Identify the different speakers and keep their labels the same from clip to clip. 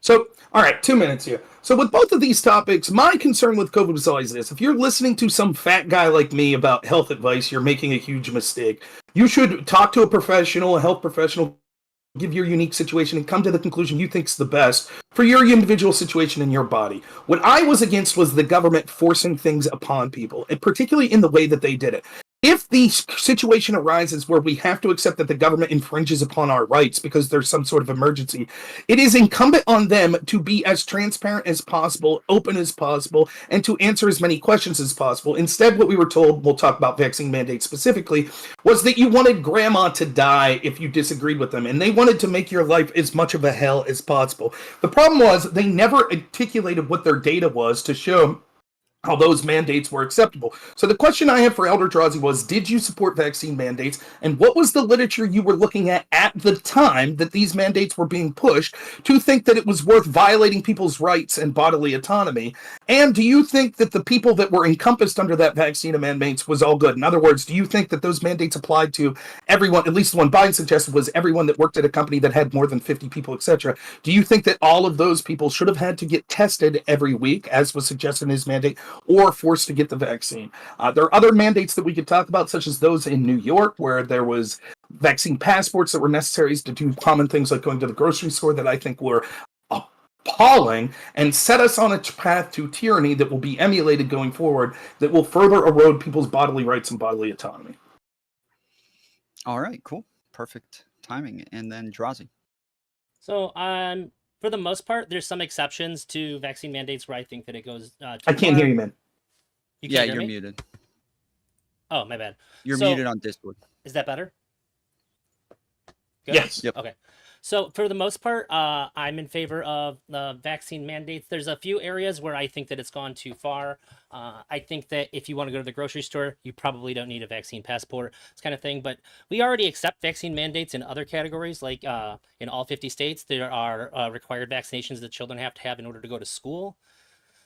Speaker 1: So, all right, 2 minutes here. So, with both of these topics, my concern with COVID was always this. If you're listening to some fat guy like me about health advice, you're making a huge mistake. You should talk to a professional, a health professional, give your unique situation and come to the conclusion you think's the best for your individual situation in your body. What I was against was the government forcing things upon people, and particularly in the way that they did it. If the situation arises where we have to accept that the government infringes upon our rights because there's some sort of emergency, it is incumbent on them to be as transparent as possible, open as possible, and to answer as many questions as possible. Instead, what we were told, we'll talk about vaccine mandates specifically, was that you wanted grandma to die if you disagreed with them, and they wanted to make your life as much of a hell as possible. The problem was they never articulated what their data was to show how those mandates were acceptable. So the question I have for Elder Drazi was, did you support vaccine mandates? And what was the literature you were looking at the time that these mandates were being pushed to think that it was worth violating people's rights and bodily autonomy? And do you think that the people that were encompassed under that vaccine mandates was all good? In other words, do you think that those mandates applied to everyone, at least the one Biden suggested was everyone that worked at a company that had more than 50 people, etc.? Do you think that all of those people should have had to get tested every week, as was suggested in his mandate, or forced to get the vaccine? There are other mandates that we could talk about, such as those in New York, where there was vaccine passports that were necessary to do common things like going to the grocery store that I think were appalling and set us on a path to tyranny that will be emulated going forward, that will further erode people's bodily rights and bodily autonomy.
Speaker 2: All right, cool. Perfect timing. And then Drazi.
Speaker 3: So, for the most part, there's some exceptions to vaccine mandates where I think that it goes too
Speaker 1: I can't hear you, man.
Speaker 3: You
Speaker 2: Yeah,
Speaker 3: can't hear
Speaker 2: you're
Speaker 3: me?
Speaker 2: muted.
Speaker 3: Oh, my bad.
Speaker 2: You're
Speaker 3: So-
Speaker 2: muted on Discord.
Speaker 3: Is that better? Good?
Speaker 1: Yes.
Speaker 2: Yep.
Speaker 3: Okay. So for the most part, I'm in favor of the vaccine mandates. There's a few areas where I think that it's gone too far. I think that if you want to go to the grocery store, you probably don't need a vaccine passport, this kind of thing. But we already accept vaccine mandates in other categories, like in all 50 states, there are required vaccinations that children have to have in order to go to school.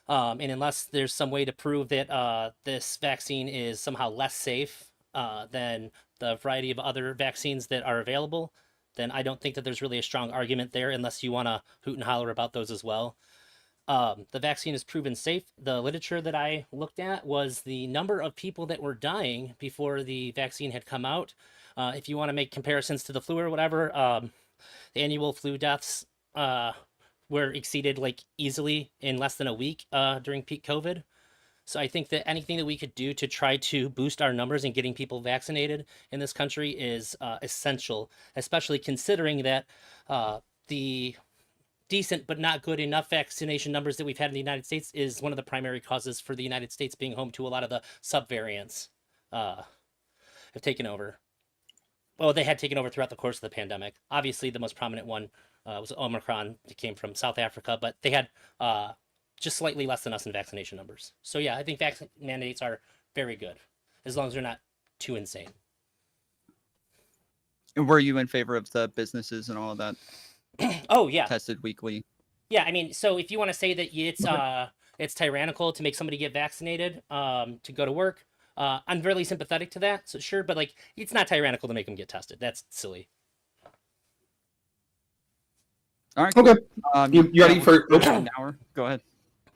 Speaker 3: And unless there's some way to prove that this vaccine is somehow less safe than the variety of other vaccines that are available, then I don't think that there's really a strong argument there unless you want to hoot and holler about those as well. The vaccine is proven safe. The literature that I looked at was the number of people that were dying before the vaccine had come out. If you want to make comparisons to the flu or whatever, the annual flu deaths were exceeded like easily in less than a week during peak COVID. So I think that anything that we could do to try to boost our numbers and getting people vaccinated in this country is essential, especially considering that the decent but not good enough vaccination numbers that we've had in the United States is one of the primary causes for the United States being home to a lot of the subvariants have taken over. Well, they had taken over throughout the course of the pandemic. Obviously, the most prominent one was Omicron. It came from South Africa, but they had just slightly less than us in vaccination numbers. So yeah, I think vaccine mandates are very good, as long as they're not too insane.
Speaker 2: And were you in favor of the businesses and all of that
Speaker 3: Oh yeah,
Speaker 2: tested weekly?
Speaker 3: yeah. I mean, so if you want to say that it's tyrannical to make somebody get vaccinated to go to work, I'm really sympathetic to that. So sure, but like it's not tyrannical to make them get tested. That's silly.
Speaker 2: All right. Cool.
Speaker 1: Okay. You ready for
Speaker 2: an hour? Go ahead.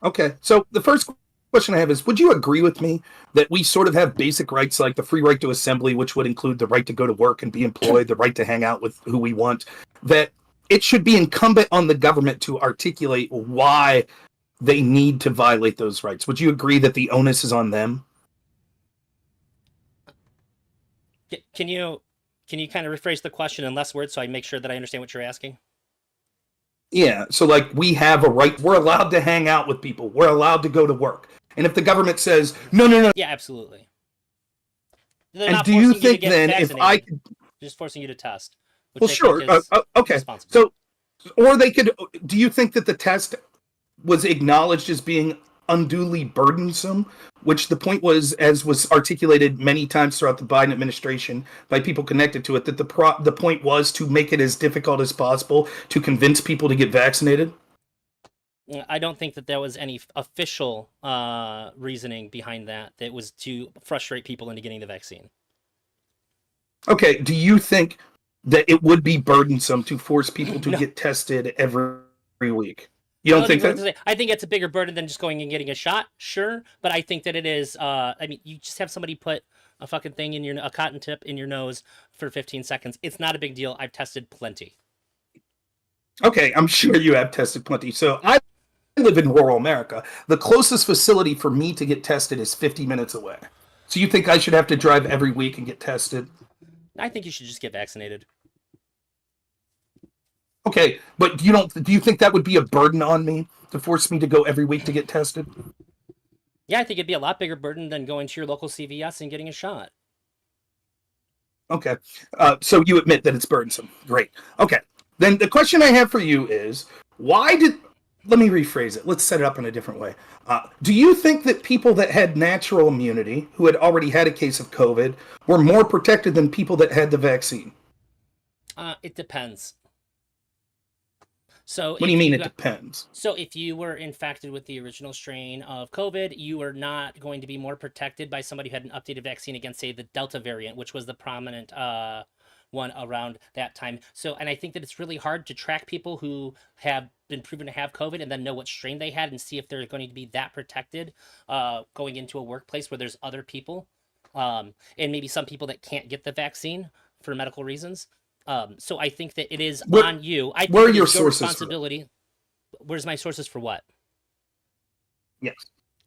Speaker 1: Okay, so the first question I have is, would you agree with me that we sort of have basic rights like the free right to assembly, which would include the right to go to work and be employed, the right to hang out with who we want, that it should be incumbent on the government to articulate why they need to violate those rights? Would you agree that the onus is on them?
Speaker 3: Can you kind of rephrase the question in less words so I make sure that I understand what you're asking?
Speaker 1: Yeah, so like we have a right, we're allowed to hang out with people, we're allowed to go to work. And if the government says, no.
Speaker 3: Yeah, absolutely. They're
Speaker 1: And
Speaker 3: not
Speaker 1: do you
Speaker 3: forcing to
Speaker 1: think
Speaker 3: get
Speaker 1: then if
Speaker 3: vaccinated.
Speaker 1: I could,
Speaker 3: They're just forcing you to test. Which
Speaker 1: well,
Speaker 3: I
Speaker 1: sure,
Speaker 3: think is
Speaker 1: okay,
Speaker 3: responsible.
Speaker 1: so, or they could, do you think that the test was acknowledged as being unduly burdensome, which the point was, as was articulated many times throughout the Biden administration by people connected to it, that the point was to make it as difficult as possible to convince people to get vaccinated?
Speaker 3: I don't think that there was any official reasoning behind that. That was to frustrate people into getting the vaccine.
Speaker 1: Okay, do you think that it would be burdensome to force people to get tested every every week. You don't think that?
Speaker 3: I think it's a bigger burden than just going and getting a shot, sure, but I think that it is. I mean, you just have somebody put a fucking thing in a cotton tip in your nose for 15 seconds. It's not a big deal. I've tested plenty.
Speaker 1: Okay, I'm sure you have tested plenty. So I live in rural America. The closest facility for me to get tested is 50 minutes away. So you think I should have to drive every week and get tested?
Speaker 3: I think you should just get vaccinated.
Speaker 1: Okay, but do you think that would be a burden on me to force me to go every week to get tested?
Speaker 3: Yeah, I think it'd be a lot bigger burden than going to your local CVS and getting a shot.
Speaker 1: Okay, so you admit that it's burdensome. Great. Okay, then the question I have for you is, let me rephrase it. Let's set it up in a different way. Do you think that people that had natural immunity, who had already had a case of COVID, were more protected than people that had the vaccine?
Speaker 3: It depends. So
Speaker 1: what do you mean it depends?
Speaker 3: So if you were infected with the original strain of COVID, you are not going to be more protected by somebody who had an updated vaccine against, say, the Delta variant, which was the prominent one around that time. So, and I think that it's really hard to track people who have been proven to have COVID and then know what strain they had and see if they're going to be that protected going into a workplace where there's other people and maybe some people that can't get the vaccine for medical reasons. So I think that it is on you. I think
Speaker 1: where are your
Speaker 3: sources
Speaker 1: responsibility?
Speaker 3: Where's my sources for what?
Speaker 1: Yes.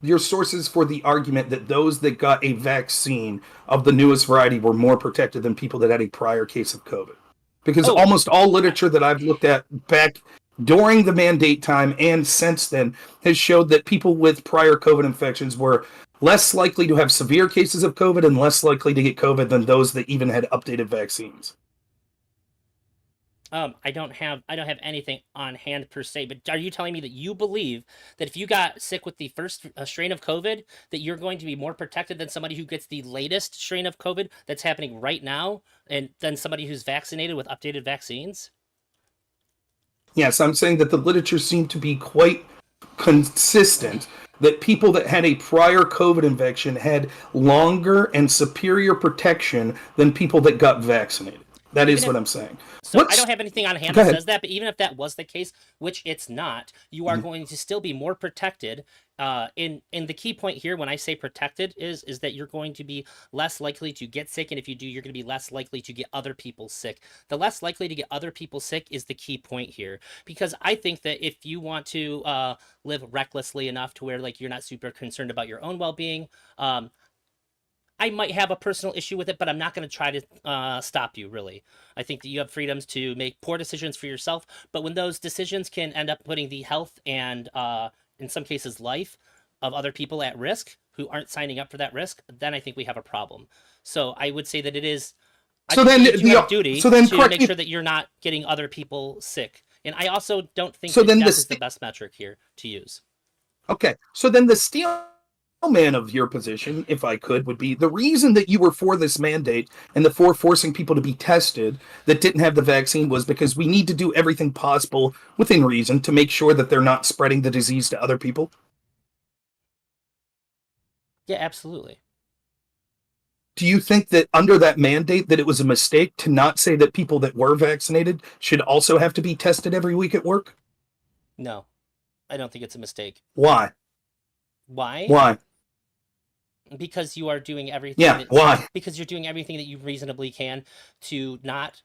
Speaker 1: Your sources for the argument that those that got a vaccine of the newest variety were more protected than people that had a prior case of COVID. Because almost all literature that I've looked at back during the mandate time and since then has showed that people with prior COVID infections were less likely to have severe cases of COVID and less likely to get COVID than those that even had updated vaccines.
Speaker 3: I don't have anything on hand per se, but are you telling me that you believe that if you got sick with the first strain of COVID, that you're going to be more protected than somebody who gets the latest strain of COVID that's happening right now, and than somebody who's vaccinated with updated vaccines?
Speaker 1: Yes, I'm saying that the literature seemed to be quite consistent that people that had a prior COVID infection had longer and superior protection than people that got vaccinated. That is what I'm saying.
Speaker 3: So I don't have anything on hand that says that, but even if that was the case, which it's not, you are going to still be more protected. And the key point here, when I say protected, is that you're going to be less likely to get sick, and if you do, you're going to be less likely to get other people sick. The less likely to get other people sick is the key point here, because I think that if you want to live recklessly enough to where like you're not super concerned about your own well-being, I might have a personal issue with it, but I'm not going to try to stop you, really. I think that you have freedoms to make poor decisions for yourself, but when those decisions can end up putting the health and, in some cases, life of other people at risk who aren't signing up for that risk, then I think we have a problem. So I would say that it is
Speaker 1: so then
Speaker 3: you have duty to make sure that you're not getting other people sick. And I also don't think that death is the best metric here to use.
Speaker 1: Okay, so then the steel man of your position, if I could, would be the reason that you were for this mandate and for forcing people to be tested that didn't have the vaccine was because we need to do everything possible within reason to make sure that they're not spreading the disease to other people.
Speaker 3: Yeah, absolutely.
Speaker 1: Do you think that under that mandate that it was a mistake to not say that people that were vaccinated should also have to be tested every week at work?
Speaker 3: No, I don't think it's a mistake.
Speaker 1: Why?
Speaker 3: Why? Because you are doing everything.
Speaker 1: Yeah, why?
Speaker 3: Because you're doing everything that you reasonably can to not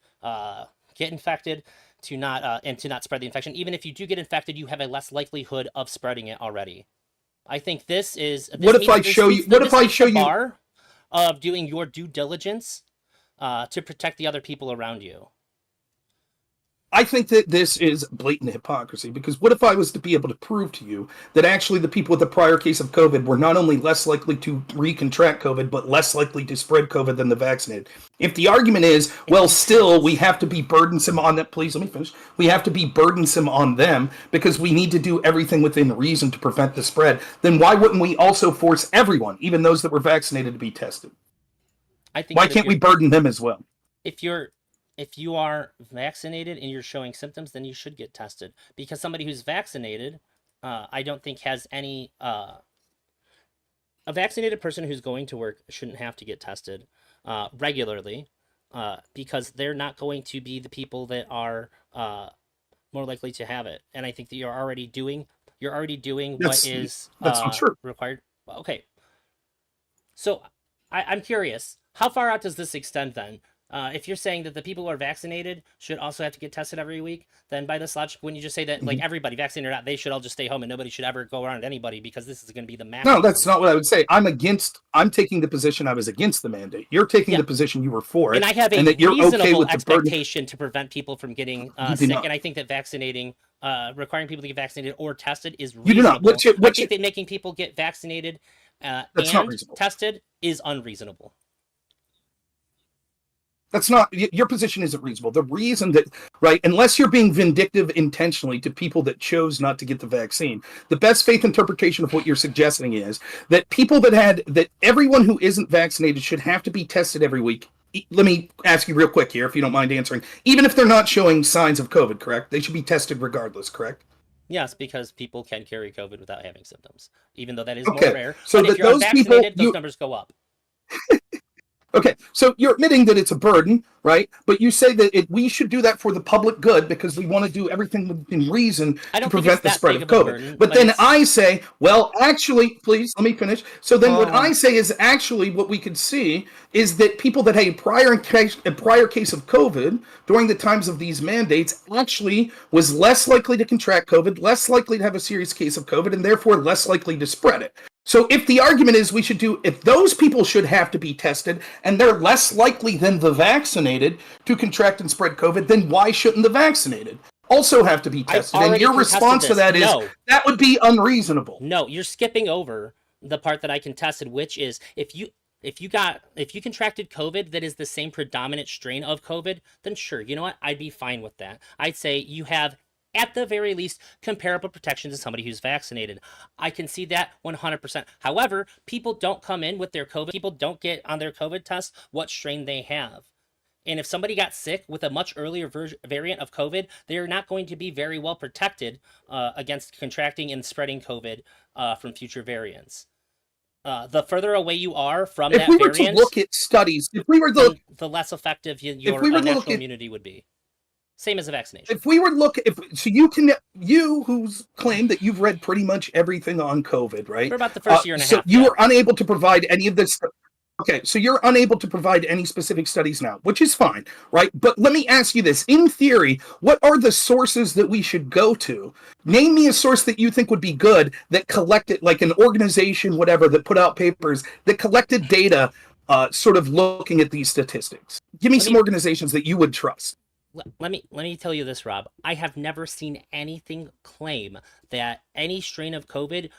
Speaker 3: get infected, to not spread the infection. Even if you do get infected, you have a less likelihood of spreading it already. I think this is.
Speaker 1: What if I show you? What if I show you?
Speaker 3: Bar of doing your due diligence to protect the other people around you.
Speaker 1: I think that this is blatant hypocrisy, because what if I was to be able to prove to you that actually the people with the prior case of COVID were not only less likely to recontract COVID, but less likely to spread COVID than the vaccinated? If the argument is, well, still, we have to be burdensome on that, please let me finish. We have to be burdensome on them because we need to do everything within reason to prevent the spread, then why wouldn't we also force everyone, even those that were vaccinated, to be tested? Why can't we burden them as well?
Speaker 3: If you are vaccinated and you're showing symptoms, then you should get tested, because somebody who's vaccinated, I don't think has any. A vaccinated person who's going to work shouldn't have to get tested more more likely to have it. And I think that you're already doing
Speaker 1: That's
Speaker 3: what is
Speaker 1: not true.
Speaker 3: required. Okay. So I'm curious, how far out does this extend then? If you're saying that the people who are vaccinated should also have to get tested every week, then by this logic, when you just say that like everybody, vaccinated or not, they should all just stay home and nobody should ever go around anybody because this is going to be the maximum.
Speaker 1: No, that's not what I would say. I'm taking the position I was against the mandate. You're taking the position you were for it.
Speaker 3: And I have a
Speaker 1: that you're
Speaker 3: reasonable
Speaker 1: okay with the burden.
Speaker 3: expectation to prevent people from getting
Speaker 1: You do
Speaker 3: sick.
Speaker 1: not.
Speaker 3: And I think that vaccinating, requiring people to get vaccinated or tested is
Speaker 1: You do not.
Speaker 3: reasonable. I think that making people get vaccinated
Speaker 1: That's
Speaker 3: and
Speaker 1: not reasonable.
Speaker 3: tested is unreasonable.
Speaker 1: That's not, your position isn't reasonable. The reason that, right, unless you're being vindictive intentionally to people that chose not to get the vaccine, the best faith interpretation of what you're suggesting is that that everyone who isn't vaccinated should have to be tested every week. Let me ask you real quick here, if you don't mind answering. Even if they're not showing signs of COVID, correct? They should be tested regardless, correct?
Speaker 3: Yes, because people can carry COVID without having symptoms, even though that is
Speaker 1: Okay,
Speaker 3: more rare.
Speaker 1: so
Speaker 3: But if
Speaker 1: that
Speaker 3: you're
Speaker 1: those people-
Speaker 3: unvaccinated, those numbers go up.
Speaker 1: Okay, so you're admitting that it's a burden, right? But you say that we should do that for the public good because we want to do everything within reason to prevent the spread of COVID.
Speaker 3: Burden,
Speaker 1: but then I say, well, actually, please let me finish. So then what I say is actually what we could see is that people that had a prior case of COVID during the times of these mandates actually was less likely to contract COVID, less likely to have a serious case of COVID, and therefore less likely to spread it. So if the argument is if those people should have to be tested and they're less likely than the vaccinated to contract and spread COVID, then why shouldn't the vaccinated also have to be tested? And your response to that is, that would be unreasonable.
Speaker 3: No, you're skipping over the part that I contested, which is if you contracted COVID that is the same predominant strain of COVID, then sure, you know what? I'd be fine with that. I'd say you have, at the very least, comparable protection to somebody who's vaccinated. I can see that 100%. However, people don't come in with their COVID. People don't get on their COVID test what strain they have. And if somebody got sick with a much earlier variant of COVID, they're not going to be very well protected against contracting and spreading COVID from future variants. The further away you are from that variant,
Speaker 1: if we were to look at studies,
Speaker 3: the less effective your natural immunity would be. Same as a vaccination.
Speaker 1: If we were to look, you who's claimed that you've read pretty much everything on COVID, right?
Speaker 3: For about the first year and a half.
Speaker 1: So you are unable to provide any of this. Okay, so you're unable to provide any specific studies now, which is fine, right? But let me ask you this. In theory, what are the sources that we should go to? Name me a source that you think would be good that collected, like an organization, whatever, that put out papers that collected data sort of looking at these statistics. Give me some organizations that you would trust.
Speaker 3: Let me tell you this, Rob. I have never seen anything claim that any strain of COVID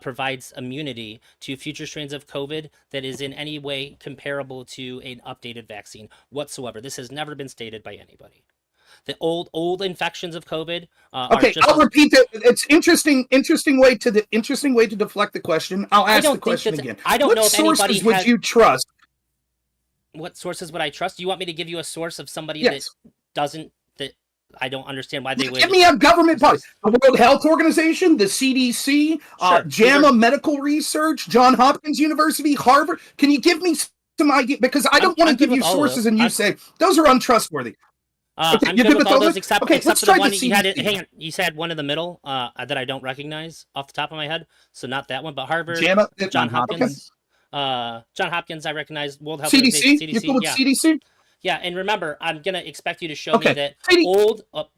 Speaker 3: provides immunity to future strains of COVID that is in any way comparable to an updated vaccine whatsoever. This has never been stated by anybody. The old infections of COVID.
Speaker 1: Okay, I'll repeat it. It's interesting way to deflect the question. I'll ask the question again.
Speaker 3: I don't know if anybody
Speaker 1: sources would you trust?
Speaker 3: What sources would I trust? Do you want me to give you a source of somebody
Speaker 1: Yes.
Speaker 3: that I don't understand why they would?
Speaker 1: Give me a government body. The World Health Organization, the CDC, JAMA Medical Research, Johns Hopkins University, Harvard. Can you give me some idea? Because I don't want to give you sources and you say those are untrustworthy.
Speaker 3: Okay, I'm good with all those except for the one you had. Hang on, you said one in the middle that I don't recognize off the top of my head. So not that one, but Harvard,
Speaker 1: JAMA,
Speaker 3: Johns Hopkins.
Speaker 1: Okay.
Speaker 3: John Hopkins, I recognize. World Health
Speaker 1: CDC.
Speaker 3: Organization,
Speaker 1: You're cool with CDC?
Speaker 3: Yeah, and remember, I'm gonna expect you to show me that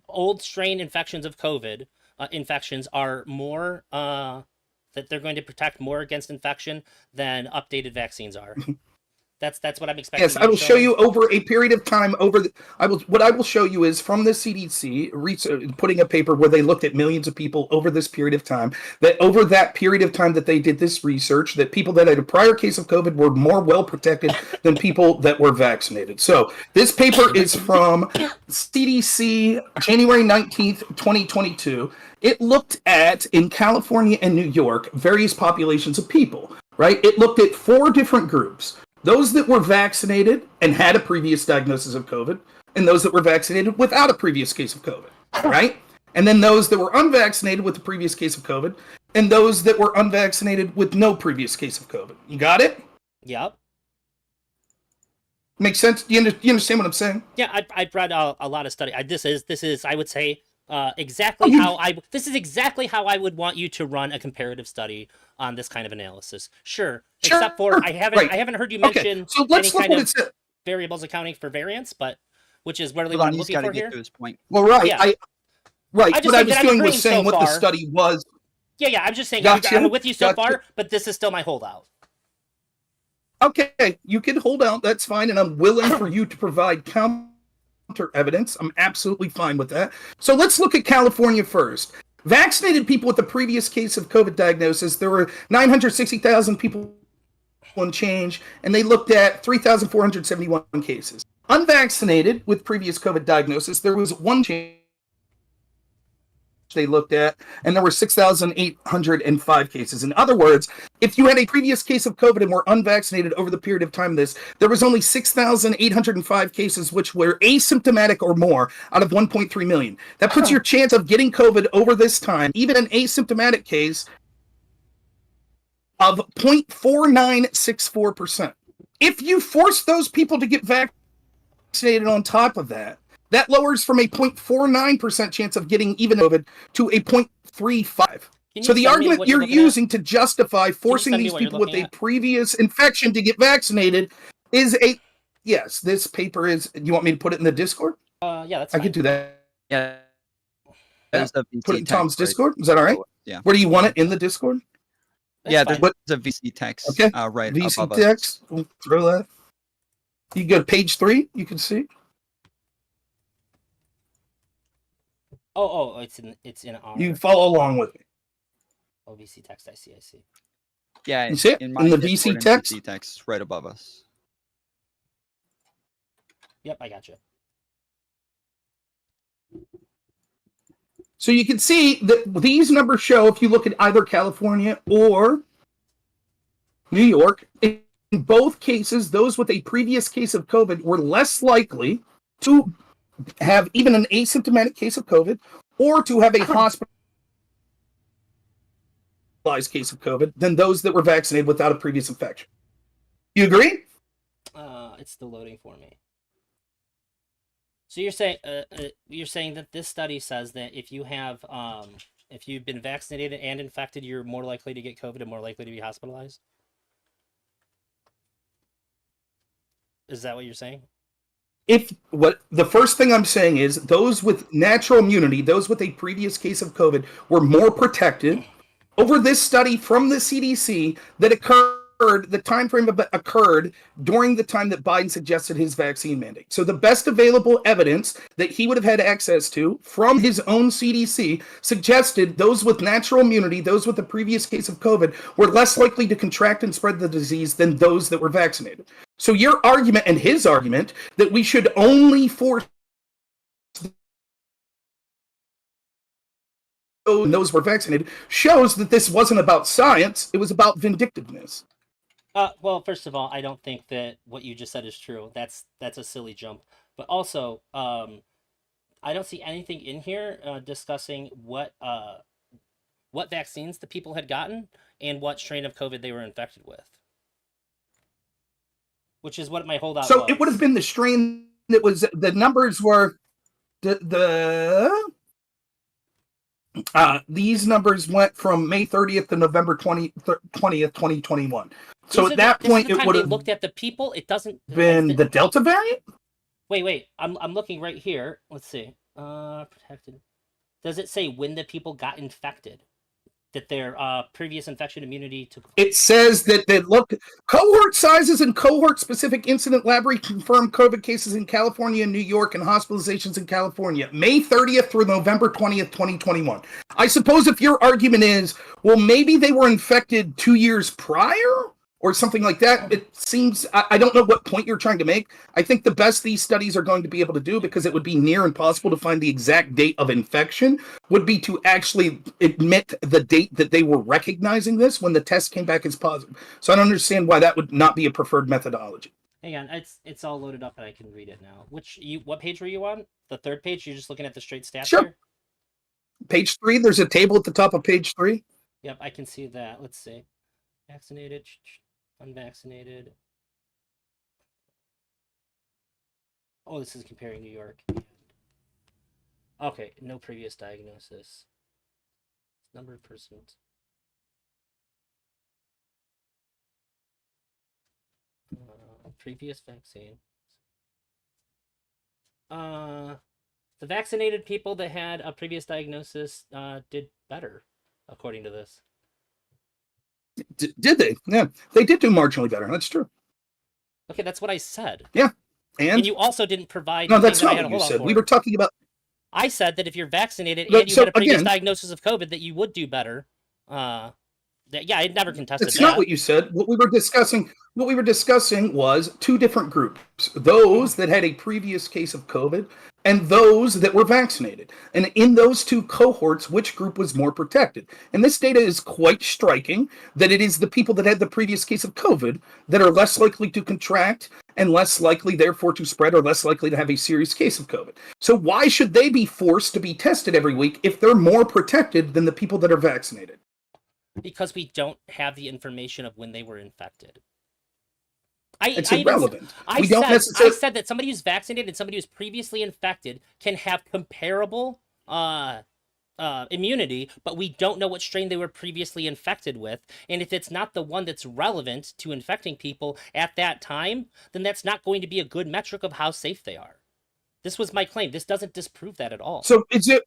Speaker 3: old strain infections of COVID infections are more that they're going to protect more against infection than updated vaccines are. That's what I'm expecting.
Speaker 1: Yes, I will show you over a period of time. What I will show you is from the CDC putting a paper where they looked at millions of people over this period of time. That over that period of time that they did this research, that people that had a prior case of COVID were more well protected than people that were vaccinated. So this paper is from CDC, January 19th, 2022. It looked at, in California and New York, various populations of people. Right? It looked at 4 different groups. Those that were vaccinated and had a previous diagnosis of COVID, and those that were vaccinated without a previous case of COVID, right? And then those that were unvaccinated with a previous case of COVID, and those that were unvaccinated with no previous case of COVID. You got it?
Speaker 3: Yep.
Speaker 1: Makes sense? You understand what I'm saying?
Speaker 3: Yeah, I've read a lot of study. This is I would say exactly how this is exactly how I would want you to run a comparative study on this kind of analysis. Sure, except for I haven't heard you mention
Speaker 1: so
Speaker 3: any
Speaker 1: let's look
Speaker 3: kind
Speaker 1: what
Speaker 3: of
Speaker 1: it said.
Speaker 3: variables accounting for variance, but which is really
Speaker 2: Hold
Speaker 3: what
Speaker 2: on,
Speaker 3: I'm
Speaker 2: he's
Speaker 3: looking
Speaker 2: got to
Speaker 3: for
Speaker 2: get
Speaker 3: here.
Speaker 2: to his point.
Speaker 1: Well, right,
Speaker 3: Yeah.
Speaker 1: I
Speaker 3: just
Speaker 1: what I
Speaker 3: think
Speaker 1: was
Speaker 3: that I'm
Speaker 1: doing
Speaker 3: agreeing
Speaker 1: was saying
Speaker 3: so
Speaker 1: what the
Speaker 3: far.
Speaker 1: study was.
Speaker 3: Yeah, I'm just saying
Speaker 1: Gotcha.
Speaker 3: I'm with you so
Speaker 1: Gotcha.
Speaker 3: far, but this is still my holdout.
Speaker 1: Okay, you can hold out. That's fine, and I'm willing for you to provide counter evidence. I'm absolutely fine with that. So let's look at California first. Vaccinated people with a previous case of COVID diagnosis, there were 960,000 people and change, and they looked at 3,471 cases. Unvaccinated with previous COVID diagnosis, there was one change they looked at, and there were 6,805 cases. In other words, if you had a previous case of COVID and were unvaccinated over the period of time of this, there was only 6,805 cases which were asymptomatic or more out of 1.3 million. That puts your chance of getting COVID over this time, even an asymptomatic case, of 0.4964%. If you force those people to get vaccinated on top of that, that lowers from a 0.49% chance of getting even COVID to a 0.35. So the argument you're using to justify forcing these people with a previous infection to get vaccinated is a yes. This paper is. You want me to put it in the Discord?
Speaker 3: Yeah, that's
Speaker 1: I
Speaker 3: fine.
Speaker 1: could do that.
Speaker 2: Yeah.
Speaker 1: Put it in Tom's Discord. Is that all right?
Speaker 2: Yeah.
Speaker 1: Where do you want it in the Discord?
Speaker 2: Yeah, there's a VC text right
Speaker 1: VC
Speaker 2: above
Speaker 1: text.
Speaker 2: us.
Speaker 1: We'll throw that. You go to page 3. You can see.
Speaker 3: Oh, it's in our.
Speaker 1: You follow along with me.
Speaker 3: Oh, VC text. I see.
Speaker 2: Yeah,
Speaker 1: you see it?
Speaker 2: in
Speaker 1: the
Speaker 2: Discord,
Speaker 1: VC text.
Speaker 2: VC text right above us.
Speaker 3: Yep, I got you.
Speaker 1: So you can see that these numbers show, if you look at either California or New York, in both cases, those with a previous case of COVID were less likely to have even an asymptomatic case of COVID or to have a hospitalized case of COVID than those that were vaccinated without a previous infection. You agree?
Speaker 3: It's still loading for me. So you're saying that this study says that if you have if you've been vaccinated and infected, you're more likely to get COVID and more likely to be hospitalized? Is that what you're saying?
Speaker 1: The first thing I'm saying is those with natural immunity, those with a previous case of COVID, were more protected over this study from the CDC that the time frame occurred during the time that Biden suggested his vaccine mandate. So the best available evidence that he would have had access to from his own CDC suggested those with natural immunity, those with a previous case of COVID, were less likely to contract and spread the disease than those that were vaccinated. So your argument and his argument that we should only force those were vaccinated shows that this wasn't about science, it was about vindictiveness.
Speaker 3: Well, first of all, I don't think that what you just said is true. That's a silly jump. But also, I don't see anything in here discussing what vaccines the people had gotten and what strain of COVID they were infected with. Which is what my holdout was.
Speaker 1: So it would have been the strain that was, the numbers were, these numbers went from May 30th to November 20th, 2021. So at that point, it would have
Speaker 3: looked at the people. It doesn't
Speaker 1: been the Delta variant.
Speaker 3: Wait. I'm looking right here. Let's see. Protected. Does it say when the people got infected? That their previous infection immunity to...
Speaker 1: It says that they looked cohort sizes and cohort specific incident laboratory confirmed COVID cases in California and New York and hospitalizations in California, May 30th through November 20th, 2021. I suppose if your argument is, well, maybe they were infected 2 years prior or something like that, it seems, I don't know what point you're trying to make. I think the best these studies are going to be able to do, because it would be near impossible to find the exact date of infection, would be to actually admit the date that they were recognizing this when the test came back as positive. So I don't understand why that would not be a preferred methodology.
Speaker 3: Hang on, it's all loaded up and I can read it now. What page were you on? The third page? You're just looking at the straight stats
Speaker 1: Sure.
Speaker 3: here?
Speaker 1: Page 3, there's a table at the top of page 3.
Speaker 3: Yep, I can see that. Let's see. Vaccinated, unvaccinated. Oh, this is comparing New York. Okay, no previous diagnosis. Number of persons. Previous vaccine. The vaccinated people that had a previous diagnosis did better, according to this.
Speaker 1: Did they? Yeah, they did do marginally better. That's true.
Speaker 3: Okay, that's what I said.
Speaker 1: Yeah,
Speaker 3: and you also didn't provide.
Speaker 1: No,
Speaker 3: the
Speaker 1: that's
Speaker 3: thing that
Speaker 1: not
Speaker 3: I had
Speaker 1: what
Speaker 3: a
Speaker 1: you said.
Speaker 3: holdout
Speaker 1: We
Speaker 3: for.
Speaker 1: were talking about.
Speaker 3: I said that if you're vaccinated and you
Speaker 1: So
Speaker 3: had a previous
Speaker 1: again,
Speaker 3: diagnosis of COVID, that you would do better. Yeah, I never contested
Speaker 1: It's
Speaker 3: that.
Speaker 1: not what you said. What we were discussing was two different groups: those that had a previous case of COVID and those that were vaccinated. And in those two cohorts, which group was more protected? And this data is quite striking that it is the people that had the previous case of COVID that are less likely to contract and less likely, therefore, to spread or less likely to have a serious case of COVID. So why should they be forced to be tested every week if they're more protected than the people that are vaccinated?
Speaker 3: Because we don't have the information of when they were infected.
Speaker 1: It's irrelevant.
Speaker 3: I said that somebody who's vaccinated and somebody who's previously infected can have comparable immunity, but we don't know what strain they were previously infected with. And if it's not the one that's relevant to infecting people at that time, then that's not going to be a good metric of how safe they are. This was my claim. This doesn't disprove that at all.
Speaker 1: So is it?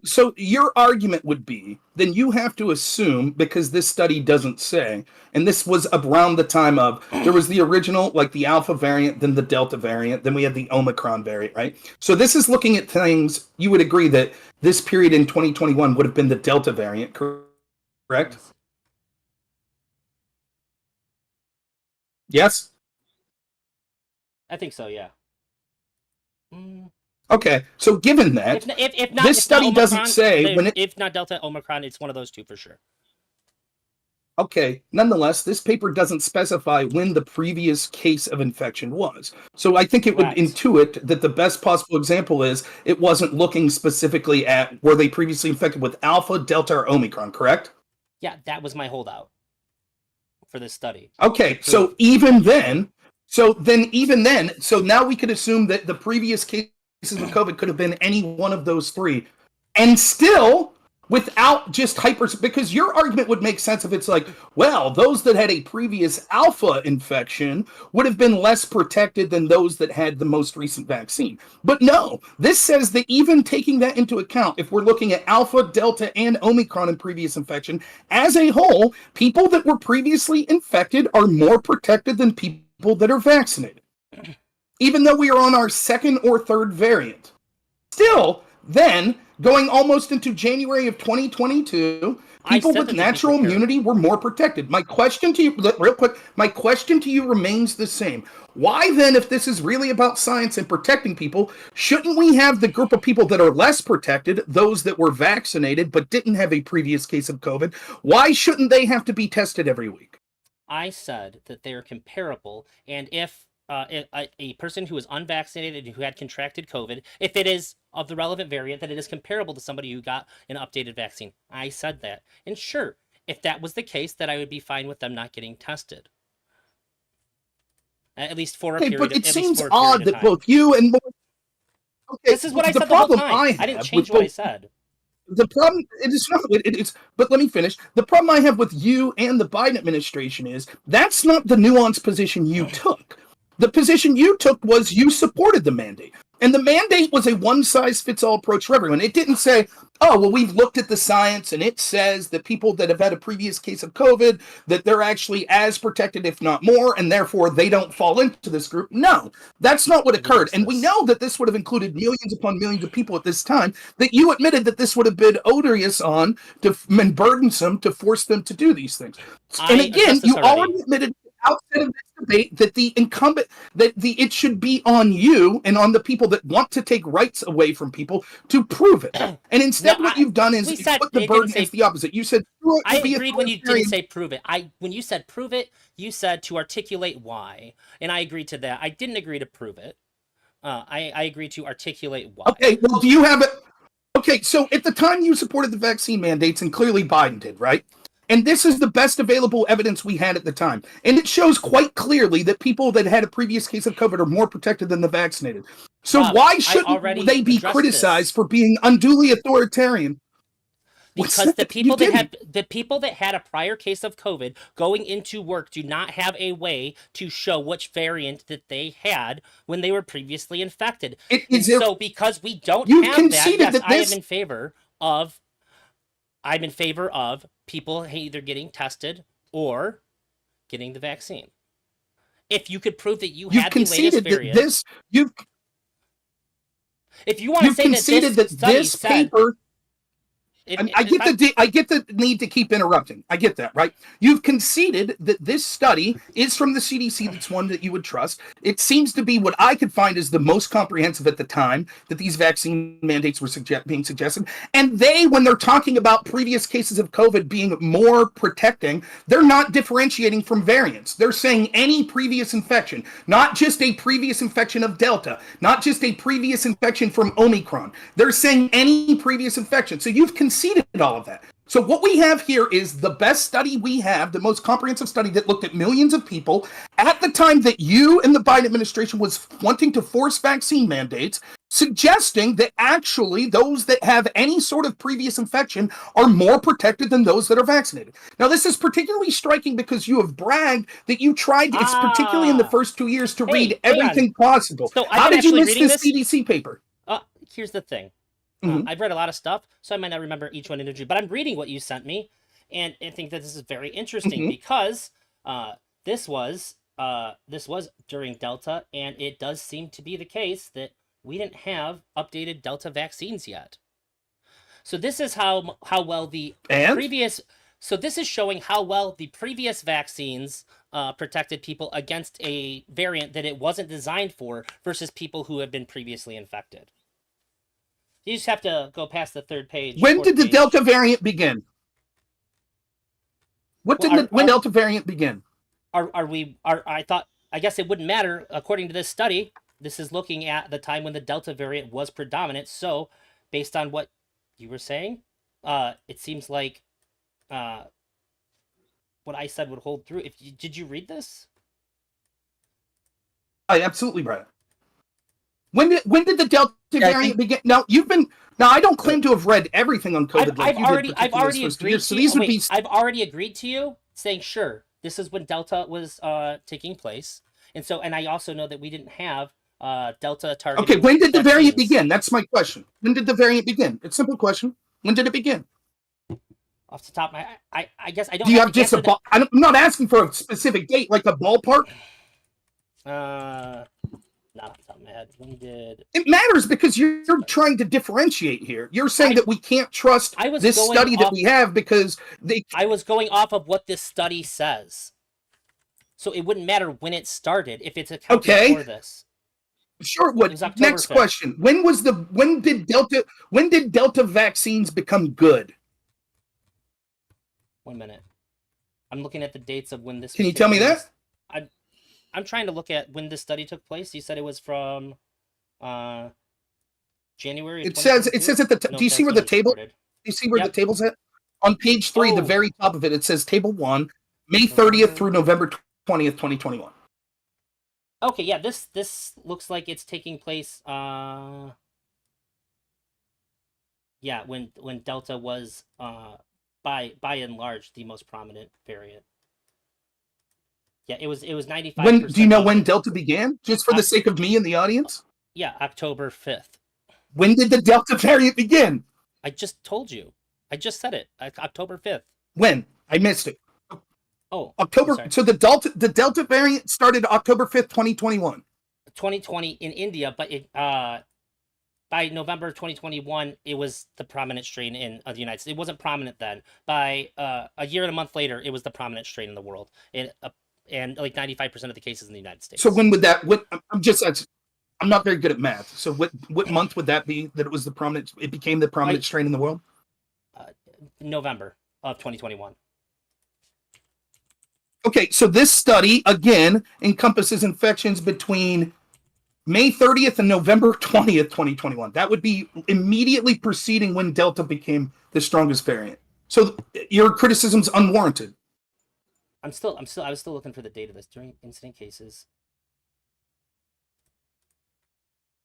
Speaker 1: So your argument would be, then you have to assume, because this study doesn't say, and this was around the time of, there was the original, like the Alpha variant, then the Delta variant, then we had the Omicron variant, right? So this is looking at things, you would agree that this period in 2021 would have been the Delta variant, correct? Yes?
Speaker 3: I think so, yeah.
Speaker 1: Okay, so given that,
Speaker 3: if not,
Speaker 1: this study doesn't say when
Speaker 3: if not Delta, Omicron, it's one of those two for sure.
Speaker 1: Okay, nonetheless, this paper doesn't specify when the previous case of infection was. So I think it would intuit that the best possible example is it wasn't looking specifically at were they previously infected with Alpha, Delta, or Omicron, correct?
Speaker 3: Yeah, that was my holdout for this study.
Speaker 1: Okay, so now we could assume that the previous cases of COVID could have been any one of those three, and still without just because your argument would make sense if it's like, well, those that had a previous Alpha infection would have been less protected than those that had the most recent vaccine. But no, this says that even taking that into account, if we're looking at Alpha, Delta, and Omicron in previous infection, as a whole, people that were previously infected are more protected than people that are vaccinated. Even though we are on our second or third variant. Still, then, going almost into January of 2022, people with natural immunity were more protected. My question to you, real quick, remains the same. Why then, if this is really about science and protecting people, shouldn't we have the group of people that are less protected, those that were vaccinated but didn't have a previous case of COVID, why shouldn't they have to be tested every week?
Speaker 3: I said that they are comparable, and if a person who is unvaccinated and who had contracted COVID, if it is of the relevant variant, that it is comparable to somebody who got an updated vaccine. I said that. And sure, if that was the case, that I would be fine with them not getting tested. At least for a period of time.
Speaker 1: But it seems odd that both you and...
Speaker 3: Okay, this is what I said the whole time. I didn't change what I said.
Speaker 1: The problem, but let me finish. The problem I have with you and the Biden administration is that's not the nuanced position you took. The position you took was you supported the mandate. And the mandate was a one-size-fits-all approach for everyone. It didn't say, oh, well, we've looked at the science, and it says that people that have had a previous case of COVID, that they're actually as protected, if not more, and therefore they don't fall into this group. No, that's not what occurred. And we know that this would have included millions upon millions of people at this time, that you admitted that this would have been odious and burdensome to force them to do these things. And again, you already admitted outside of this debate that it should be on you and on the people that want to take rights away from people to prove it. And instead, what you've done is put the burden as the opposite. You said
Speaker 3: I agreed when you didn't say prove it. When you said prove it, you said to articulate why, and I agreed to that. I didn't agree to prove it. I agreed to articulate why.
Speaker 1: Okay, well, do you have it? Okay, so at the time you supported the vaccine mandates, and clearly Biden did, right? And this is the best available evidence we had at the time. And it shows quite clearly that people that had a previous case of COVID are more protected than the vaccinated. So
Speaker 3: Rob,
Speaker 1: why
Speaker 3: I
Speaker 1: shouldn't
Speaker 3: already
Speaker 1: they be
Speaker 3: addressed
Speaker 1: criticized
Speaker 3: this.
Speaker 1: for being unduly authoritarian?
Speaker 3: Because the people that had a prior case of COVID going into work do not have a way to show which variant that they had when they were previously infected. And so because we don't have that, yes, I am in favor of people either getting tested or getting the vaccine. If you could prove that you had the latest variant, if you want to say that this study said,
Speaker 1: paper. I get the need to keep interrupting. I get that, right? You've conceded that this study is from the CDC. That's one that you would trust. It seems to be what I could find is the most comprehensive at the time that these vaccine mandates were being suggested. And they, when they're talking about previous cases of COVID being more protecting, they're not differentiating from variants. They're saying any previous infection, not just a previous infection of Delta, not just a previous infection from Omicron. They're saying any previous infection. So you've conceded all of that. So what we have here is the best study we have, the most comprehensive study that looked at millions of people at the time that you and the Biden administration was wanting to force vaccine mandates, suggesting that actually those that have any sort of previous infection are more protected than those that are vaccinated. Now, this is particularly striking because you have bragged that you tried, it's particularly in the first 2 years, to read everything possible.
Speaker 3: So
Speaker 1: how did you miss this CDC paper?
Speaker 3: Here's the thing. I've read a lot of stuff, so I might not remember each one individually, but I'm reading what you sent me, and I think that this is very interesting because this was during Delta, and it does seem to be the case that we didn't have updated Delta vaccines yet. So this is how well the previous. So this is showing how well the previous vaccines protected people against a variant that it wasn't designed for versus people who have been previously infected. You just have to go past the third page.
Speaker 1: When did the Delta variant begin? When Delta variant begin?
Speaker 3: I guess it wouldn't matter. According to this study, this is looking at the time when the Delta variant was predominant. So, based on what you were saying, it seems like what I said would hold through. Did you read this?
Speaker 1: I absolutely read it. When did the Delta variant begin? Now I don't claim to have read everything on COVID.
Speaker 3: I've already agreed. So these would be. I've already agreed to you saying sure. This is when Delta was taking place, and I also know that we didn't have Delta targeting.
Speaker 1: Okay, when did the variant begin? That's my question. When did the variant begin? It's a simple question. When did it begin?
Speaker 3: Off the top of my, I guess I don't.
Speaker 1: Do you have just a? I'm not asking for a specific date, like a ballpark.
Speaker 3: Not off the top of my head. When did
Speaker 1: it matters because you're trying to differentiate here. You're saying that we can't trust this study that we have because
Speaker 3: I was going off of what this study says, so it wouldn't matter when it started if it's accounting for this.
Speaker 1: Sure. What? Next question. When did Delta vaccines become good?
Speaker 3: 1 minute. I'm looking at the dates of when this.
Speaker 1: Can you tell me that?
Speaker 3: I'm trying to look at when this study took place. You said it was from January.
Speaker 1: It says at the do you see where the table? Do you see where the table's at? On page 3, the very top of it, it says Table 1, May 30th through November 20th, 2021.
Speaker 3: Okay, yeah, this looks like it's taking place. Yeah, when Delta was by and large the most prominent variant. Yeah, it was 95%.
Speaker 1: When do you know when Delta began? Just for the sake of me and the audience?
Speaker 3: Yeah, October 5th.
Speaker 1: When did the Delta variant begin?
Speaker 3: I just told you. I just said it. October 5th.
Speaker 1: When? I missed it.
Speaker 3: Oh,
Speaker 1: October. So the Delta variant started October 5th, 2021.
Speaker 3: 2020 in India, but by November 2021, it was the prominent strain in the United States. It wasn't prominent then. By a year and a month later, it was the prominent strain in the world. And like 95% of the cases in the United States.
Speaker 1: So when would that? I'm not very good at math. So what month would that be that it was the prominent? It became the prominent strain in the world.
Speaker 3: November of 2021.
Speaker 1: Okay, so this study again encompasses infections between May 30th and November 20th, 2021. That would be immediately preceding when Delta became the strongest variant. So your criticism's unwarranted.
Speaker 3: I was still looking for the data that's during incident cases.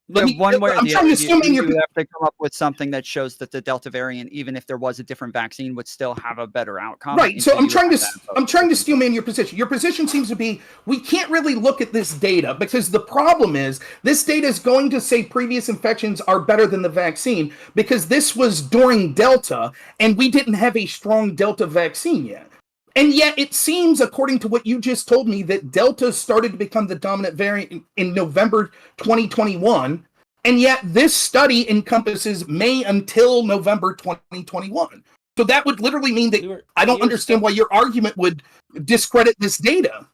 Speaker 2: One way or
Speaker 1: I'm
Speaker 2: the
Speaker 1: trying
Speaker 2: other,
Speaker 1: to assume in
Speaker 2: you
Speaker 1: your
Speaker 2: would have to come up with something that shows that the Delta variant, even if there was a different vaccine, would still have a better outcome.
Speaker 1: right.
Speaker 2: And
Speaker 1: So I'm
Speaker 2: you would
Speaker 1: trying
Speaker 2: have
Speaker 1: to
Speaker 2: have
Speaker 1: I'm trying to
Speaker 2: different
Speaker 1: steel man your position. Your position seems to be we can't really look at this data because the problem is this data is going to say previous infections are better than the vaccine because this was during Delta and we didn't have a strong Delta vaccine yet. And yet it seems, according to what you just told me, that Delta started to become the dominant variant in November 2021. And yet this study encompasses May until November 2021. So that would literally mean that I don't understand why your argument would discredit this data.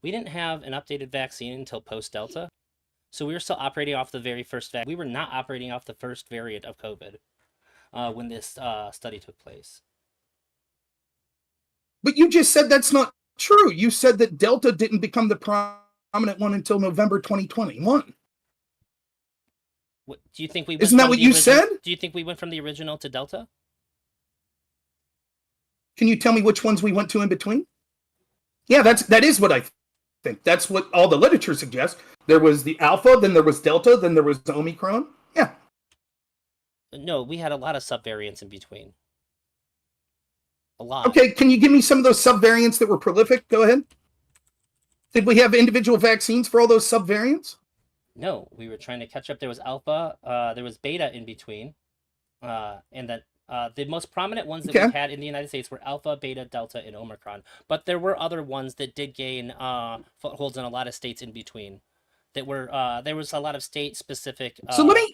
Speaker 3: We didn't have an updated vaccine until post-Delta. So we were still operating off the very first vaccine. We were not operating off the first variant of COVID when this study took place.
Speaker 1: But you just said that's not true. You said that Delta didn't become the prominent one until November 2021.
Speaker 3: What, do you think we went
Speaker 1: Isn't that what you said?
Speaker 3: Do you think we went from the original to Delta?
Speaker 1: Can you tell me which ones we went to in between? Yeah, that is what I think. That's what all the literature suggests. There was the Alpha, then there was Delta, then there was Omicron. Yeah.
Speaker 3: No, we had a lot of subvariants in between. A lot.
Speaker 1: Okay, can you give me some of those subvariants that were prolific? Go ahead. Did we have individual vaccines for all those subvariants?
Speaker 3: No, we were trying to catch up. There was Alpha, there was Beta in between, and that the most prominent ones that we had in the United States were Alpha, Beta, Delta, and Omicron. But there were other ones that did gain footholds in a lot of states in between. That were there was a lot of state-specific.
Speaker 1: So let me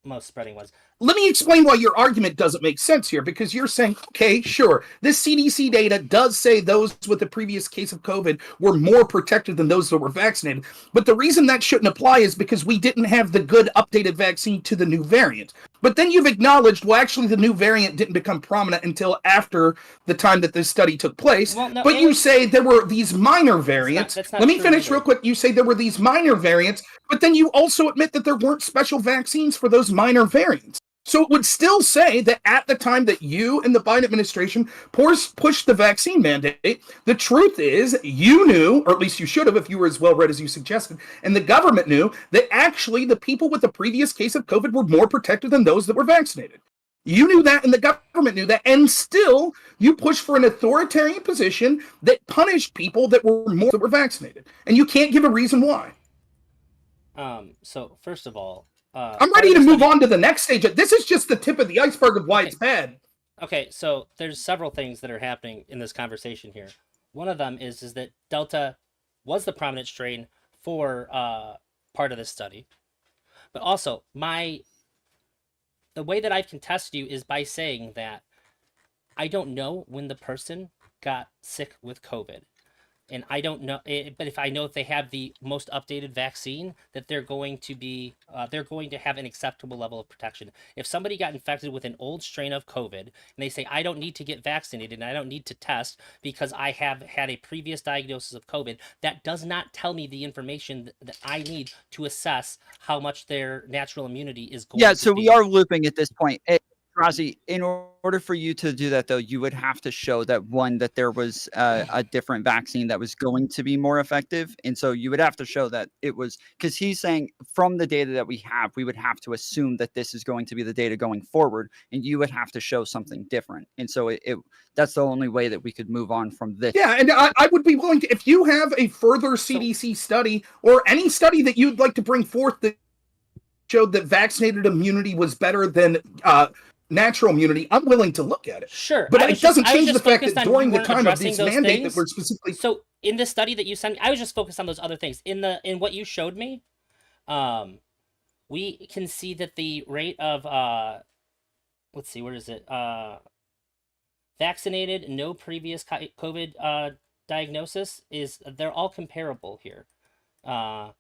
Speaker 3: most spreading ones.
Speaker 1: Let me explain why your argument doesn't make sense here, because you're saying, okay, sure, this CDC data does say those with the previous case of COVID were more protected than those that were vaccinated. But the reason that shouldn't apply is because we didn't have the good updated vaccine to the new variant. But then you've acknowledged, well, actually, the new variant didn't become prominent until after the time that this study took place.
Speaker 3: Well, no,
Speaker 1: but you say there were these minor variants.
Speaker 3: That's not
Speaker 1: Let me
Speaker 3: true
Speaker 1: finish
Speaker 3: either.
Speaker 1: real quick. You say there were these minor variants, but then you also admit that there weren't special vaccines for those minor variants. So it would still say that at the time that you and the Biden administration pushed the vaccine mandate, the truth is you knew, or at least you should have if you were as well read as you suggested, and the government knew that actually the people with the previous case of COVID were more protected than those that were vaccinated. You knew that and the government knew that, and still you pushed for an authoritarian position that punished people that were vaccinated. And you can't give a reason why.
Speaker 3: So first of all,
Speaker 1: I'm ready to move on to the next stage. This is just the tip of the iceberg of why it's bad.
Speaker 3: Okay, so there's several things that are happening in this conversation here. One of them is that Delta was the prominent strain for part of this study. But also, the way that I can test you is by saying that I don't know when the person got sick with COVID. And I don't know, but if I know if they have the most updated vaccine, that they're going to have an acceptable level of protection. If somebody got infected with an old strain of COVID and they say, I don't need to get vaccinated and I don't need to test because I have had a previous diagnosis of COVID, that does not tell me the information that I need to assess how much their natural immunity is going to be.
Speaker 2: Yeah, so we are looping at this point. Razi, in order for you to do that, though, you would have to show that there was a different vaccine that was going to be more effective. And so you would have to show that it was, because he's saying from the data that we have, we would have to assume that this is going to be the data going forward, and you would have to show something different. And so that's the only way that we could move on from this.
Speaker 1: Yeah, and I would be willing to, if you have a further CDC study or any study that you'd like to bring forth that showed that vaccinated immunity was better than natural immunity, I'm willing to look at it.
Speaker 3: Sure.
Speaker 1: But it doesn't change the fact that during the time of these mandates that were specifically...
Speaker 3: So in the study that you sent me, I was just focused on those other things. In what you showed me, we can see that the rate of, let's see, where is it? Vaccinated, no previous COVID diagnosis, they're all comparable here. At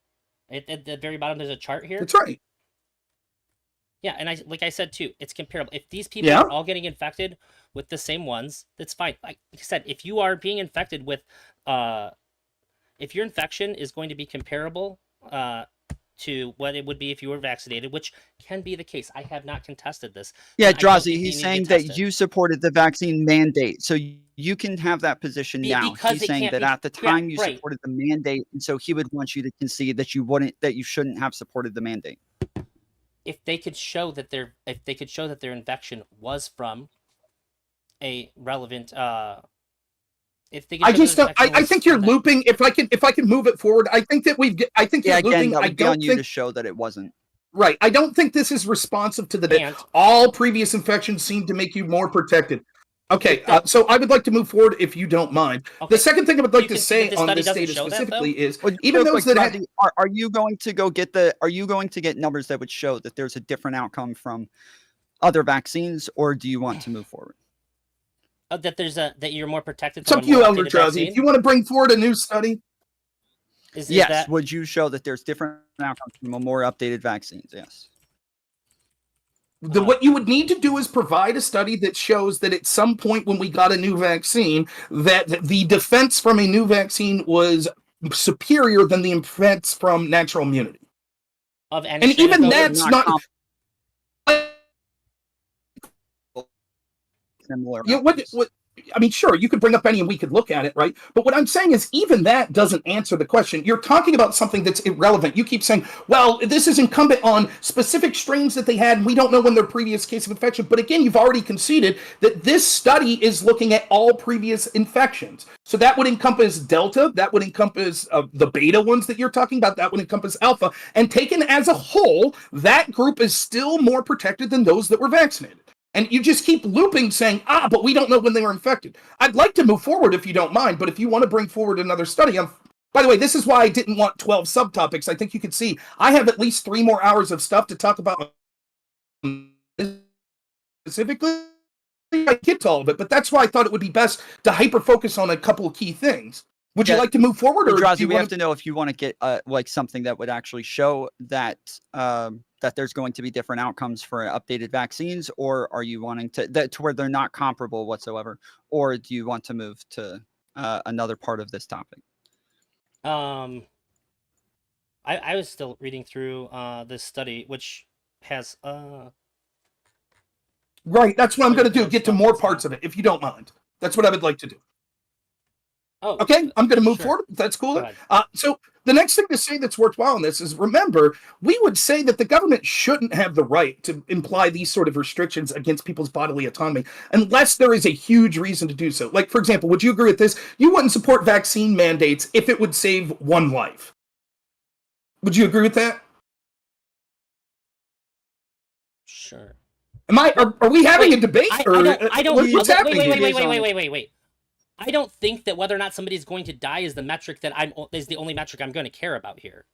Speaker 3: the very bottom, there's a chart here.
Speaker 1: That's right.
Speaker 3: Yeah, and like I said too, it's comparable. If these people are all getting infected with the same ones, that's fine. Like I said, if you are being infected with, if your infection is going to be comparable to what it would be if you were vaccinated, which can be the case. I have not contested this.
Speaker 2: Yeah,
Speaker 3: but I don't
Speaker 2: Drazi,
Speaker 3: think they
Speaker 2: he's
Speaker 3: need to
Speaker 2: saying
Speaker 3: test
Speaker 2: that
Speaker 3: it.
Speaker 2: you supported the vaccine mandate, so you can have that position now.
Speaker 3: Because
Speaker 2: He's
Speaker 3: it
Speaker 2: saying
Speaker 3: can't
Speaker 2: that
Speaker 3: be-
Speaker 2: at the
Speaker 3: yeah,
Speaker 2: time you
Speaker 3: right.
Speaker 2: supported the mandate, and so he would want you to concede that you shouldn't have supported the mandate.
Speaker 3: If they could show that their infection was from a relevant if they could
Speaker 1: I
Speaker 3: show
Speaker 1: just
Speaker 3: their
Speaker 1: don't.
Speaker 3: infection
Speaker 1: I
Speaker 3: was
Speaker 1: think you're
Speaker 3: from that-
Speaker 1: looping. If I can move it forward, I think that I think
Speaker 2: Yeah,
Speaker 1: you're
Speaker 2: again,
Speaker 1: looping.
Speaker 2: that
Speaker 1: I
Speaker 2: would be on
Speaker 1: don't
Speaker 2: you to
Speaker 1: think.
Speaker 2: show that it wasn't.
Speaker 1: Right. I don't think this is responsive to the
Speaker 3: And-
Speaker 1: all previous infections seem to make you more protected. Okay, so I would like to move forward if you don't mind.
Speaker 3: Okay.
Speaker 1: The second thing I would like
Speaker 3: You
Speaker 1: to
Speaker 3: can see
Speaker 1: say
Speaker 3: that this
Speaker 1: on
Speaker 3: study
Speaker 1: this
Speaker 3: doesn't
Speaker 1: data
Speaker 3: show that,
Speaker 1: specifically
Speaker 3: though?
Speaker 1: is
Speaker 2: Well,
Speaker 1: even
Speaker 2: real
Speaker 1: those
Speaker 2: quick,
Speaker 1: that
Speaker 2: Drazi, are you going to go get are you going to get numbers that would show that there's a different outcome from other vaccines, or do you want to move forward?
Speaker 3: That you're more protected
Speaker 1: it's
Speaker 3: from
Speaker 1: up
Speaker 3: a
Speaker 1: to you,
Speaker 3: more
Speaker 1: Elder
Speaker 3: updated
Speaker 1: Drazi.
Speaker 3: vaccine?
Speaker 1: If you want to bring forward a new study,
Speaker 3: Is
Speaker 2: Yes.
Speaker 3: that
Speaker 2: Would you show that there's different outcomes from a more updated vaccines? Yes.
Speaker 1: what you would need to do is provide a study that shows that at some point when we got a new vaccine, that the defense from a new vaccine was superior than the defense from natural immunity.
Speaker 3: of any
Speaker 1: And
Speaker 3: strain of
Speaker 1: even
Speaker 3: COVID?
Speaker 1: that's not.
Speaker 2: Similar.
Speaker 1: Yeah, what I mean, sure, you could bring up any and we could look at it, right? But what I'm saying is even that doesn't answer the question. You're talking about something that's irrelevant. You keep saying, well, this is incumbent on specific strains that they had, and we don't know when their previous case of infection. But again, you've already conceded that this study is looking at all previous infections. So that would encompass Delta, that would encompass the beta ones that you're talking about, that would encompass Alpha. And taken as a whole, that group is still more protected than those that were vaccinated. And you just keep looping saying, but we don't know when they were infected. I'd like to move forward if you don't mind, but if you want to bring forward another study, by the way, this is why I didn't want 12 subtopics. I think you can see I have at least 3 more hours of stuff to talk about specifically. I get to all of it, but that's why I thought it would be best to hyper-focus on a couple of key things. Would you like to move forward?
Speaker 2: Well,
Speaker 1: Or
Speaker 2: Drazi,
Speaker 1: do you
Speaker 2: we
Speaker 1: want
Speaker 2: have to know if you want to get like something that would actually show that that there's going to be different outcomes for updated vaccines, or are you wanting to where they're not comparable whatsoever, or do you want to move to another part of this topic?
Speaker 3: I was still reading through this study, which has
Speaker 1: Right, that's what I'm going to do.
Speaker 3: There's
Speaker 1: Get to
Speaker 3: stuff
Speaker 1: more
Speaker 3: that's
Speaker 1: parts of it, if you don't mind. That's what I would like to do.
Speaker 3: oh
Speaker 1: Okay, I'm going to move
Speaker 3: sure.
Speaker 1: forward. That's cool.
Speaker 3: Go ahead.
Speaker 1: So the next thing to say that's worthwhile in this is remember, we would say that the government shouldn't have the right to imply these sort of restrictions against people's bodily autonomy unless there is a huge reason to do so. Like, for example, would you agree with this? You wouldn't support vaccine mandates if it would save one life. Would you agree with that?
Speaker 3: Sure.
Speaker 1: Are we having a debate?
Speaker 3: I
Speaker 1: Or
Speaker 3: don't
Speaker 1: what's happening here?
Speaker 3: wait. I don't think that whether or not somebody's going to die is the metric that is the only metric I'm going to care about here.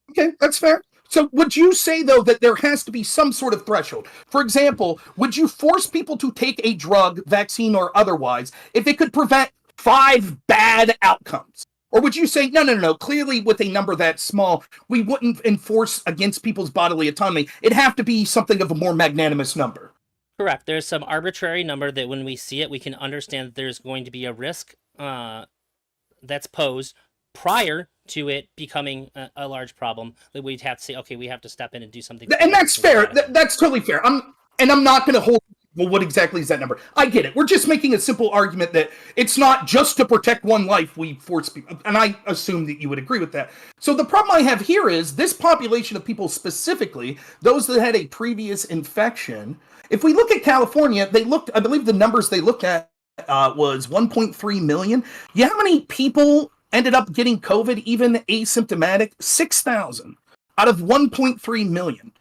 Speaker 1: Okay, that's fair. So would you say, though, that there has to be some sort of threshold? For example, would you force people to take a drug, vaccine or otherwise, if it could prevent 5 bad outcomes? Or would you say, no, clearly with a number that small, we wouldn't enforce against people's bodily autonomy. It'd have to be something of a more magnanimous number.
Speaker 3: Correct. There's some arbitrary number that when we see it, we can understand that there's going to be a risk that's posed prior to it becoming a large problem that we'd have to say, okay, we have to step in and do something.
Speaker 1: And that's fair. That's totally fair. I'm not going to hold, well, what exactly is that number? I get it. We're just making a simple argument that it's not just to protect one life we force people. And I assume that you would agree with that. So the problem I have here is this population of people specifically, those that had a previous infection, if we look at California, I believe the numbers they looked at was 1.3 million. You know how many people ended up getting COVID, even asymptomatic? 6,000 out of 1.3 million.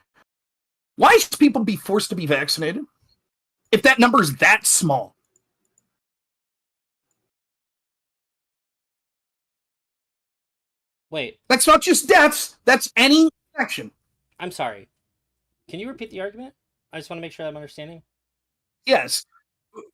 Speaker 1: Why should people be forced to be vaccinated if that number is that small?
Speaker 3: Wait.
Speaker 1: That's not just deaths. That's any infection.
Speaker 3: I'm sorry. Can you repeat the argument? I just want to make sure I'm understanding.
Speaker 1: Yes.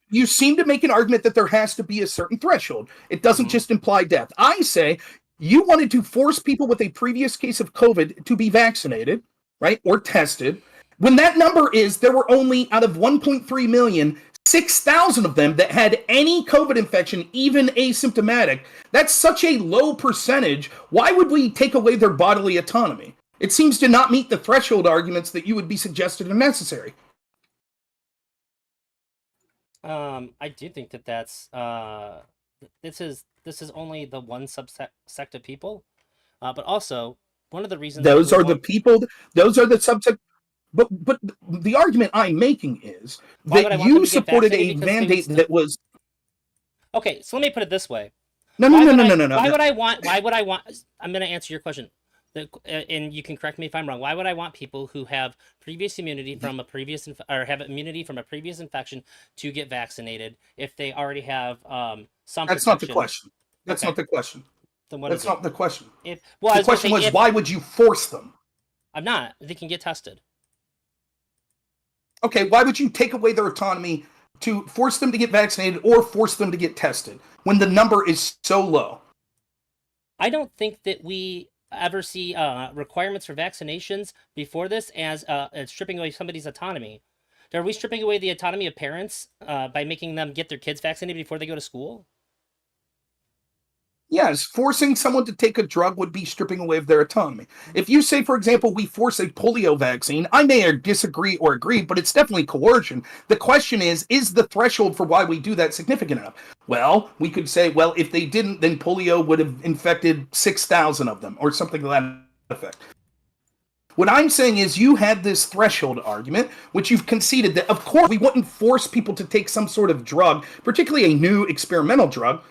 Speaker 1: You seem to make an argument that there has to be a certain threshold. It doesn't just imply death. I say you wanted to force people with a previous case of COVID to be vaccinated, right, or tested. When that number is, there were only, out of 1.3 million, 6,000 of them that had any COVID infection, even asymptomatic. That's such a low percentage. Why would we take away their bodily autonomy? It seems to not meet the threshold arguments that you would be suggested are necessary.
Speaker 3: I do think that that's this is only the one subsect of people, but also one of the reasons
Speaker 1: those are the people. Those are the subsect. But the argument I'm making is that you supported a mandate that was.
Speaker 3: Okay, so let me put it this way.
Speaker 1: No.
Speaker 3: Why would I want? I'm going to answer your question, and you can correct me if I'm wrong. Why would I want people who have previous immunity from a previous have immunity from a previous infection to get vaccinated if they already have some?
Speaker 1: That's not the question. That's not the question.
Speaker 3: Then what
Speaker 1: That's not the question.
Speaker 3: The
Speaker 1: question was, why would you force them?
Speaker 3: I'm not. They can get tested.
Speaker 1: Okay, why would you take away their autonomy to force them to get vaccinated or force them to get tested when the number is so low?
Speaker 3: I don't think that we ever see requirements for vaccinations before this as stripping away somebody's autonomy. Are we stripping away the autonomy of parents by making them get their kids vaccinated before they go to school?
Speaker 1: Yes, forcing someone to take a drug would be stripping away of their autonomy. If you say, for example, we force a polio vaccine, I may disagree or agree, but it's definitely coercion. The question is the threshold for why we do that significant enough? Well, we could say, well, if they didn't, then polio would have infected 6,000 of them or something to that effect. What I'm saying is you had this threshold argument, which you've conceded that, of course, we wouldn't force people to take some sort of drug, particularly a new experimental drug,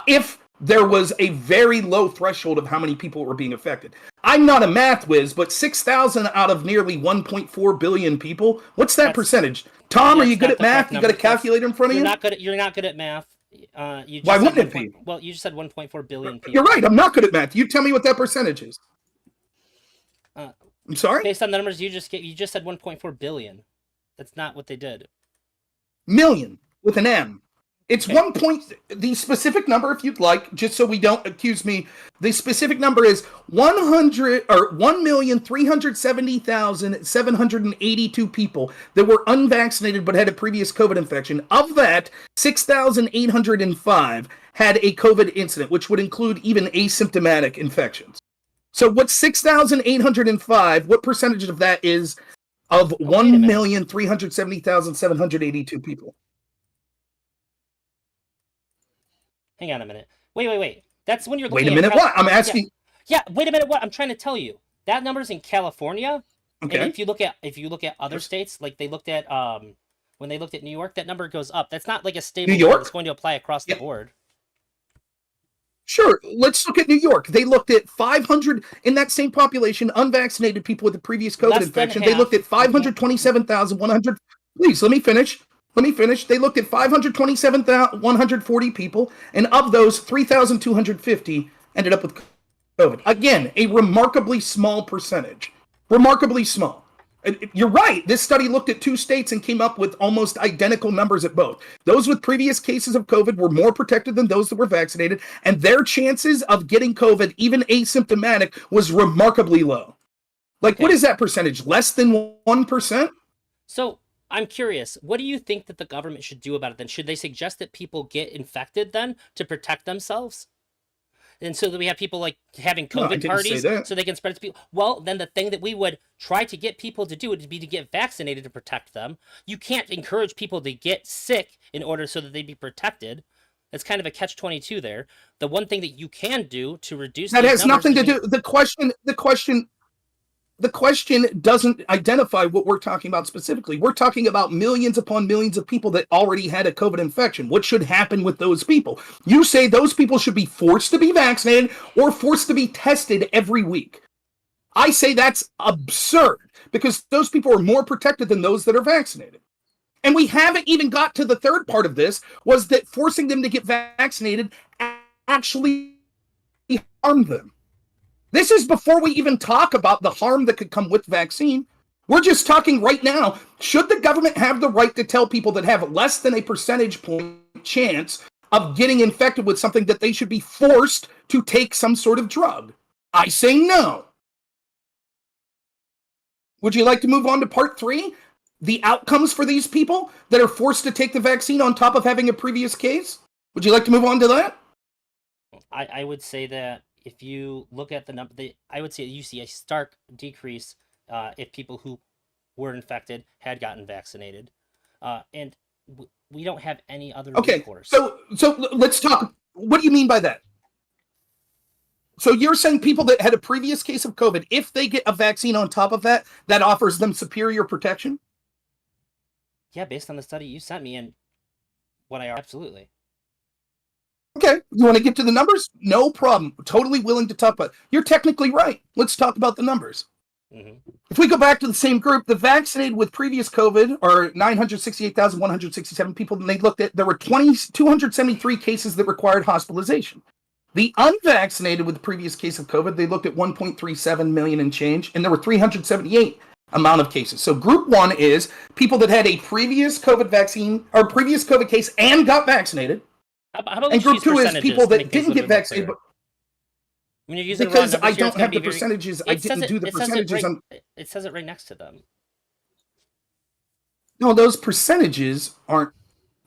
Speaker 1: if there was a very low threshold of how many people were being affected. I'm not a math whiz, but 6,000 out of nearly 1.4 billion people, what's that percentage? Tom, are you good at math? You got a calculator in front of you?
Speaker 3: You're not good at math.
Speaker 1: Why wouldn't it be?
Speaker 3: Well, you just said 1.4 billion people.
Speaker 1: You're right, I'm not good at math. You tell me what that percentage is. I'm sorry?
Speaker 3: Based on the numbers you just said 1.4 billion. That's not what they did.
Speaker 1: Million with an M. It's the specific number, if you'd like, just so we don't accuse me. The specific number is 1,370,782 people that were unvaccinated but had a previous COVID infection. Of that, 6,805 had a COVID incident, which would include even asymptomatic infections. So what's 6,805? What percentage of that is of 1,370,782 people?
Speaker 3: Hang on a minute. Wait. That's when you're looking
Speaker 1: at... Wait a minute, what? I'm asking...
Speaker 3: Yeah, wait a minute, what? I'm trying to tell you. That number's in California.
Speaker 1: Okay.
Speaker 3: And if you look at other states, like they looked at when they looked at New York, that number goes up. That's not like a stable number that's going to apply across the board.
Speaker 1: Sure, let's look at New York. They looked at 500 in that same population, unvaccinated people with a previous COVID infection. They looked at 527,100. Please, let me finish. They looked at 527,140 people, and of those, 3,250 ended up with COVID. Again, a remarkably small percentage. Remarkably small. You're right. This study looked at 2 states and came up with almost identical numbers at both. Those with previous cases of COVID were more protected than those that were vaccinated, and their chances of getting COVID, even asymptomatic, was remarkably low. What is that percentage? Less than 1%?
Speaker 3: So, I'm curious, what do you think that the government should do about it then? Should they suggest that people get infected then to protect themselves? And so that we have people like having COVID parties so they can spread it to people. Well, then the thing that we would try to get people to do would be to get vaccinated to protect them. You can't encourage people to get sick in order so that they'd be protected. That's kind of a catch-22 there. The one thing that you can do to reduce
Speaker 1: that has nothing to do. The question doesn't identify what we're talking about specifically. We're talking about millions upon millions of people that already had a COVID infection. What should happen with those people? You say those people should be forced to be vaccinated or forced to be tested every week. I say that's absurd because those people are more protected than those that are vaccinated. And we haven't even got to the third part of this, was that forcing them to get vaccinated actually harmed them. This is before we even talk about the harm that could come with vaccine. We're just talking right now, should the government have the right to tell people that have less than a percentage point chance of getting infected with something that they should be forced to take some sort of drug? I say no. Would you like to move on to part 3? the outcomes for these people that are forced to take the vaccine on top of having a previous case? Would you like to move on to that?
Speaker 3: I would say that if you look at the number, I would say you see a stark decrease if people who were infected had gotten vaccinated, and we don't have any other recourse.
Speaker 1: So let's talk. What do you mean by that? So you're saying people that had a previous case of COVID, if they get a vaccine on top of that, that offers them superior protection?
Speaker 3: Yeah, based on the study you sent me and what I are absolutely.
Speaker 1: Okay, you want to get to the numbers? No problem. Totally willing to talk about it. You're technically right. Let's talk about the numbers.
Speaker 3: Mm-hmm.
Speaker 1: If we go back to the same group, the vaccinated with previous COVID are 968,167 people, and they looked at, there were 273 cases that required hospitalization. The unvaccinated with the previous case of COVID, they looked at 1.37 million and change, and there were 378 amount of cases. So group one is people that had a previous COVID vaccine or previous COVID case and got vaccinated.
Speaker 3: How about
Speaker 1: and group two is people that didn't get vaccinated. But
Speaker 3: when you're using
Speaker 1: because
Speaker 3: raw numbers
Speaker 1: I don't
Speaker 3: here,
Speaker 1: have the percentages, I didn't do the percentages.
Speaker 3: It says it right next to them.
Speaker 1: No, those percentages aren't.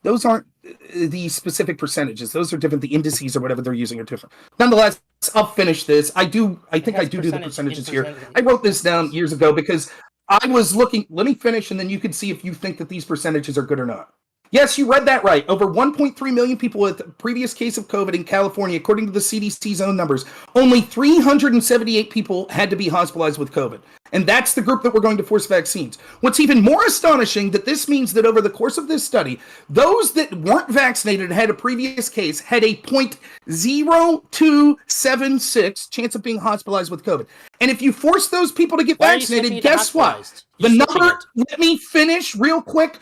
Speaker 1: Those aren't the specific percentages. Those are different. The indices or whatever they're using are different. Nonetheless, I'll finish this. I think I do the percentages here. I wrote this down years ago because I was looking. Let me finish, and then you can see if you think that these percentages are good or not. Yes, you read that right. Over 1.3 million people with a previous case of COVID in California, according to the CDC's own numbers. Only 378 people had to be hospitalized with COVID. And that's the group that we're going to force vaccines. What's even more astonishing, that this means that over the course of this study, those that weren't vaccinated and had a previous case had a 0.0276 chance of being hospitalized with COVID. And if you force those people to get vaccinated, guess what? The number, let me finish real quick.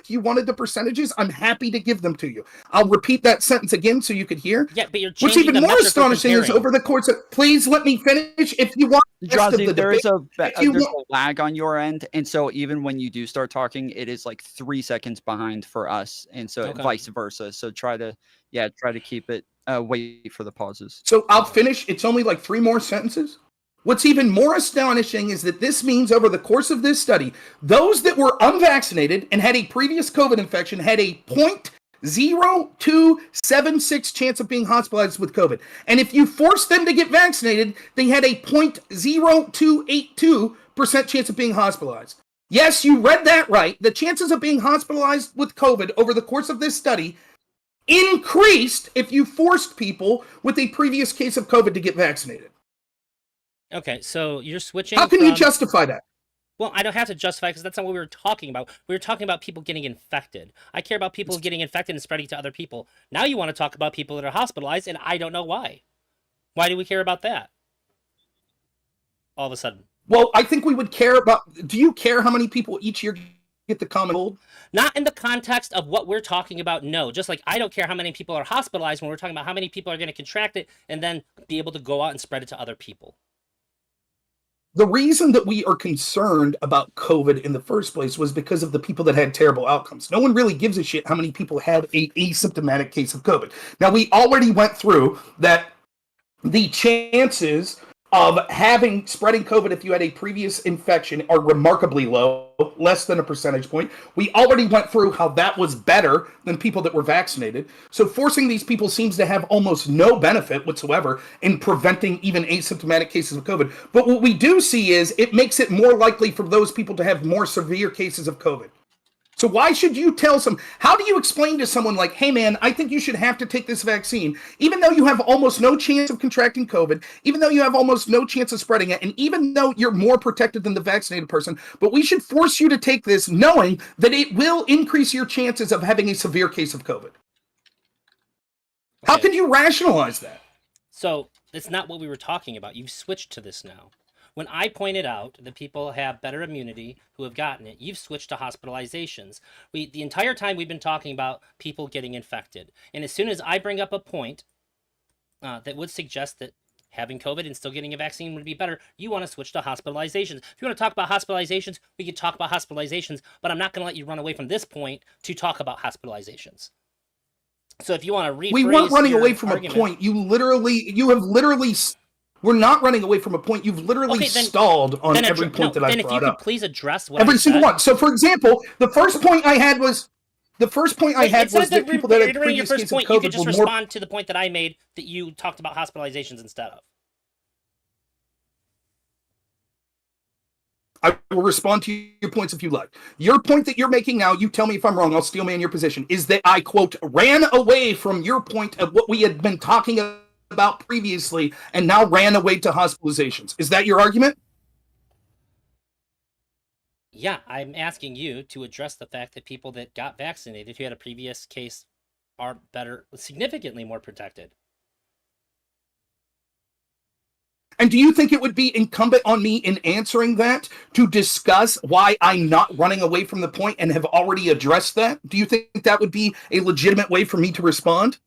Speaker 1: You wanted the percentages? I'm happy to give them to you. I'll repeat that sentence again so you could hear.
Speaker 3: Yeah, but you're
Speaker 1: What's even more astonishing is over the course of, please let me finish if you want.
Speaker 2: There's a lag on your end, and so even when you do start talking, it is like 3 seconds behind for us, and so vice versa. So try to keep it. Wait for the pauses.
Speaker 1: So I'll finish. It's only like 3 more sentences. What's even more astonishing is that this means over the course of this study, those that were unvaccinated and had a previous COVID infection had a 0.0276 chance of being hospitalized with COVID. And if you force them to get vaccinated, they had a 0.0282% chance of being hospitalized. Yes, you read that right. The chances of being hospitalized with COVID over the course of this study increased if you forced people with a previous case of COVID to get vaccinated.
Speaker 3: Okay, so you're switching.
Speaker 1: How can you justify that?
Speaker 3: Well, I don't have to justify because that's not what we were talking about. We were talking about people getting infected. I care about people getting infected and spreading to other people. Now you want to talk about people that are hospitalized, and I don't know why. Why do we care about that? All of a sudden.
Speaker 1: Well, I think we would care about. Do you care how many people each year get the common cold?
Speaker 3: Not in the context of what we're talking about, no. Just like I don't care how many people are hospitalized when we're talking about how many people are going to contract it and then be able to go out and spread it to other people.
Speaker 1: The reason that we are concerned about COVID in the first place was because of the people that had terrible outcomes. No one really gives a shit how many people had an asymptomatic case of COVID. Now, we already went through that the chances of spreading COVID if you had a previous infection are remarkably low, less than a percentage point. We already went through how that was better than people that were vaccinated. So forcing these people seems to have almost no benefit whatsoever in preventing even asymptomatic cases of COVID. But what we do see is it makes it more likely for those people to have more severe cases of COVID. So why should you how do you explain to someone like, hey man, I think you should have to take this vaccine, even though you have almost no chance of contracting COVID, even though you have almost no chance of spreading it, and even though you're more protected than the vaccinated person, but we should force you to take this knowing that it will increase your chances of having a severe case of COVID. How can you rationalize that?
Speaker 3: So it's not what we were talking about. You've switched to this now. When I pointed out that people have better immunity who have gotten it, you've switched to hospitalizations. The entire time we've been talking about people getting infected. And as soon as I bring up a point that would suggest that having COVID and still getting a vaccine would be better, you want to switch to hospitalizations. If you want to talk about hospitalizations, we could talk about hospitalizations, but I'm not going to let you run away from this point to talk about hospitalizations. So if you want to rephrase
Speaker 1: we weren't running away from
Speaker 3: argument,
Speaker 1: a point. You have literally We're not running away from a point. You've literally stalled on every point that I brought up.
Speaker 3: Then if you could please address what
Speaker 1: every single one. So, for example, the first point I had was that people that had previous cases of COVID
Speaker 3: you could just
Speaker 1: were more...
Speaker 3: respond to the point that I made that you talked about hospitalizations instead of.
Speaker 1: I will respond to your points if you like. Your point that you're making now, you tell me if I'm wrong, I'll steel man your position, is that I, quote, ran away from your point of what we had been talking about previously and now ran away to hospitalizations. Is that your argument?
Speaker 3: Yeah, I'm asking you to address the fact that people that got vaccinated who had a previous case are significantly more protected.
Speaker 1: And do you think it would be incumbent on me in answering that to discuss why I'm not running away from the point and have already addressed that? Do you think that would be a legitimate way for me to respond?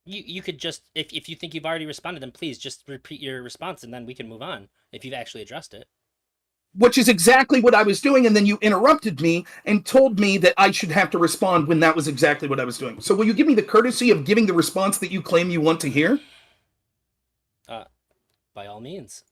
Speaker 3: You could just, if you think you've already responded, then please just repeat your response and then we can move on if you've actually addressed it.
Speaker 1: Which is exactly what I was doing, and then you interrupted me and told me that I should have to respond when that was exactly what I was doing. So will you give me the courtesy of giving the response that you claim you want to hear?
Speaker 3: By all means.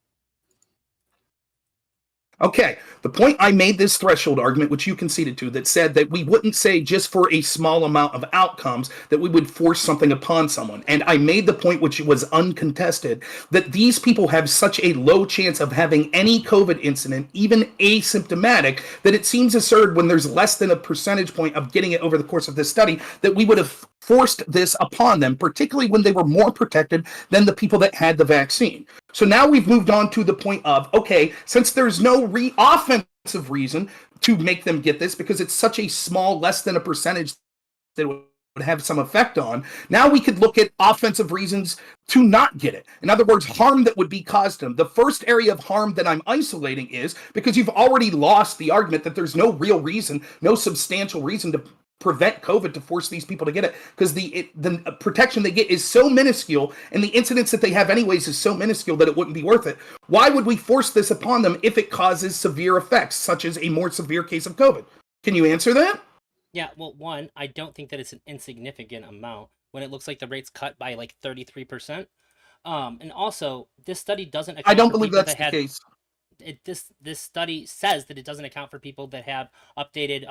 Speaker 1: Okay, the point I made this threshold argument, which you conceded to, that said that we wouldn't say just for a small amount of outcomes that we would force something upon someone. And I made the point, which was uncontested, that these people have such a low chance of having any COVID incident, even asymptomatic, that it seems absurd when there's less than a percentage point of getting it over the course of this study that we would have forced this upon them, particularly when they were more protected than the people that had the vaccine. So now we've moved on to the point of, okay, since there's no offensive reason to make them get this because it's such a small, less than a percentage that would have some effect on, now we could look at offensive reasons to not get it. In other words, harm that would be caused to them. The first area of harm that I'm isolating is because you've already lost the argument that there's no real reason, no substantial reason to prevent COVID to force these people to get it, because the protection they get is so minuscule and the incidence that they have anyways is so minuscule that it wouldn't be worth it. Why would we force this upon them if it causes severe effects, such as a more severe case of COVID? Can you answer that?
Speaker 3: Yeah, well, one, I don't think that it's an insignificant amount when it looks like the rate's cut by like 33%. And also, this study doesn't account
Speaker 1: I don't
Speaker 3: for
Speaker 1: believe
Speaker 3: people
Speaker 1: that's
Speaker 3: that
Speaker 1: the
Speaker 3: had,
Speaker 1: case.
Speaker 3: This study says that it doesn't account for people that have updated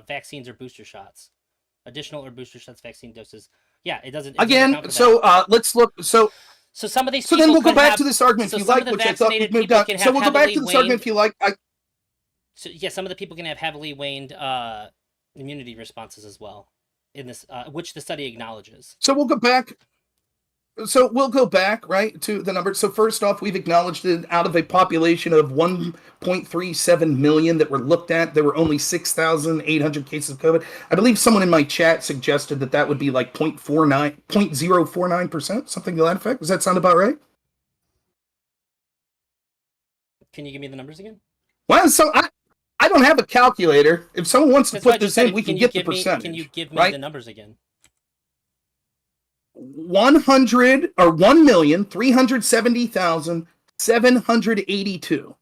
Speaker 3: vaccines or booster shots, additional or booster shots vaccine doses. Yeah, it doesn't.
Speaker 1: Again, so let's look. So
Speaker 3: some of these.
Speaker 1: So then we'll go back to this argument if you like, which I thought we moved on. So we'll go back to this argument if you like.
Speaker 3: So yeah, some of the people can have heavily waned immunity responses as well in this, which the study acknowledges.
Speaker 1: So we'll go back. So we'll go back, right, to the numbers. So first off, we've acknowledged that out of a population of 1.37 million that were looked at, there were only 6,800 cases of COVID. I believe someone in my chat suggested that that would be like 0.49%, something to that effect. Does that sound about right?
Speaker 3: Can you give me the numbers again?
Speaker 1: Well, so I don't have a calculator. If someone wants to put this in, we can get the percentage.
Speaker 3: Can you give me the numbers again?
Speaker 1: 1,370,782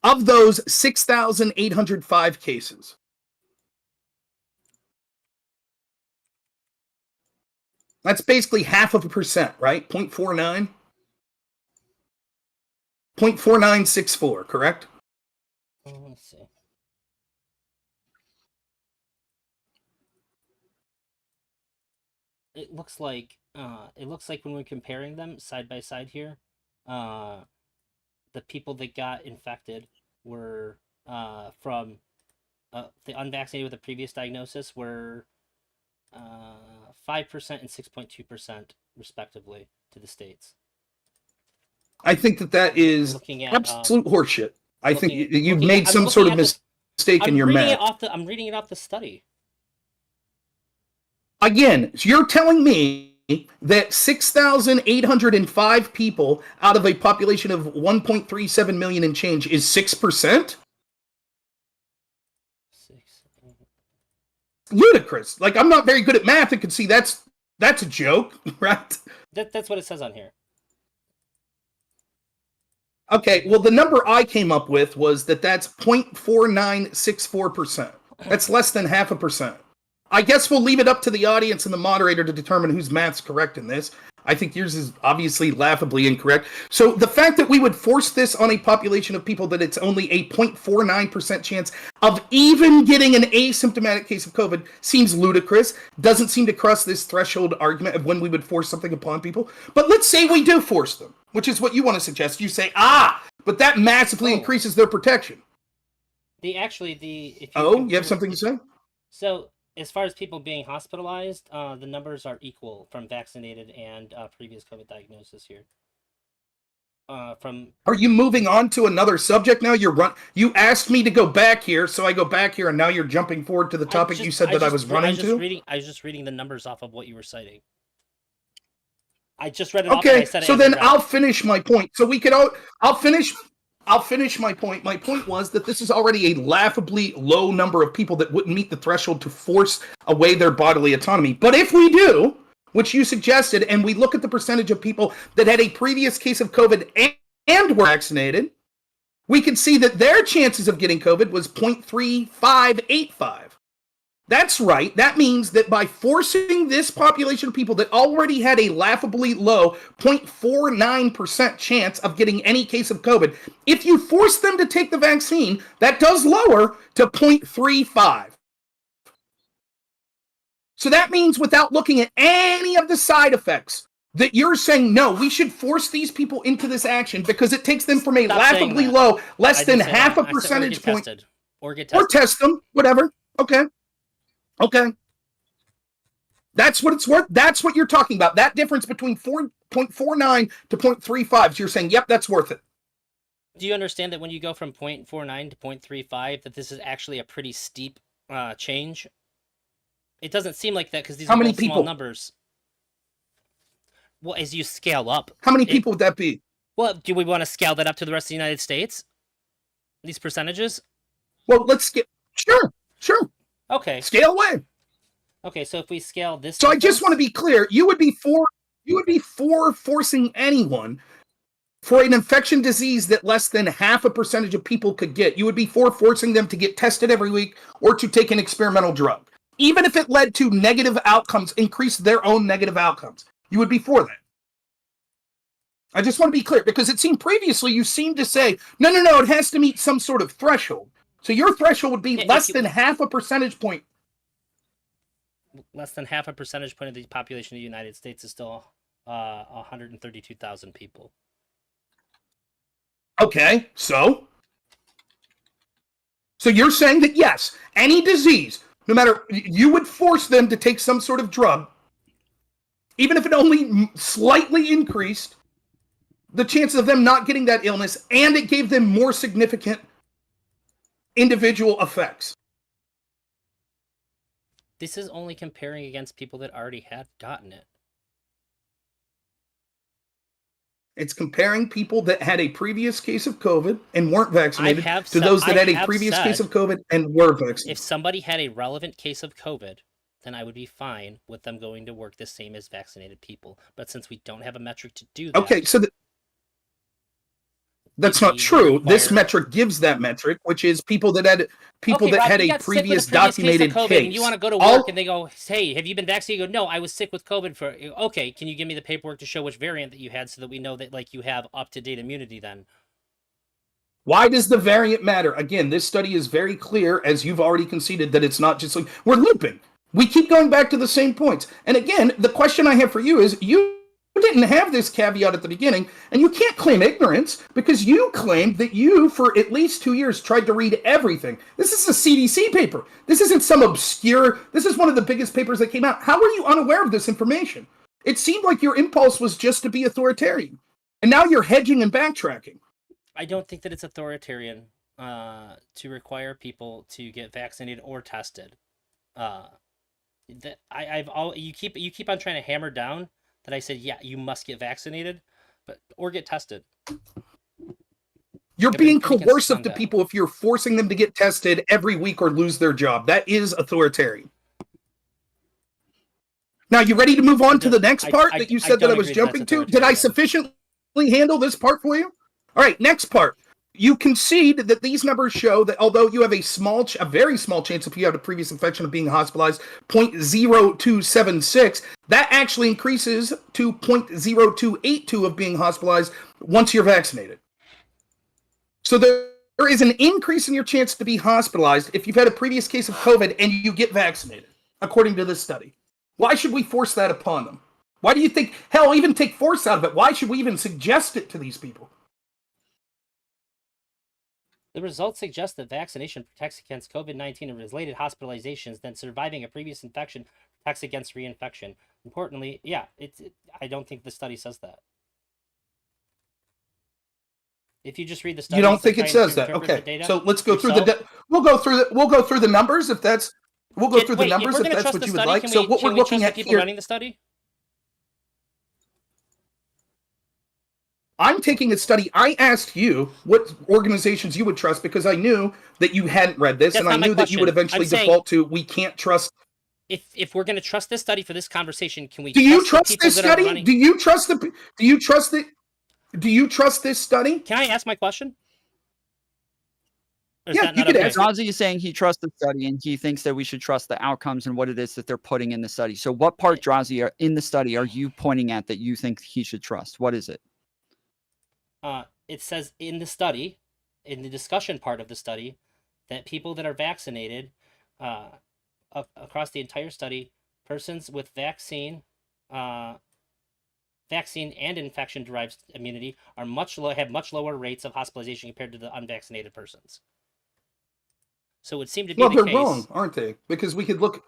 Speaker 1: of those 6,805 cases. That's basically 0.5%, right? 0.49? 0.4964, correct?
Speaker 3: Let's see. It looks like when we're comparing them side by side here, the people that got infected were from the unvaccinated with a previous diagnosis were 5% and 6.2% respectively to the states.
Speaker 1: I think that is absolute horseshit. I think you've made some sort of mistake in your math.
Speaker 3: I'm reading it off the study.
Speaker 1: Again, so you're telling me that 6,805 people out of a population of 1.37 million and change is 6%? Ludicrous. Like, I'm not very good at math and can see that's a joke, right?
Speaker 3: That's what it says on here.
Speaker 1: Okay, well, the number I came up with was that's 0.4964%. That's less than 0.5%. I guess we'll leave it up to the audience and the moderator to determine whose math's correct in this. I think yours is obviously laughably incorrect. So the fact that we would force this on a population of people that it's only a 0.49% chance of even getting an asymptomatic case of COVID seems ludicrous. Doesn't seem to cross this threshold argument of when we would force something upon people. But let's say we do force them, which is what you want to suggest. You say, but that massively increases their protection.
Speaker 3: You
Speaker 1: have something to say?
Speaker 3: So, as far as people being hospitalized, the numbers are equal from vaccinated and previous COVID diagnosis here.
Speaker 1: Are you moving on to another subject now? You asked me to go back here, so I go back here, and now you're jumping forward to the topic you said I was running to?
Speaker 3: I was just reading the numbers off of what you were citing. I just read it off.
Speaker 1: Okay, so then I'll finish my point. So I'll finish my point. My point was that this is already a laughably low number of people that wouldn't meet the threshold to force away their bodily autonomy. But if we do, which you suggested, and we look at the percentage of people that had a previous case of COVID and were vaccinated, we can see that their chances of getting COVID was 0.3585. That's right. That means that by forcing this population of people that already had a laughably low 0.49% chance of getting any case of COVID, if you force them to take the vaccine, that does lower to 0.35. So that means without looking at any of the side effects, that you're saying, no, we should force these people into this action because it takes them from a laughably low, less than half a percentage point.
Speaker 3: Or get tested.
Speaker 1: Or test them, whatever. Okay. That's what it's worth. That's what you're talking about. That difference between 4.49 to 0.35. So you're saying, yep, that's worth it.
Speaker 3: Do you understand that when you go from 0.49 to 0.35, that this is actually a pretty steep change? It doesn't seem like that because these are small numbers. Well, as you scale up.
Speaker 1: How many people would that be?
Speaker 3: Well, do we want to scale that up to the rest of the United States? These percentages?
Speaker 1: Well, let's get... Sure.
Speaker 3: Okay.
Speaker 1: Scale away.
Speaker 3: Okay, so if we scale this...
Speaker 1: So I just want to be clear. You would be for forcing anyone for an infection disease that less than half a percentage of people could get. You would be for forcing them to get tested every week or to take an experimental drug. Even if it led to negative outcomes, increase their own negative outcomes. You would be for that. I just want to be clear, because it seemed previously you seemed to say, no, it has to meet some sort of threshold. So your threshold would be less than half a percentage point.
Speaker 3: Less than half a percentage point of the population of the United States is still 132,000 people.
Speaker 1: Okay, so you're saying that yes, any disease, no matter, you would force them to take some sort of drug, even if it only slightly increased the chances of them not getting that illness, and it gave them more significant individual effects.
Speaker 3: This is only comparing against people that already had gotten it.
Speaker 1: It's comparing people that had a previous case of COVID and weren't vaccinated to those that had a previous case of COVID and were vaccinated.
Speaker 3: If somebody had a relevant case of COVID, then I would be fine with them going to work the same as vaccinated people. But since we don't have a metric to do that...
Speaker 1: Okay, so that's not true. This metric gives that metric, which is people that had a previous documented case.
Speaker 3: And you want to go to work and they go, hey, have you been vaccinated? You go, no, I was sick with COVID for... Okay, can you give me the paperwork to show which variant that you had so that we know that you have up-to-date immunity then?
Speaker 1: Why does the variant matter? Again, this study is very clear, as you've already conceded, that it's not just like... We're looping. We keep going back to the same points. And again, the question I have for you is, you didn't have this caveat at the beginning, and you can't claim ignorance because you claimed that you, for at least 2 years, tried to read everything. This is a CDC paper. This isn't some obscure... This is one of the biggest papers that came out. How were you unaware of this information? It seemed like your impulse was just to be authoritarian. And now you're hedging and backtracking.
Speaker 3: I don't think that it's authoritarian to require people to get vaccinated or tested. You keep on trying to hammer down that I said, yeah, you must get vaccinated, or get tested.
Speaker 1: You're being coercive to people if you're forcing them to get tested every week or lose their job. That is authoritarian. Now, you ready to move on to the next part that you said that I was jumping to? Did I sufficiently handle this part for you? All right, next part. you concede that these numbers show that although you have a very small chance if you had a previous infection of being hospitalized, 0.0276, that actually increases to 0.0282 of being hospitalized once you're vaccinated. So there is an increase in your chance to be hospitalized if you've had a previous case of COVID and you get vaccinated, according to this study. Why should we force that upon them? Why do you think, hell, even take force out of it? Why should we even suggest it to these people?
Speaker 3: The results suggest that vaccination protects against COVID-19 and related hospitalizations, then surviving a previous infection protects against reinfection. Importantly, yeah, I don't think the study says that. If you just read the study,
Speaker 1: you don't think it says that? Okay, so let's go through we'll go through the numbers if that's what you would like. So what we're looking at
Speaker 3: people
Speaker 1: here,
Speaker 3: running the study.
Speaker 1: I'm taking a study. I asked you what organizations you would trust because I knew that you hadn't read this, and I knew that you would eventually default to we can't trust.
Speaker 3: If we're going to trust this study for this conversation, can we?
Speaker 1: Do you trust this study? Do you trust this study?
Speaker 3: Can I ask my question?
Speaker 1: Yeah, you could ask.
Speaker 2: Ozzy is saying he trusts the study and he thinks that we should trust the outcomes and what it is that they're putting in the study. So what part, Drazi, in the study are you pointing at that you think he should trust? What is it?
Speaker 3: It says in the study, in the discussion part of the study, that people that are vaccinated across the entire study, persons with vaccine and infection-derived immunity are have much lower rates of hospitalization compared to the unvaccinated persons. So it would seem to be
Speaker 1: they're wrong, aren't they? Because we could look.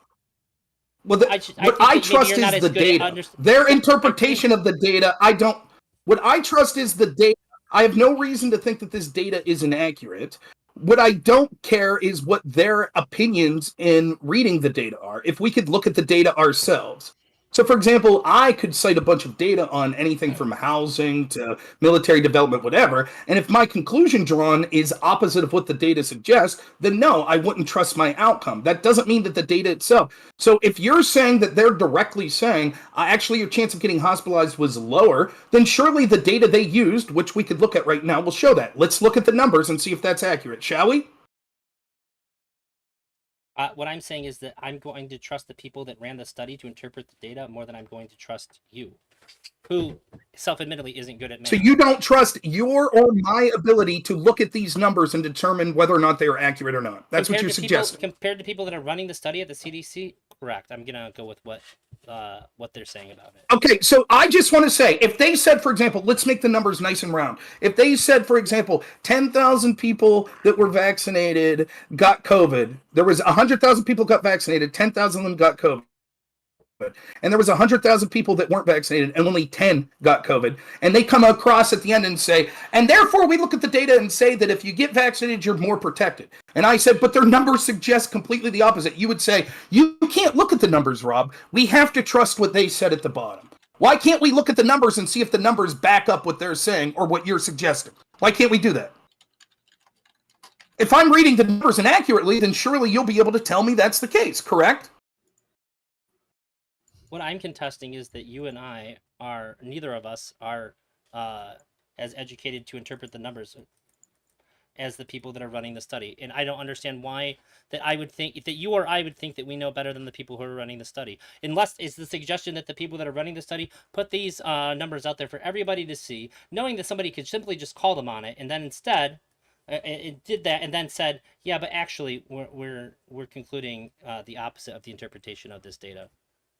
Speaker 1: Well, what I trust is the data. Their interpretation of the data, I don't. What I trust is the data. I have no reason to think that this data is inaccurate. What I don't care is what their opinions in reading the data are. If we could look at the data ourselves. So, for example, I could cite a bunch of data on anything from housing to military development, whatever. And if my conclusion drawn is opposite of what the data suggests, then no, I wouldn't trust my outcome. That doesn't mean that the data itself. So if you're saying that they're directly saying, actually, your chance of getting hospitalized was lower, then surely the data they used, which we could look at right now, will show that. Let's look at the numbers and see if that's accurate, shall we?
Speaker 3: What I'm saying is that I'm going to trust the people that ran the study to interpret the data more than I'm going to trust you, who self-admittedly isn't good at math.
Speaker 1: So you don't trust your or my ability to look at these numbers and determine whether or not they are accurate or not. That's what you're suggesting.
Speaker 3: Compared to people that are running the study at the CDC, correct. I'm going to go with what they're saying about it.
Speaker 1: Okay, so I just want to say, if they said, for example, let's make the numbers nice and round. If they said, for example, 10,000 people that were vaccinated got COVID, there was 100,000 people got vaccinated, 10,000 of them got COVID. And there was 100,000 people that weren't vaccinated and only 10 got COVID. And they come across at the end and say, and therefore we look at the data and say that if you get vaccinated, you're more protected. And I said, but their numbers suggest completely the opposite. You would say, you can't look at the numbers, Rob. We have to trust what they said at the bottom. Why can't we look at the numbers and see if the numbers back up what they're saying or what you're suggesting? Why can't we do that? If I'm reading the numbers inaccurately, then surely you'll be able to tell me that's the case, correct?
Speaker 3: What I'm contesting is that you and I are, neither of us are as educated to interpret the numbers as the people that are running the study. And I don't understand why that I would think that you or I would think that we know better than the people who are running the study. Unless it's the suggestion that the people that are running the study put these numbers out there for everybody to see, knowing that somebody could simply just call them on it, and then instead it did that and then said, yeah, but actually we're concluding the opposite of the interpretation of this data.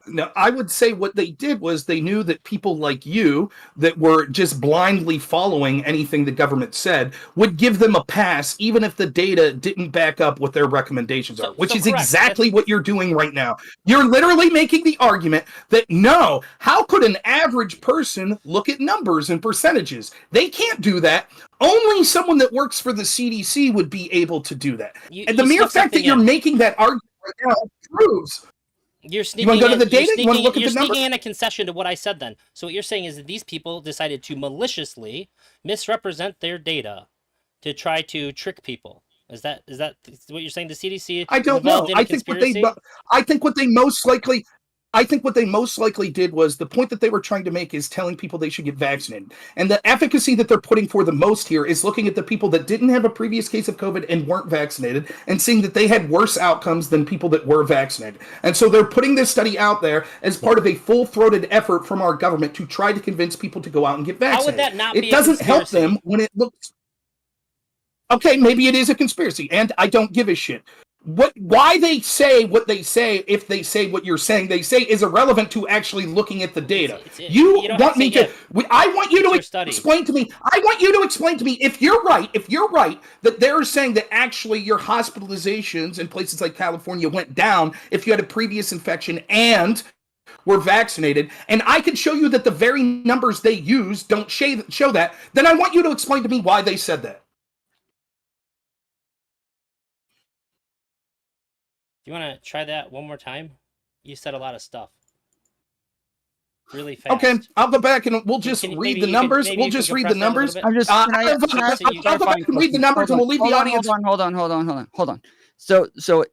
Speaker 1: Now, I would say what they did was they knew that people like you that were just blindly following anything the government said would give them a pass, even if the data didn't back up what their recommendations are, which is exactly what you're doing right now. You're literally making the argument that, no, how could an average person look at numbers and percentages? They can't do that. Only someone that works for the CDC would be able to do that. And the mere fact that you're making that argument right now proves...
Speaker 3: You're sneaking.
Speaker 1: You want to go to the data? You want to look at the numbers?
Speaker 3: You're sneaking in a concession to what I said then. So what you're saying is that these people decided to maliciously misrepresent their data to try to trick people. Is that what you're saying? The CDC?
Speaker 1: I don't know. I think what they most likely. I think what they most likely did was the point that they were trying to make is telling people they should get vaccinated. And the efficacy that they're putting for the most here is looking at the people that didn't have a previous case of COVID and weren't vaccinated and seeing that they had worse outcomes than people that were vaccinated. And so they're putting this study out there as part of a full-throated effort from our government to try to convince people to go out and get vaccinated.
Speaker 3: How would that not be
Speaker 1: it doesn't help them when it looks... Okay, maybe it is a conspiracy, and I don't give a shit. Why they say what they say, if they say what you're saying they say, is irrelevant to actually looking at the data. You want me to... I want you to explain to me... I want you to explain to me if you're right, that they're saying that actually your hospitalizations in places like California went down if you had a previous infection and were vaccinated, and I can show you that the very numbers they use don't show that, then I want you to explain to me why they said that.
Speaker 3: Do you want to try that one more time? You said a lot of stuff. Really fast.
Speaker 1: Okay, I'll go back and we'll just read the numbers. We'll just read the numbers.
Speaker 2: I'm just.
Speaker 1: I'll go back and read the numbers, and we'll leave the audience.
Speaker 2: Hold on. So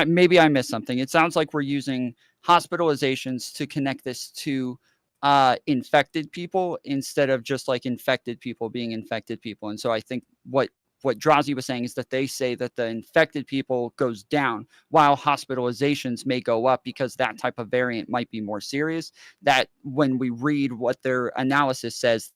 Speaker 2: maybe I missed something. It sounds like we're using hospitalizations to connect this to infected people instead of just like infected people being infected people. And so I think what Drazi was saying is that they say that the infected people goes down while hospitalizations may go up because that type of variant might be more serious. That when we read what their analysis says,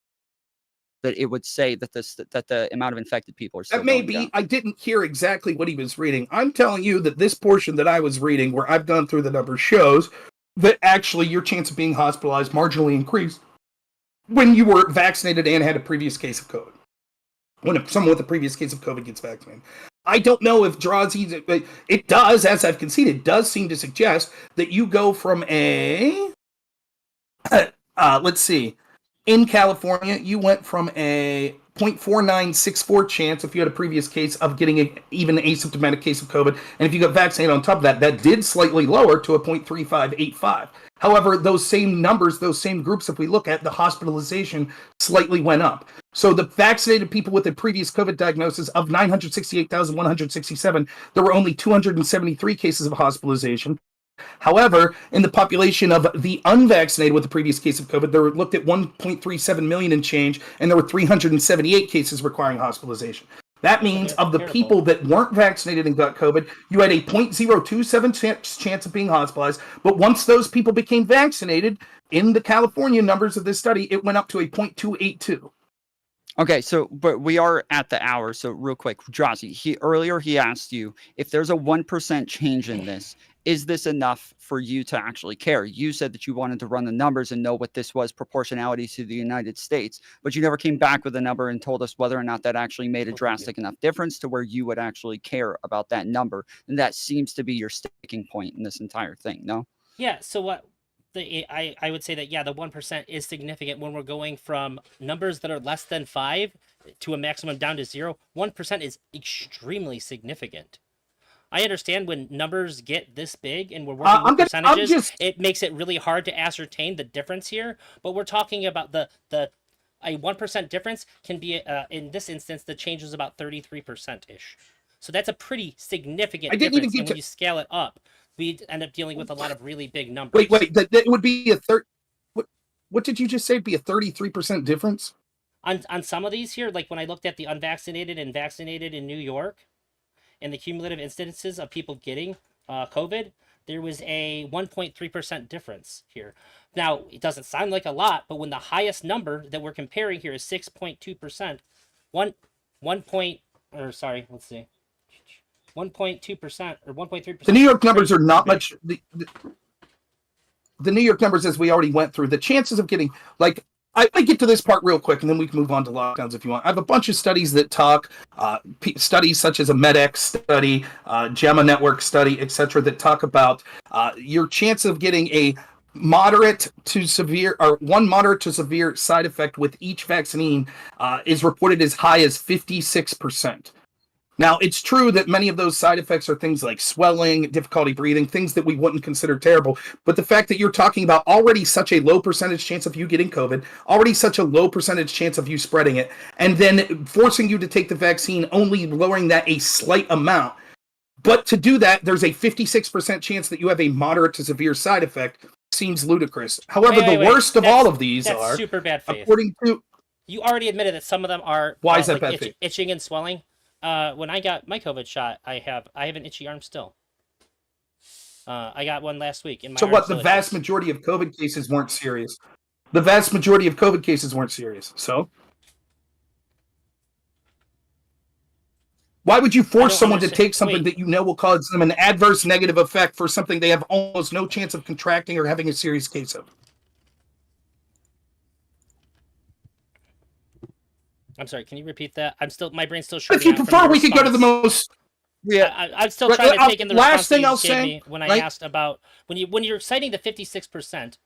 Speaker 2: that it would say that the amount of infected people are still
Speaker 1: that may be
Speaker 2: down.
Speaker 1: I didn't hear exactly what he was reading. I'm telling you that this portion that I was reading, where I've gone through the numbers, shows that actually your chance of being hospitalized marginally increased when you were vaccinated and had a previous case of COVID. When someone with a previous case of COVID gets vaccinated. I don't know if Drazi, it does, as I've conceded, does seem to suggest that you go from a, let's see, in California, you went from a 0.4964 chance if you had a previous case of getting even an asymptomatic case of COVID. And if you got vaccinated on top of that, that did slightly lower to a 0.3585. However, those same numbers, those same groups, if we look at the hospitalization, slightly went up. So the vaccinated people with a previous COVID diagnosis of 968,167, there were only 273 cases of hospitalization. However, in the population of the unvaccinated with a previous case of COVID, they were looked at 1.37 million and change, and there were 378 cases requiring hospitalization. That means of the people that weren't vaccinated and got COVID, you had a 0.027 chance of being hospitalized. But once those people became vaccinated, in the California numbers of this study, it went up to a 0.282.
Speaker 2: Okay, so but we are at the hour. So real quick, Drazi, earlier he asked you if there's a 1% change in this, is this enough for you to actually care? You said that you wanted to run the numbers and know what this was proportionality to the United States, but you never came back with a number and told us whether or not that actually made a drastic enough difference to where you would actually care about that number. And that seems to be your sticking point in this entire thing, no?
Speaker 3: Yeah, so what I would say that, yeah, the 1% is significant when we're going from numbers that are less than 5 to a maximum down to 0. 1% is extremely significant. I understand when numbers get this big and we're working with percentages, it makes it really hard to ascertain the difference here. But we're talking about a 1% difference can be, in this instance, the change was about 33%-ish. So that's a pretty significant difference. And when you scale it up, we end up dealing with a lot of really big numbers.
Speaker 1: Wait, that would be a third. What did you just say? It'd be a 33% difference?
Speaker 3: On some of these here, like when I looked at the unvaccinated and vaccinated in New York, and the cumulative incidences of people getting COVID, there was a 1.3% difference here. Now, it doesn't sound like a lot, but when the highest number that we're comparing here is 6.2%, 1.2% or 1.3%.
Speaker 1: The New York numbers are not much. The New York numbers, as we already went through, the chances of getting, like, I get to this part real quick, and then we can move on to lockdowns if you want. I have a bunch of studies that talk, studies such as a MedX study, JAMA Network study, etc., that talk about your chance of getting a moderate to severe, or one moderate to severe side effect with each vaccine is reported as high as 56%. Now, it's true that many of those side effects are things like swelling, difficulty breathing, things that we wouldn't consider terrible. But the fact that you're talking about already such a low percentage chance of you getting COVID, already such a low percentage chance of you spreading it, and then forcing you to take the vaccine, only lowering that a slight amount, But to do that, there's a 56% chance that you have a moderate to severe side effect. Seems ludicrous. However, the worst of all of these are
Speaker 3: super bad faith.
Speaker 1: According to,
Speaker 3: you already admitted that some of them are
Speaker 1: why is that bad faith?
Speaker 3: Itching and swelling. When I got my COVID shot, I have an itchy arm still. I got one last week. In my
Speaker 1: so what? The vast majority of COVID cases weren't serious. The vast majority of COVID cases weren't serious. So why would you force someone to take something that you know will cause them an adverse negative effect for something they have almost no chance of contracting or having a serious case of?
Speaker 3: I'm sorry, can you repeat that? My brain's still short.
Speaker 1: If you prefer, we could go to the most...
Speaker 3: Yeah, I'm still trying to take in the
Speaker 1: last thing I'll
Speaker 3: response you gave
Speaker 1: say,
Speaker 3: me when I asked about... When you're citing the 56%,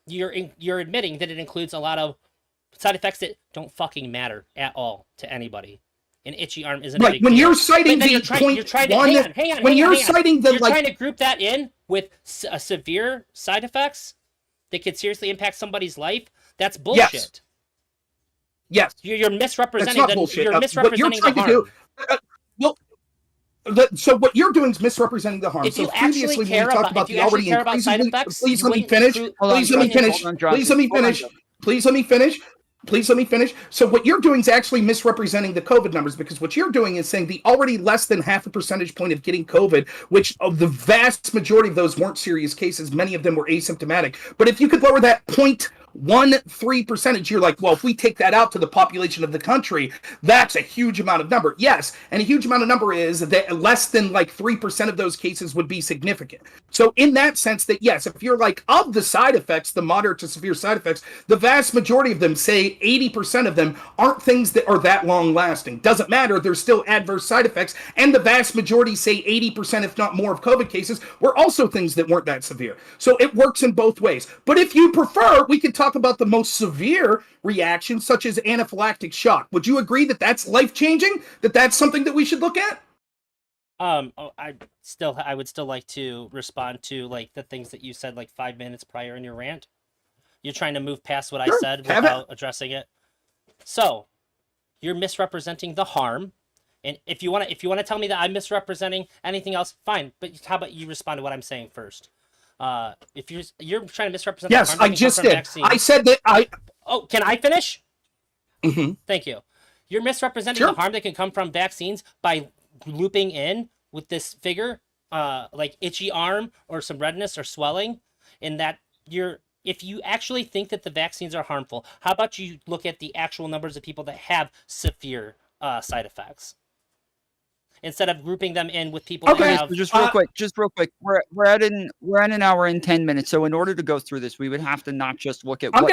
Speaker 3: you're admitting that it includes a lot of side effects that don't fucking matter at all to anybody. An itchy arm isn't a big
Speaker 1: when
Speaker 3: deal.
Speaker 1: you're citing the
Speaker 3: you're trying to, you're trying to group that in with severe side effects that could seriously impact somebody's life. That's bullshit.
Speaker 1: Yes.
Speaker 3: You're misrepresenting.
Speaker 1: That's not bullshit.
Speaker 3: You're misrepresenting the harm.
Speaker 1: So what you're doing is misrepresenting the harm.
Speaker 3: If you
Speaker 1: previously
Speaker 3: actually care
Speaker 1: when we talked about the already increasingly... Please let me finish. Please let me finish. Please let me finish. Please let me finish. Please let me finish. So what you're doing is actually misrepresenting the COVID numbers, because what you're doing is saying the already less than half a percentage point of getting COVID, which of the vast majority of those weren't serious cases, many of them were asymptomatic. But if you could lower that 0.13%, you're like, well, if we take that out to the population of the country, that's a huge amount of number. Yes, and a huge amount of number is that less than like 3% of those cases would be significant. So in that sense that, yes, if you're like, of the side effects, the moderate to severe side effects, the vast majority of them, say 80% of them, aren't things that are that long lasting. Doesn't matter, there's still adverse side effects, and the vast majority, say 80% if not more of COVID cases, were also things that weren't that severe. So it works in both ways. But if you prefer, we can talk about the most severe reactions, such as anaphylactic shock. Would you agree that that's life-changing? That that's something that we should look at?
Speaker 3: I would still like to respond to like the things that you said like 5 minutes prior in your rant. You're trying to move past what I said without addressing it. So, you're misrepresenting the harm. And if you want to tell me that I'm misrepresenting anything else, fine. But how about you respond to what I'm saying first? If you're trying to misrepresent the harm,
Speaker 1: I just did. Vaccine. I said that I...
Speaker 3: Oh, can I finish?
Speaker 1: Mm-hmm.
Speaker 3: Thank you. You're misrepresenting the harm that can come from vaccines by looping in with this figure, like itchy arm or some redness or swelling, in that if you actually think that the vaccines are harmful, how about you look at the actual numbers of people that have severe side effects, instead of grouping them in with people that have...
Speaker 2: Just real quick. We're at an hour and 10 minutes. So in order to go through this, we would have to not just look at...
Speaker 1: I'll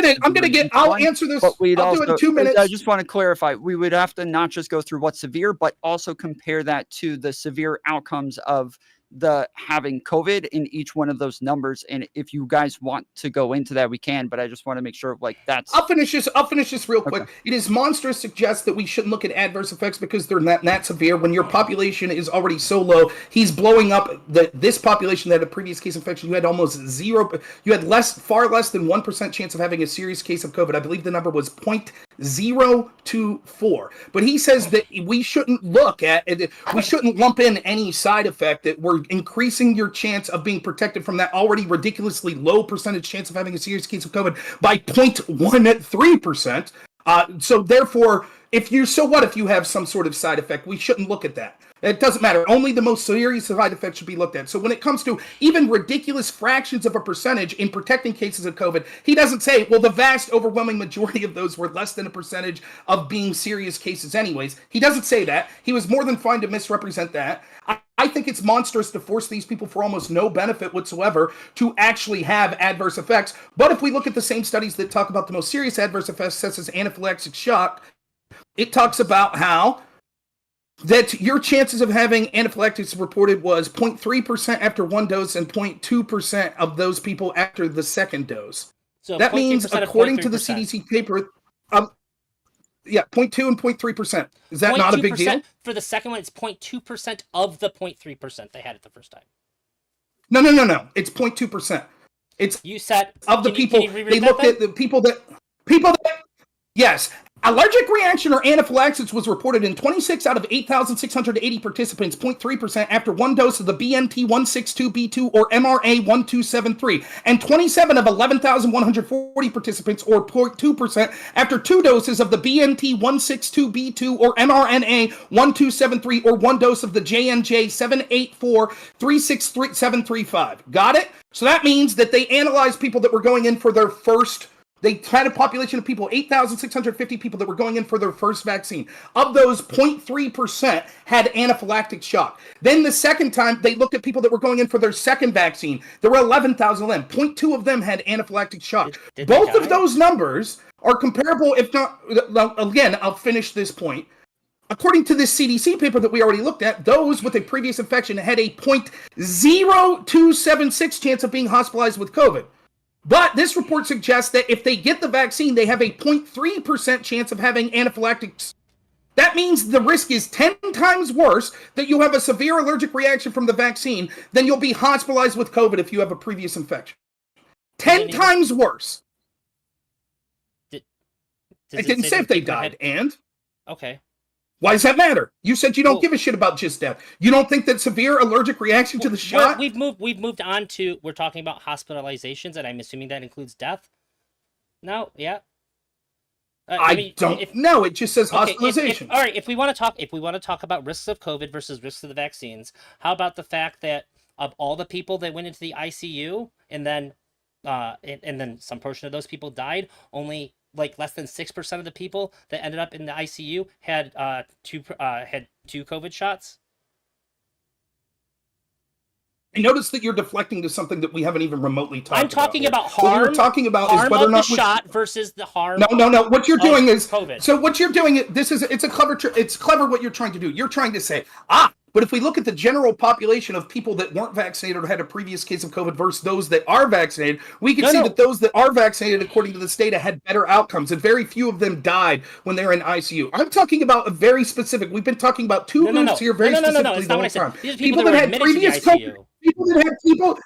Speaker 1: answer this. I'll do it in 2 minutes.
Speaker 2: I just want to clarify. We would have to not just go through what's severe, but also compare that to the severe outcomes of the having COVID in each one of those numbers. And if you guys want to go into that, we can, but I just want to make sure like that's...
Speaker 1: I'll finish this real quick. It is monstrous to suggest that we shouldn't look at adverse effects because they're not that severe when your population is already so low. He's blowing up this population that had a previous case infection. You had almost zero. You had far less than 1% chance of having a serious case of COVID. I believe the number was 0.024. But he says that we shouldn't look at it. We shouldn't lump in any side effect that we're increasing your chance of being protected from that already ridiculously low percentage chance of having a serious case of COVID by 0.13%. So therefore, if you have some sort of side effect, we shouldn't look at that. It doesn't matter. Only the most serious side effects should be looked at. So when it comes to even ridiculous fractions of a percentage in protecting cases of COVID, he doesn't say, well, the vast overwhelming majority of those were less than a percentage of being serious cases anyways. He doesn't say that. He was more than fine to misrepresent that. I think it's monstrous to force these people for almost no benefit whatsoever to actually have adverse effects. But if we look at the same studies that talk about the most serious adverse effects, such as anaphylactic shock, it talks about how that your chances of having anaphylaxis reported was 0.3% after one dose and 0.2% of those people after the second dose. So that means, according to the CDC paper, 0.2 and 0.3%. Is that not a big deal?
Speaker 3: For the second one, it's 0.2% of the 0.3% they had it the first time.
Speaker 1: No. It's 0.2%. It's
Speaker 3: you said
Speaker 1: of the people. They looked at the people that. Yes. Allergic reaction or anaphylaxis was reported in 26 out of 8,680 participants, 0.3%, after one dose of the BNT162B2 or MRA1273, and 27 of 11,140 participants, or 0.2%, after two doses of the BNT162B2 or mRNA1273, or one dose of the JNJ78436735. Got it? So that means that they analyzed people that were going in for their first. They had a population of people, 8,650 people that were going in for their first vaccine. Of those, 0.3% had anaphylactic shock. Then the second time, they looked at people that were going in for their second vaccine. There were 11,000 of them. 0.2 of them had anaphylactic shock.
Speaker 3: Did
Speaker 1: Both of those numbers are comparable, if not, again, I'll finish this point. According to this CDC paper that we already looked at, those with a previous infection had a 0.0276 chance of being hospitalized with COVID. But this report suggests that if they get the vaccine, they have a 0.3% chance of having anaphylactics. That means the risk is 10 times worse that you have a severe allergic reaction from the vaccine than you'll be hospitalized with COVID if you have a previous infection. 10 times worse. It didn't say if they died, and?
Speaker 3: Okay.
Speaker 1: Why does that matter? You said you don't give a shit about just death. You don't think that severe allergic reaction to the shot?
Speaker 3: We've moved on to, we're talking about hospitalizations, and I'm assuming that includes death. No, yeah.
Speaker 1: I don't know. It just says hospitalization.
Speaker 3: All right, if we want to talk about risks of COVID versus risks of the vaccines, how about the fact that of all the people that went into the ICU and then some portion of those people died, only like less than 6% of the people that ended up in the ICU had two COVID shots.
Speaker 1: I notice that you're deflecting to something that we haven't even remotely talked about.
Speaker 3: I'm talking about harm.
Speaker 1: What you're talking about is whether or not
Speaker 3: the shot versus the harm.
Speaker 1: No. What you're doing is
Speaker 3: COVID.
Speaker 1: So what you're doing. It's clever what you're trying to do. You're trying to say but if we look at the general population of people that weren't vaccinated or had a previous case of COVID versus those that are vaccinated, we can see that those that are vaccinated, according to this data, had better outcomes, and very few of them died when they were in ICU. I'm talking about a very specific. We've been talking about two groups here very specifically the whole time.
Speaker 3: People that had previous COVID.
Speaker 1: People that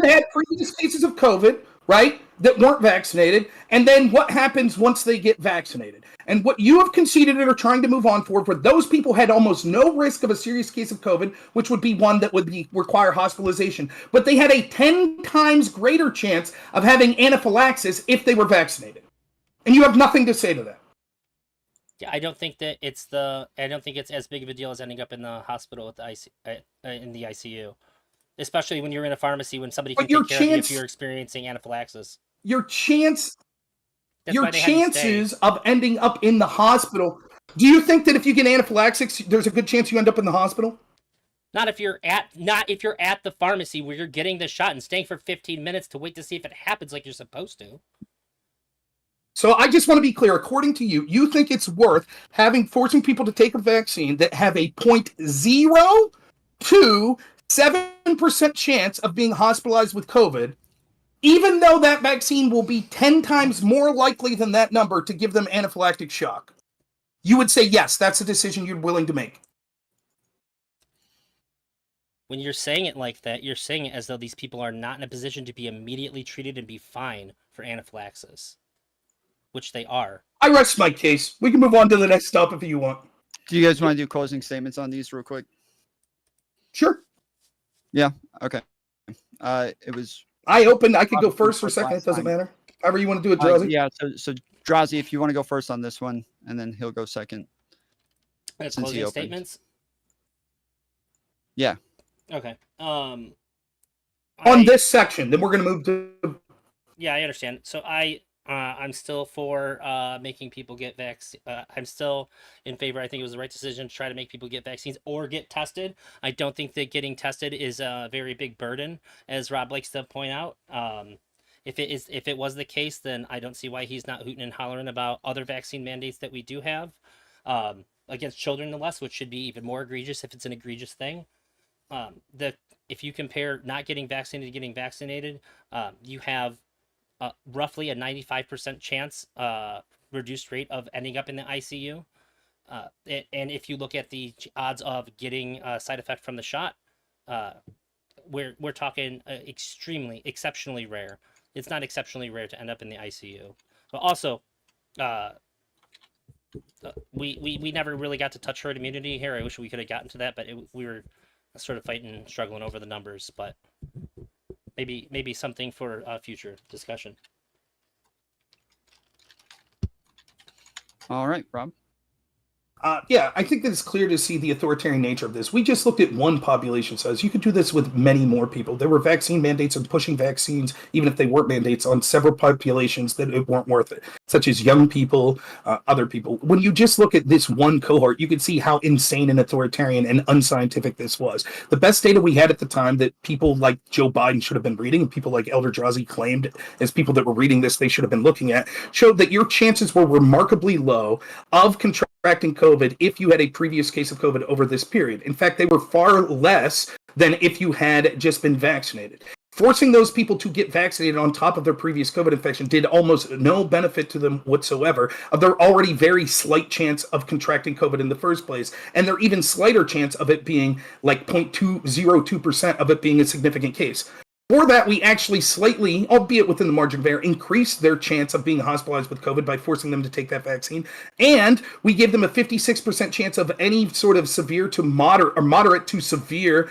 Speaker 1: had previous cases of COVID, right, that weren't vaccinated, and then what happens once they get vaccinated. And what you have conceded and are trying to move on for those people had almost no risk of a serious case of COVID, which would be one that would require hospitalization. But they had a 10 times greater chance of having anaphylaxis if they were vaccinated. And you have nothing to say to that.
Speaker 3: Yeah, I don't think it's as big of a deal as ending up in the hospital with in the ICU. Especially when you're in a pharmacy when somebody can take care of you if you're experiencing anaphylaxis. Your chances
Speaker 1: of ending up in the hospital. Do you think that if you get anaphylaxis, there's a good chance you end up in the hospital?
Speaker 3: Not if you're at the pharmacy where you're getting the shot and staying for 15 minutes to wait to see if it happens like you're supposed to.
Speaker 1: So I just want to be clear. According to you, you think it's worth forcing people to take a vaccine that have a 0.027% chance of being hospitalized with COVID, even though that vaccine will be 10 times more likely than that number to give them anaphylactic shock. You would say, yes, that's a decision you're willing to make.
Speaker 3: When you're saying it like that, you're saying it as though these people are not in a position to be immediately treated and be fine for anaphylaxis, which they are.
Speaker 1: I rest my case. We can move on to the next stop if you want.
Speaker 2: Do you guys want to do closing statements on these real quick?
Speaker 1: Sure.
Speaker 2: Yeah, okay. It was...
Speaker 1: I could go first or second. It doesn't matter. However you want to do it, Drazi.
Speaker 2: Yeah, so Drazi, if you want to go first on this one, and then he'll go second.
Speaker 3: Closing statements?
Speaker 2: Yeah.
Speaker 3: Okay.
Speaker 1: On this section, then we're going to move to...
Speaker 3: Yeah, I understand. So I'm still for making people get vaccine. I'm still in favor. I think it was the right decision to try to make people get vaccines or get tested. I don't think that getting tested is a very big burden, as Rob likes to point out. If it was the case, then I don't see why he's not hooting and hollering about other vaccine mandates that we do have against children, no less, which should be even more egregious if it's an egregious thing. If you compare not getting vaccinated to getting vaccinated, you have roughly a 95% chance reduced rate of ending up in the ICU. And if you look at the odds of getting a side effect from the shot, we're talking exceptionally rare. It's not exceptionally rare to end up in the ICU. But also, We never really got to touch herd immunity here. I wish we could have gotten to that, but we were sort of fighting, struggling over the numbers. But maybe something for future discussion.
Speaker 2: All right, Rob.
Speaker 1: Yeah, I think that it's clear to see the authoritarian nature of this. We just looked at one population size. You could do this with many more people. There were vaccine mandates and pushing vaccines, even if they weren't mandates, on several populations that it weren't worth it, such as young people, other people. When you just look at this one cohort, you can see how insane and authoritarian and unscientific this was. The best data we had at the time that people like Joe Biden should have been reading, and people like Elder Drazi claimed as people that were reading this they should have been looking at, showed that your chances were remarkably low of contracting COVID if you had a previous case of COVID over this period. In fact, they were far less than if you had just been vaccinated. Forcing those people to get vaccinated on top of their previous COVID infection did almost no benefit to them whatsoever of their already very slight chance of contracting COVID in the first place, and their even slighter chance of it being like 0.202% of it being a significant case. For that, we actually slightly, albeit within the margin of error, increased their chance of being hospitalized with COVID by forcing them to take that vaccine. And we gave them a 56% chance of any sort of severe to moderate or moderate to severe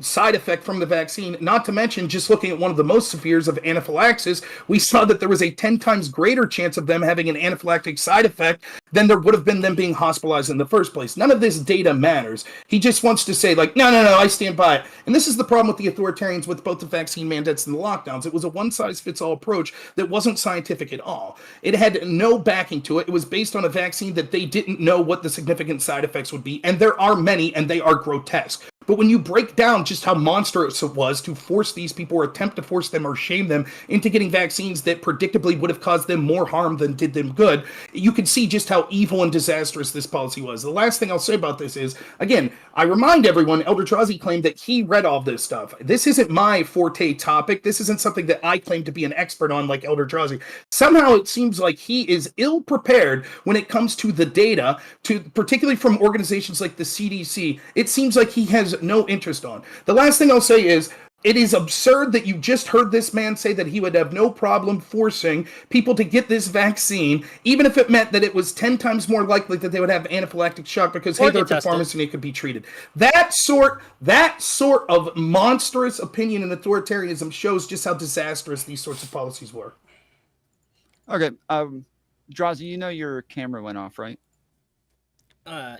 Speaker 1: side effect from the vaccine. Not to mention, just looking at one of the most severes of anaphylaxis, we saw that there was a 10 times greater chance of them having an anaphylactic side effect than there would have been them being hospitalized in the first place. None of this data matters. He just wants to say, like, no, I stand by it. And this is the problem with the authoritarians with both the vaccine mandates and the lockdowns. It was a one-size-fits-all approach that wasn't scientific at all. It had no backing to it. It was based on a vaccine that they didn't know what the significant side effects would be, and there are many, and they are grotesque. But when you break down just how monstrous it was to force these people or attempt to force them or shame them into getting vaccines that predictably would have caused them more harm than did them good, you can see just how evil and disastrous this policy was. The last thing I'll say about this is, again, I remind everyone, Elder Drazi claimed that he read all this stuff. This isn't my forte topic. This isn't something that I claim to be an expert on like Elder Drazi. Somehow it seems like he is ill-prepared when it comes to the data, particularly from organizations like the CDC. It seems like he has no interest on. The last thing I'll say is, it is absurd that you just heard this man say that he would have no problem forcing people to get this vaccine, even if it meant that it was 10 times more likely that they would have anaphylactic shock because, hey, they're at the pharmacy and it could be treated. That sort of monstrous opinion and authoritarianism shows just how disastrous these sorts of policies were.
Speaker 2: Okay, Drazi, you know your camera went off, right?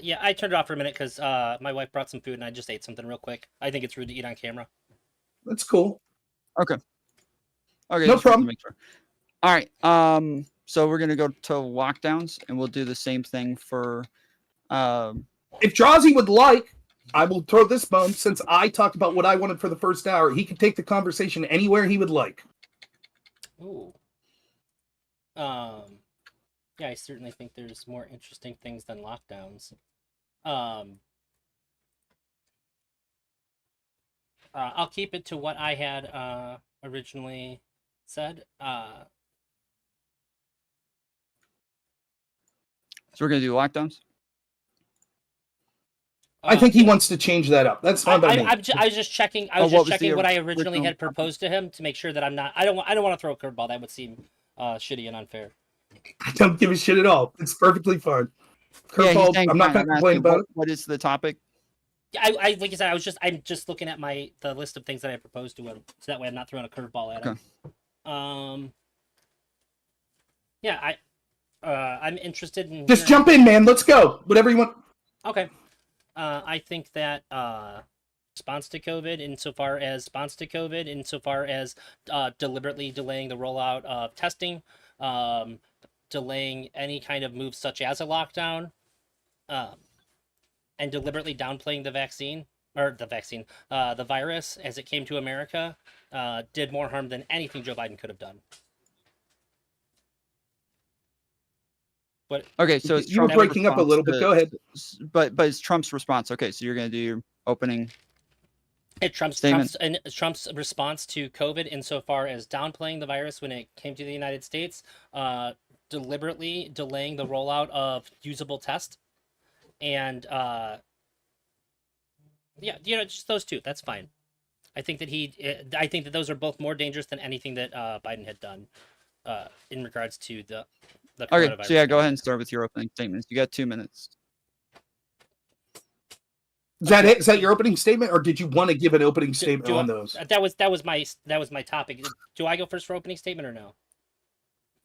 Speaker 3: Yeah, I turned it off for a minute because my wife brought some food and I just ate something real quick. I think it's rude to eat on camera.
Speaker 1: That's cool.
Speaker 2: Okay,
Speaker 1: no problem.
Speaker 2: Make sure. All right. So we're gonna go to lockdowns, and we'll do the same thing for.
Speaker 1: If Drazi would like, I will throw this bone. Since I talked about what I wanted for the first hour, he could take the conversation anywhere he would like.
Speaker 3: Ooh. Yeah, I certainly think there's more interesting things than lockdowns. I'll keep it to what I had originally said.
Speaker 2: So we're gonna do lockdowns.
Speaker 1: I think he wants to change that up. That's fine by me.
Speaker 3: I was just checking. I was just checking what I originally had proposed to him to make sure that I'm not. I don't want to throw a curveball. That would seem shitty and unfair.
Speaker 1: I don't give a shit at all. It's perfectly fine. Curveball.
Speaker 2: Yeah,
Speaker 1: I'm not going to complain about it.
Speaker 2: What is the topic?
Speaker 3: I like I said, I'm just looking at the list of things that I proposed to him, so that way I'm not throwing a curveball at him. Yeah, I'm interested in.
Speaker 1: Just jump in, man. Let's go. Whatever you want.
Speaker 3: Okay. I think that response to COVID, insofar as deliberately delaying the rollout of testing, delaying any kind of moves such as a lockdown, and deliberately downplaying the virus as it came to America, did more harm than anything Joe Biden could have done. But
Speaker 2: okay, so
Speaker 1: you were breaking up a little bit. Go ahead.
Speaker 2: But it's Trump's response. Okay, so you're going to do your opening.
Speaker 3: Trump's response to COVID, insofar as downplaying the virus when it came to the United States, deliberately delaying the rollout of usable tests, and just those two. That's fine. I think that those are both more dangerous than anything that Biden had done in regards to the the
Speaker 2: Okay,
Speaker 3: coronavirus.
Speaker 2: so yeah, go ahead
Speaker 3: pandemic.
Speaker 2: and start with your opening statements. You got 2 minutes.
Speaker 1: Is that it? Is that your opening statement, or did you want to give an opening statement
Speaker 3: Do
Speaker 1: on
Speaker 3: I-
Speaker 1: those?
Speaker 3: That was my topic. Do I go first for opening statement or no?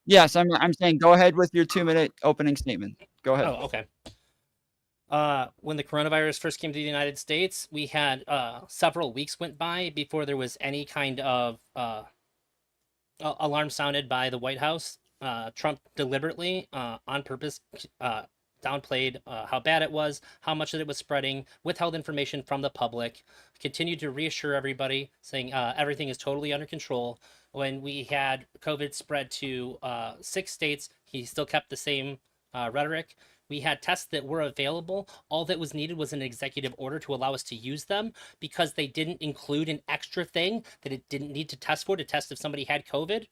Speaker 2: Yes, I'm saying go ahead with your 2-minute opening statement. Go ahead.
Speaker 3: Oh, okay. When the coronavirus first came to the United States, we had several weeks went by before there was any kind of alarm sounded by the White House. Trump deliberately, on purpose, downplayed how bad it was, how much that it was spreading, withheld information from the public, continued to reassure everybody, saying everything is totally under control. When we had COVID spread to 6 states, he still kept the same rhetoric. We had tests that were available. All that was needed was an executive order to allow us to use them because they didn't include an extra thing that it didn't need to test for to test if somebody had COVID.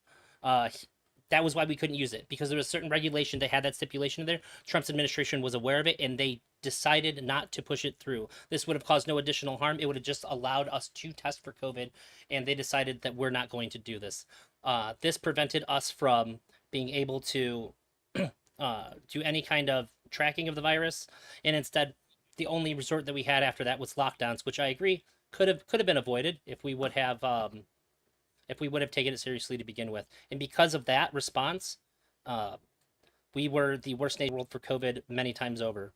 Speaker 3: That was why we couldn't use it, because there was a certain regulation that had that stipulation there. Trump's administration was aware of it, and they decided not to push it through. This would have caused no additional harm. It would have just allowed us to test for COVID, and they decided that we're not going to do this. This prevented us from being able to do any kind of tracking of the virus, and instead, the only resort that we had after that was lockdowns, which I agree could have been avoided if we would have taken it seriously to begin with. And because of that response, we were the worst nation in the world for COVID many times over.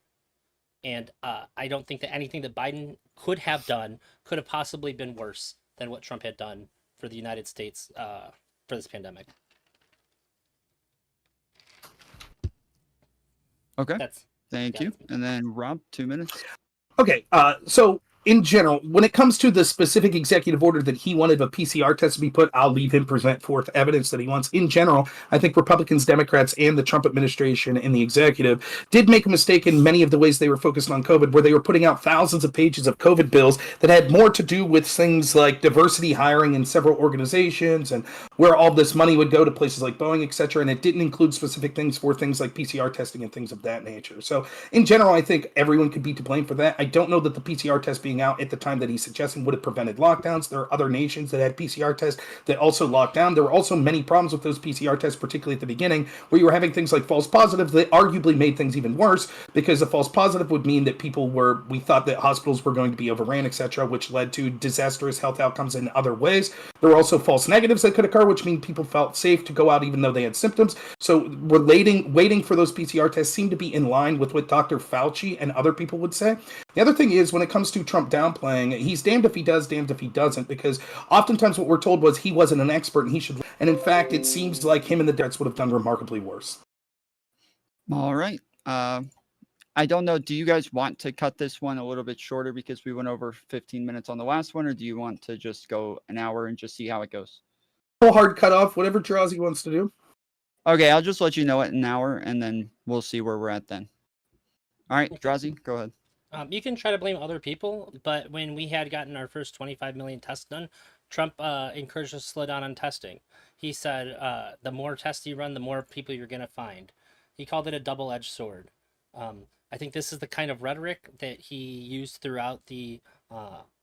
Speaker 3: And I don't think that anything that Biden could have done could have possibly been worse than what Trump had done for the United States for this pandemic.
Speaker 2: Okay. Thank
Speaker 3: yeah,
Speaker 2: you. And then Rob, 2 minutes.
Speaker 1: Okay, so in general, when it comes to the specific executive order that he wanted a PCR test to be put, I'll leave him present forth evidence that he wants. In general, I think Republicans, Democrats, and the Trump administration and the executive did make a mistake in many of the ways they were focused on COVID, where they were putting out thousands of pages of COVID bills that had more to do with things like diversity hiring in several organizations and where all this money would go to places like Boeing, etc. And it didn't include specific things for things like PCR testing and things of that nature. So in general, I think everyone could be to blame for that. I don't know that the PCR test being out at the time that he's suggesting would have prevented lockdowns. There are other nations that had PCR tests that also locked down. There were also many problems with those PCR tests, particularly at the beginning, where you were having things like false positives that arguably made things even worse, because a false positive would mean that we thought that hospitals were going to be overran, etc., which led to disastrous health outcomes in other ways. There were also false negatives that could occur, which mean people felt safe to go out even though they had symptoms. So waiting for those PCR tests seemed to be in line with what Dr. Fauci and other people would say. The other thing is, when it comes to Trump downplaying, he's damned if he does, damned if he doesn't, because oftentimes what we're told was he wasn't an expert and he should. And in fact, it seems like him and the Democrats would have done remarkably worse.
Speaker 2: All right. I don't know. Do you guys want to cut this one a little bit shorter because we went over 15 minutes on the last one, or do you want to just go an hour and just see how it goes?
Speaker 1: Full hard cut off, whatever Drazi wants to do.
Speaker 2: Okay, I'll just let you know at an hour, and then we'll see where we're at then. All right, Drazi, go ahead.
Speaker 3: You can try to blame other people, but when we had gotten our first 25 million tests done, Trump encouraged us to slow down on testing. He said, the more tests you run, the more people you're going to find. He called it a double-edged sword. I think this is the kind of rhetoric that he used throughout the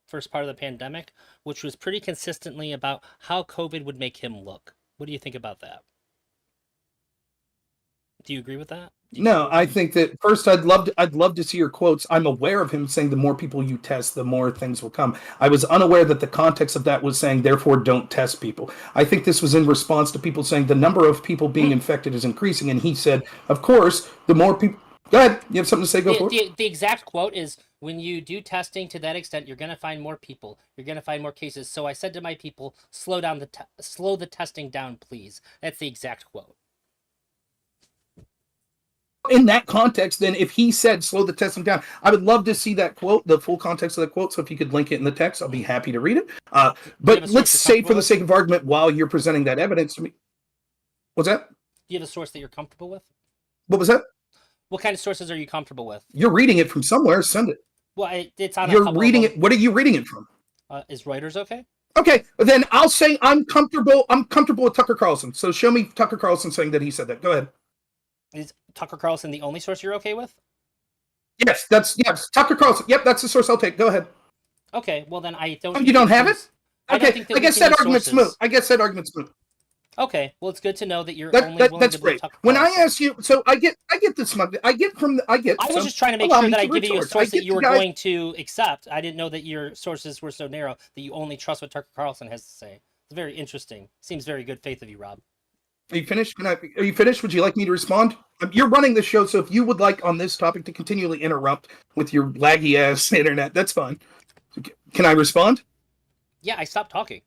Speaker 3: first part of the pandemic, which was pretty consistently about how COVID would make him look. What do you think about that? Do you agree with that?
Speaker 1: No, I think that first I'd love to see your quotes. I'm aware of him saying the more people you test, the more things will come. I was unaware that the context of that was saying therefore don't test people. I think this was in response to people saying the number of people being infected is increasing, and he said, of course, the more people. Go ahead. You have something to say? Go for it.
Speaker 3: The exact quote is, when you do testing to that extent, you're going to find more people. You're going to find more cases. So I said to my people, slow the testing down, please. That's the exact quote.
Speaker 1: In that context, then, if he said slow the testing down, I would love to see that quote, the full context of that quote. So if you could link it in the text, I'll be happy to read it. But let's say, for the sake of argument, while you're presenting that evidence to me, what's that?
Speaker 3: Do you have a source that you're comfortable with?
Speaker 1: What was that?
Speaker 3: What kind of sources are you comfortable with?
Speaker 1: You're reading it from somewhere. Send it.
Speaker 3: Well, it's on.
Speaker 1: You're reading it. What are you reading it from?
Speaker 3: Is Reuters okay?
Speaker 1: Okay, then I'll say I'm comfortable. I'm comfortable with Tucker Carlson. So show me Tucker Carlson saying that he said that. Go ahead.
Speaker 3: Is Tucker Carlson the only source you're okay with?
Speaker 1: Yes, Tucker Carlson. Yep, that's the source I'll take. Go ahead.
Speaker 3: Okay, well then I don't.
Speaker 1: Oh, you don't have it? Okay, I guess that argument's moot.
Speaker 3: Okay, well, it's good to know that you're
Speaker 1: That,
Speaker 3: only
Speaker 1: that
Speaker 3: willing
Speaker 1: that's
Speaker 3: to believe
Speaker 1: great.
Speaker 3: Tucker
Speaker 1: When I
Speaker 3: Carlson.
Speaker 1: ask you, so I get the smug. I get
Speaker 3: I was
Speaker 1: some.
Speaker 3: just trying to make
Speaker 1: Allow
Speaker 3: sure
Speaker 1: me
Speaker 3: that I
Speaker 1: to
Speaker 3: give you a
Speaker 1: retort. I
Speaker 3: source that
Speaker 1: get
Speaker 3: you
Speaker 1: the
Speaker 3: were
Speaker 1: guy.
Speaker 3: going to accept. I didn't know that your sources were so narrow that you only trust what Tucker Carlson has to say. It's very interesting. Seems very good faith of you, Rob.
Speaker 1: Are you finished? Are you finished? Would you like me to respond? You're running the show, so if you would like on this topic to continually interrupt with your laggy ass internet, that's fine. Can I respond?
Speaker 3: Yeah, I stopped talking.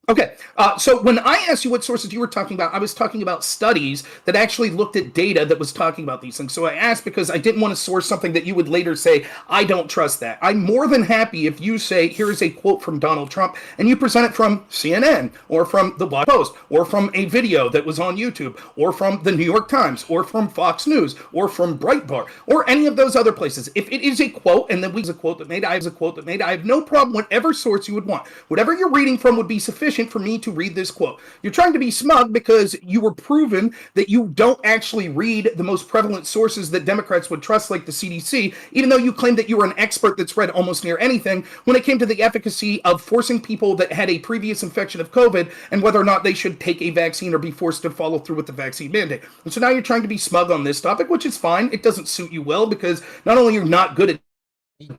Speaker 1: Okay, so when I asked you what sources you were talking about, I was talking about studies that actually looked at data that was talking about these things. So I asked because I didn't want to source something that you would later say, I don't trust that. I'm more than happy if you say, here is a quote from Donald Trump, and you present it from CNN, or from the Washington Post, or from a video that was on YouTube, or from the New York Times, or from Fox News, or from Breitbart, or any of those other places. If it is a quote, and then we have a quote that made, I have a quote that made, I have no problem, whatever source you would want. Whatever you're reading from would be sufficient for me to read this quote. You're trying to be smug because you were proven that you don't actually read the most prevalent sources that Democrats would trust, like the CDC, even though you claim that you were an expert that's read almost near anything when it came to the efficacy of forcing people that had a previous infection of COVID and whether or not they should take a vaccine or be forced to follow through with the vaccine mandate. And so now you're trying to be smug on this topic, which is fine. It doesn't suit you well because not only you're not good at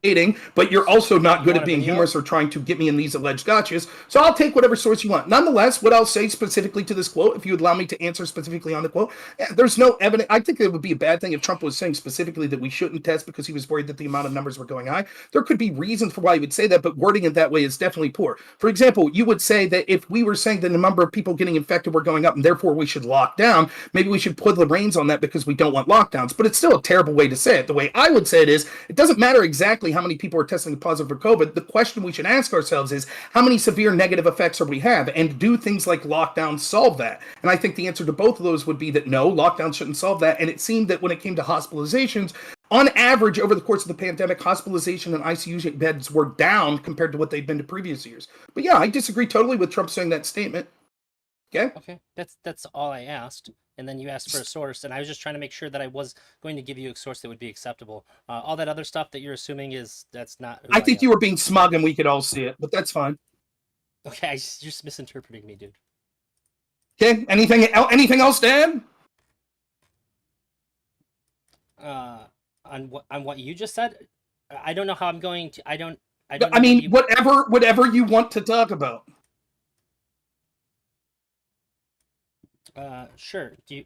Speaker 1: dating, but you're also not
Speaker 3: You
Speaker 1: good
Speaker 3: want
Speaker 1: at
Speaker 3: a
Speaker 1: being
Speaker 3: video?
Speaker 1: humorous or trying to get me in these alleged gotchas. So I'll take whatever source you want. Nonetheless, what I'll say specifically to this quote, if you would allow me to answer specifically on the quote, yeah, there's no evidence. I think it would be a bad thing if Trump was saying specifically that we shouldn't test because he was worried that the amount of numbers were going high. There could be reasons for why he would say that, but wording it that way is definitely poor. For example, you would say that if we were saying that the number of people getting infected were going up and therefore we should lock down, maybe we should put the reins on that because we don't want lockdowns. But it's still a terrible way to say it. The way I would say it is, it doesn't matter exactly how many people are testing positive for COVID. The question we should ask ourselves is, how many severe negative effects are we have? And do things like lockdowns solve that? And I think the answer to both of those would be that no, lockdown shouldn't solve that. And it seemed that when it came to hospitalizations, on average, over the course of the pandemic, hospitalization and ICU beds were down compared to what they'd been to previous years. But yeah, I disagree totally with Trump saying that statement. Okay?
Speaker 3: Okay, that's all I asked. And then you asked for a source, and I was just trying to make sure that I was going to give you a source that would be acceptable. All that other stuff that you're assuming that's not who
Speaker 1: I
Speaker 3: I
Speaker 1: think
Speaker 3: am.
Speaker 1: you were being smug and we could all see it, but that's fine.
Speaker 3: Okay, you're just misinterpreting me, dude.
Speaker 1: Okay? Anything else to add?
Speaker 3: On what you just said, I don't know how I'm going to. I don't know
Speaker 1: I
Speaker 3: what
Speaker 1: mean,
Speaker 3: you.
Speaker 1: whatever you want to talk about.
Speaker 3: Sure. Do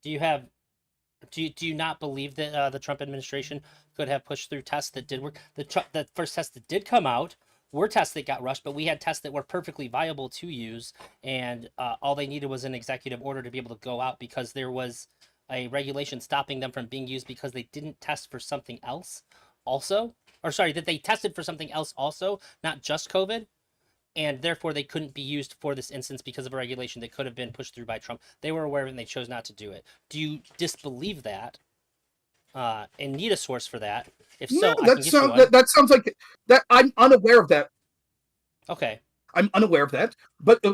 Speaker 3: you have do you not believe that the Trump administration could have pushed through tests that did work? The first tests that did come out were tests that got rushed, but we had tests that were perfectly viable to use, and all they needed was an executive order to be able to go out because there was a regulation stopping them from being used because they didn't test for something else also, or sorry, that they tested for something else also, not just COVID, and therefore they couldn't be used for this instance because of a regulation that could have been pushed through by Trump. They were aware of it and they chose not to do it. Do you disbelieve that and need a source for that? If
Speaker 1: No,
Speaker 3: so, I can get you one.
Speaker 1: that sounds like that. I'm unaware of that.
Speaker 3: Okay.
Speaker 1: I'm unaware of that. But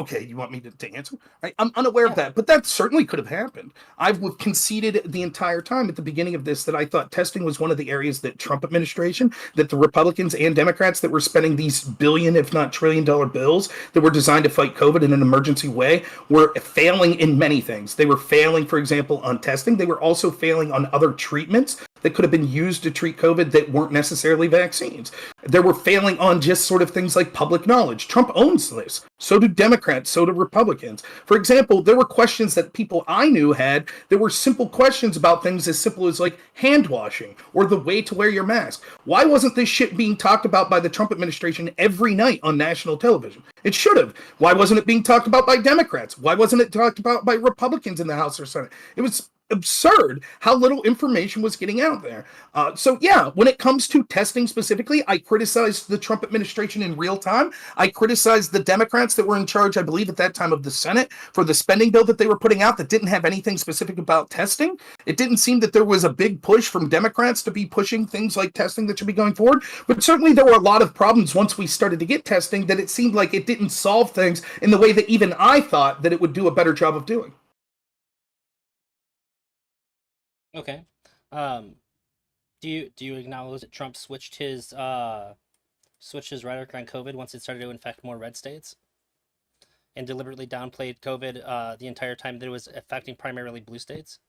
Speaker 1: okay, you want me to answer? I'm unaware of
Speaker 3: Yeah.
Speaker 1: that, but that certainly could have happened. I've conceded the entire time at the beginning of this that I thought testing was one of the areas that Trump administration, that the Republicans and Democrats that were spending these billion, if not trillion-dollar bills that were designed to fight COVID in an emergency way, were failing in many things. They were failing, for example, on testing. They were also failing on other treatments that could have been used to treat COVID that weren't necessarily vaccines. They were failing on just sort of things like public knowledge. Trump owns this. So do Democrats, so do Republicans. For example, there were questions that people I knew had. There were simple questions about things as simple as like hand washing or the way to wear your mask. Why wasn't this shit being talked about by the Trump administration every night on national television? It should have. Why wasn't it being talked about by Democrats? Why wasn't it talked about by Republicans in the House or Senate? It was absurd how little information was getting out there. So yeah, when it comes to testing specifically, I criticized the Trump administration in real time. I criticized the Democrats that were in charge, I believe at that time, of the Senate for the spending bill that they were putting out that didn't have anything specific about testing. It didn't seem that there was a big push from Democrats to be pushing things like testing that should be going forward. But certainly there were a lot of problems once we started to get testing that it seemed like it didn't solve things in the way that even I thought that it would do a better job of doing.
Speaker 3: Okay. Do you acknowledge that Trump switched his rhetoric on COVID once it started to infect more red states? and deliberately downplayed COVID the entire time that it was affecting primarily blue states?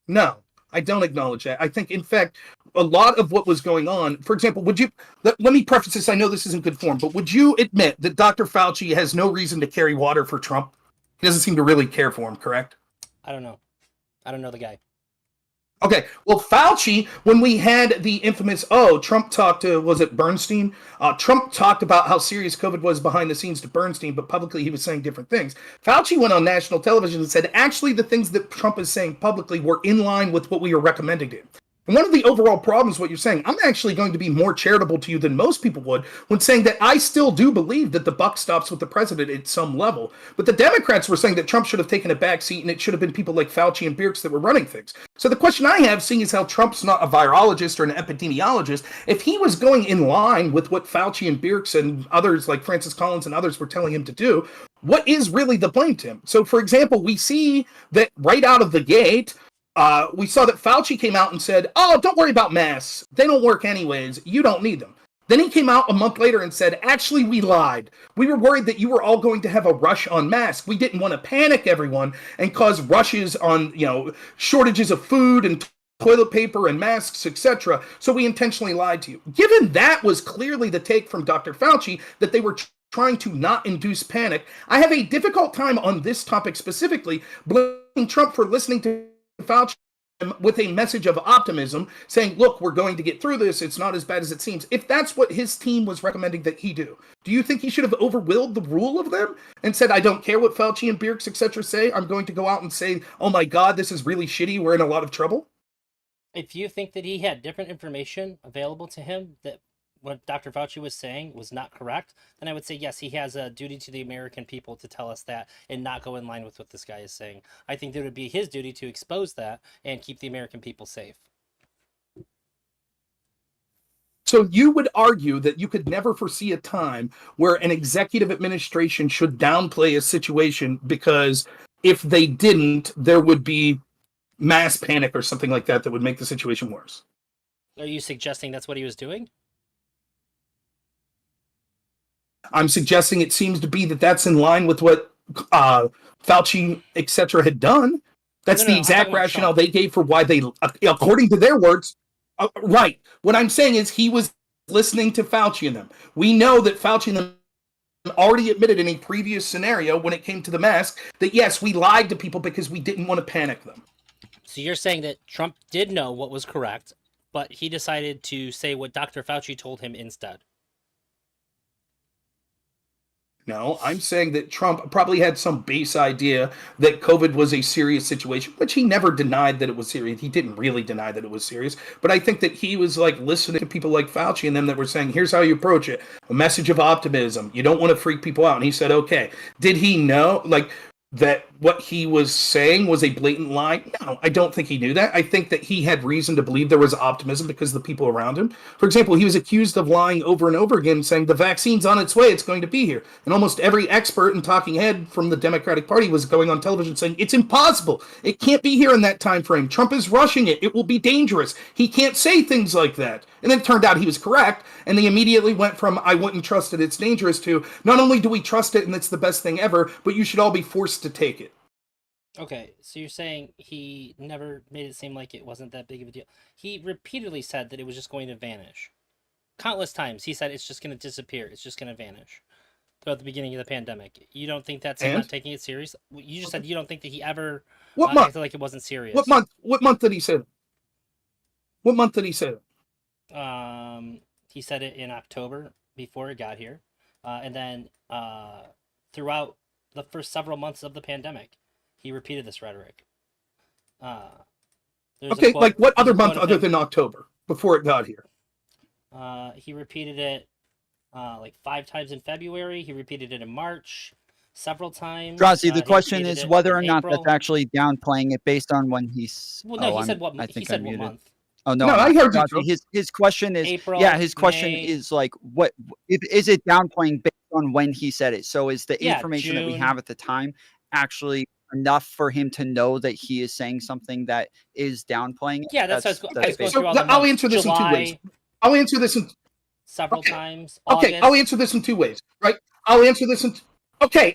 Speaker 1: No, I don't acknowledge that. I think, in fact, a lot of what was going on, for example, let me preface this, I know this isn't good form, but would you admit that Dr. Fauci has no reason to carry water for Trump? He doesn't seem to really care for him, correct?
Speaker 3: I don't know. I don't know the guy.
Speaker 1: Okay, well, Fauci, when we had the infamous, Trump talked to, was it Bernstein? Trump talked about how serious COVID was behind the scenes to Bernstein, but publicly he was saying different things. Fauci went on national television and said, actually, the things that Trump is saying publicly were in line with what we are recommending to him. And one of the overall problems, what you're saying, I'm actually going to be more charitable to you than most people would when saying that I still do believe that the buck stops with the president at some level. But the Democrats were saying that Trump should have taken a back seat and it should have been people like Fauci and Birx that were running things. So the question I have, seeing as how Trump's not a virologist or an epidemiologist, if he was going in line with what Fauci and Birx and others like Francis Collins and others were telling him to do, what is really the blame to him? So, for example, we see that right out of the gate, we saw that Fauci came out and said, don't worry about masks. They don't work anyways. You don't need them. Then he came out a month later and said, actually, we lied. We were worried that you were all going to have a rush on masks. We didn't want to panic everyone and cause rushes on, shortages of food and toilet paper and masks, etc. So we intentionally lied to you. Given that was clearly the take from Dr. Fauci, that they were trying to not induce panic, I have a difficult time on this topic specifically blaming Trump for listening to Fauci with a message of optimism, saying, look, we're going to get through this. It's not as bad as it seems. If that's what his team was recommending that he do you think he should have overruled the rule of them and said, I don't care what Fauci and Birx, etc. say. I'm going to go out and say, oh my God, this is really shitty. We're in a lot of trouble.
Speaker 3: If you think that he had different information available to him that what Dr. Fauci was saying was not correct, then I would say, yes, he has a duty to the American people to tell us that and not go in line with what this guy is saying. I think that it would be his duty to expose that and keep the American people safe.
Speaker 1: So you would argue that you could never foresee a time where an executive administration should downplay a situation because if they didn't, there would be mass panic or something like that that would make the situation worse.
Speaker 3: Are you suggesting that's what he was doing?
Speaker 1: I'm suggesting it seems to be that that's in line with what Fauci, etc. had done. That's the exact rationale they gave for why they, according to their words, right. What I'm saying is he was listening to Fauci and them. We know that Fauci and them already admitted in a previous scenario when it came to the mask that, yes, we lied to people because we didn't want to panic them.
Speaker 3: So you're saying that Trump did know what was correct, but he decided to say what Dr. Fauci told him instead.
Speaker 1: No, I'm saying that Trump probably had some base idea that COVID was a serious situation, which he never denied that it was serious. He didn't really deny that it was serious. But I think that he was like listening to people like Fauci and them that were saying, here's how you approach it. A message of optimism. You don't want to freak people out. And he said, okay. Did he know that what he was saying was a blatant lie? No, I don't think he knew that. I think that he had reason to believe there was optimism because of the people around him. For example, he was accused of lying over and over again, saying the vaccine's on its way, it's going to be here. And almost every expert and talking head from the Democratic Party was going on television saying, it's impossible. It can't be here in that time frame. Trump is rushing it. It will be dangerous. He can't say things like that. And then it turned out he was correct. And they immediately went from, I wouldn't trust it, it's dangerous, to, not only do we trust it and it's the best thing ever, but you should all be forced to take it.
Speaker 3: Okay, so you're saying he never made it seem like it wasn't that big of a deal. He repeatedly said that it was just going to vanish. Countless times he said it's just going to disappear. It's just going to vanish throughout the beginning of the pandemic. You don't think that's him not taking it serious? You just said you don't think that he ever acted like it wasn't serious.
Speaker 1: What month? What month did he say that? What month did he say that?
Speaker 3: He said it in October before it got here. And then throughout the first several months of the pandemic, he repeated this rhetoric.
Speaker 1: Okay, like what other month other than October before it got here?
Speaker 3: He repeated it like 5 times in February. He repeated it in March several times.
Speaker 2: Drazi, the question is whether or not that's actually downplaying it based on when he's...
Speaker 3: Well, no, he said what month.
Speaker 2: Oh, no,
Speaker 1: I heard
Speaker 2: you. His question is, his question is like, what is it downplaying based on when he said it? So is the information that we have at the time actually enough for him to know that he is saying something that is downplaying?
Speaker 3: Yeah, that's
Speaker 1: so I'll answer this in 2 ways. I'll answer this in
Speaker 3: several times.
Speaker 1: Okay, I'll answer this in 2 ways, right? I'll answer this in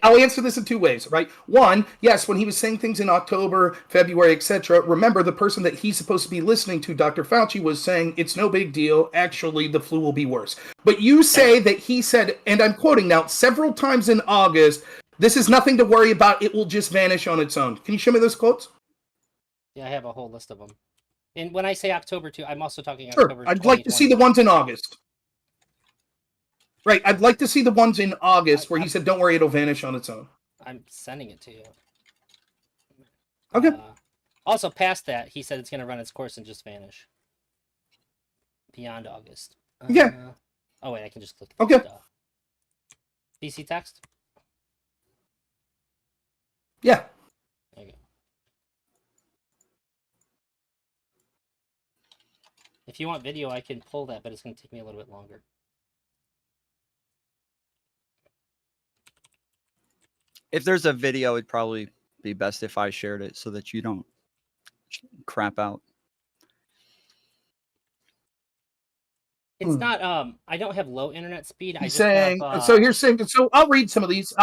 Speaker 1: I'll answer this in two ways, right? One, yes, when he was saying things in October, February, etc., remember the person that he's supposed to be listening to, Dr. Fauci, was saying it's no big deal. Actually, the flu will be worse. But you say that he said, and I'm quoting now, several times in August, this is nothing to worry about. It will just vanish on its own. Can you show me those quotes?
Speaker 3: Yeah, I have a whole list of them. And when I say October 2, I'm also talking
Speaker 1: Sure.
Speaker 3: October.
Speaker 1: I'd like to see the ones in August. Right. I'd like to see the ones in August where he said, don't worry, it'll vanish on its own.
Speaker 3: I'm sending it to you.
Speaker 1: Okay.
Speaker 3: Also, past that, he said it's going to run its course and just vanish. Beyond August.
Speaker 1: Yeah.
Speaker 3: Oh, wait, I can just click
Speaker 1: Okay.
Speaker 3: stuff. BC text?
Speaker 1: Yeah.
Speaker 3: There you go. If you want video, I can pull that, but it's going to take me a little bit longer.
Speaker 2: If there's a video, it'd probably be best if I shared it so that you don't crap out.
Speaker 3: It's not, I don't have low internet speed. I just
Speaker 1: saying,
Speaker 3: have,
Speaker 1: so here's saying, so I'll read some of these.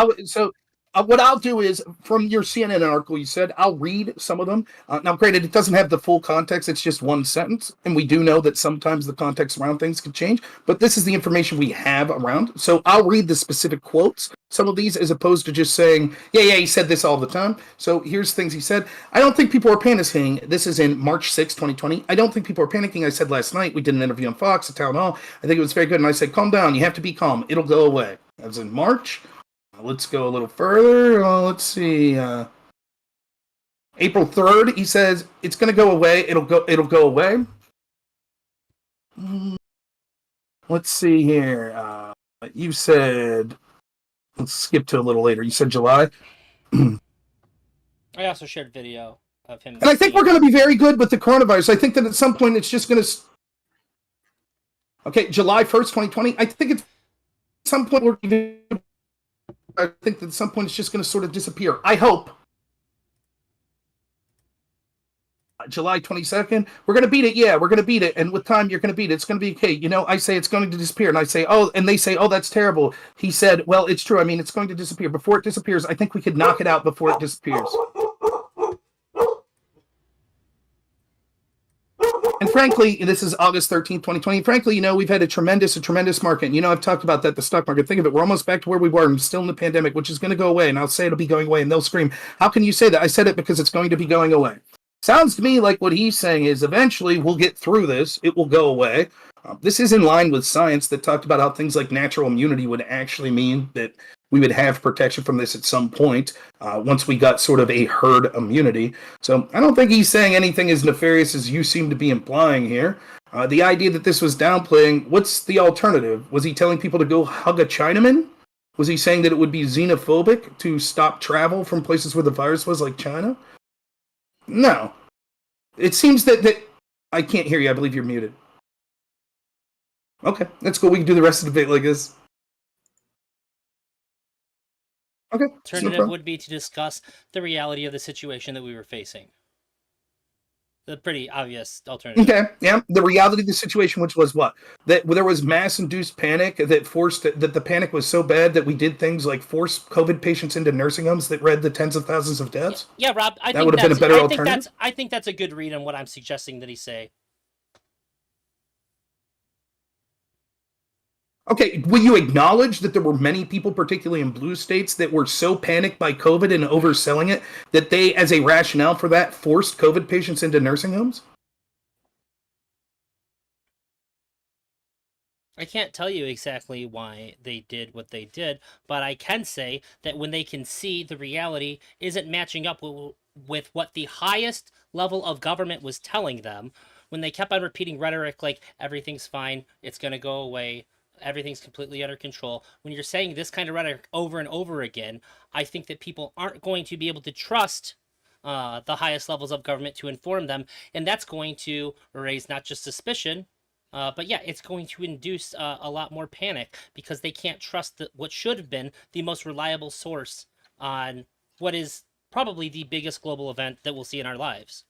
Speaker 1: What I'll do is, from your CNN article, you said, I'll read some of them. Now, granted, it doesn't have the full context. It's just one sentence. And we do know that sometimes the context around things can change. But this is the information we have around. So I'll read the specific quotes, some of these, as opposed to just saying, yeah, he said this all the time. So here's things he said. I don't think people are panicking. This is in March 6, 2020. I don't think people are panicking. I said last night, we did an interview on Fox, at Town Hall. I think it was very good. And I said, calm down. You have to be calm. It'll go away. That was in March. Let's go a little further. Let's see. April 3rd, he says it's going to go away. It'll go away. Let's see here. You said, let's skip to a little later. You said July.
Speaker 3: I also shared video of him.
Speaker 1: And I think we're going to be very good with the coronavirus. I think that at some point it's just going to. Okay, July 1st, 2020. I think at some point I think that at some point it's just going to sort of disappear. I hope. July 22nd, we're going to beat it. Yeah, we're going to beat it. And with time, you're going to beat it. It's going to be okay. You know, I say it's going to disappear. And I say, oh, and they say, oh, that's terrible. He said, well, it's true. I mean, it's going to disappear. Before it disappears, I think we could knock it out before it disappears. And frankly, this is August 13th, 2020. Frankly, you know, we've had a tremendous market. You know, I've talked about that, the stock market. Think of it. We're almost back to where we were and still in the pandemic, which is going to go away. And I'll say it'll be going away. And they'll scream, how can you say that? I said it because it's going to be going away. Sounds to me like what he's saying is eventually we'll get through this. It will go away. This is in line with science that talked about how things like natural immunity would actually mean that we would have protection from this at some point once we got sort of a herd immunity. So I don't think he's saying anything as nefarious as you seem to be implying here. The idea that this was downplaying, what's the alternative? Was he telling people to go hug a Chinaman? Was he saying that it would be xenophobic to stop travel from places where the virus was, like China? No. It seems that I can't hear you. I believe you're muted. Okay, that's cool. We can do the rest of the debate like this. Okay.
Speaker 3: Alternative would be to discuss the reality of the situation that we were facing. The pretty obvious alternative.
Speaker 1: Okay, yeah. The reality of the situation, which was what? That there was mass-induced panic that the panic was so bad that we did things like force COVID patients into nursing homes that led to tens of thousands of deaths?
Speaker 3: Yeah, Rob, I think
Speaker 1: that would have been a better alternative.
Speaker 3: I think that's a good read on what I'm suggesting that he say.
Speaker 1: Okay, will you acknowledge that there were many people, particularly in blue states, that were so panicked by COVID and overselling it that they, as a rationale for that, forced COVID patients into nursing homes?
Speaker 3: I can't tell you exactly why they did what they did, but I can say that when they can see the reality isn't matching up with what the highest level of government was telling them, when they kept on repeating rhetoric like, everything's fine, it's going to go away, everything's completely under control. When you're saying this kind of rhetoric over and over again, I think that people aren't going to be able to trust the highest levels of government to inform them, and that's going to raise not just suspicion, but yeah, it's going to induce a lot more panic because they can't trust what should have been the most reliable source on what is probably the biggest global event that we'll see in our lives.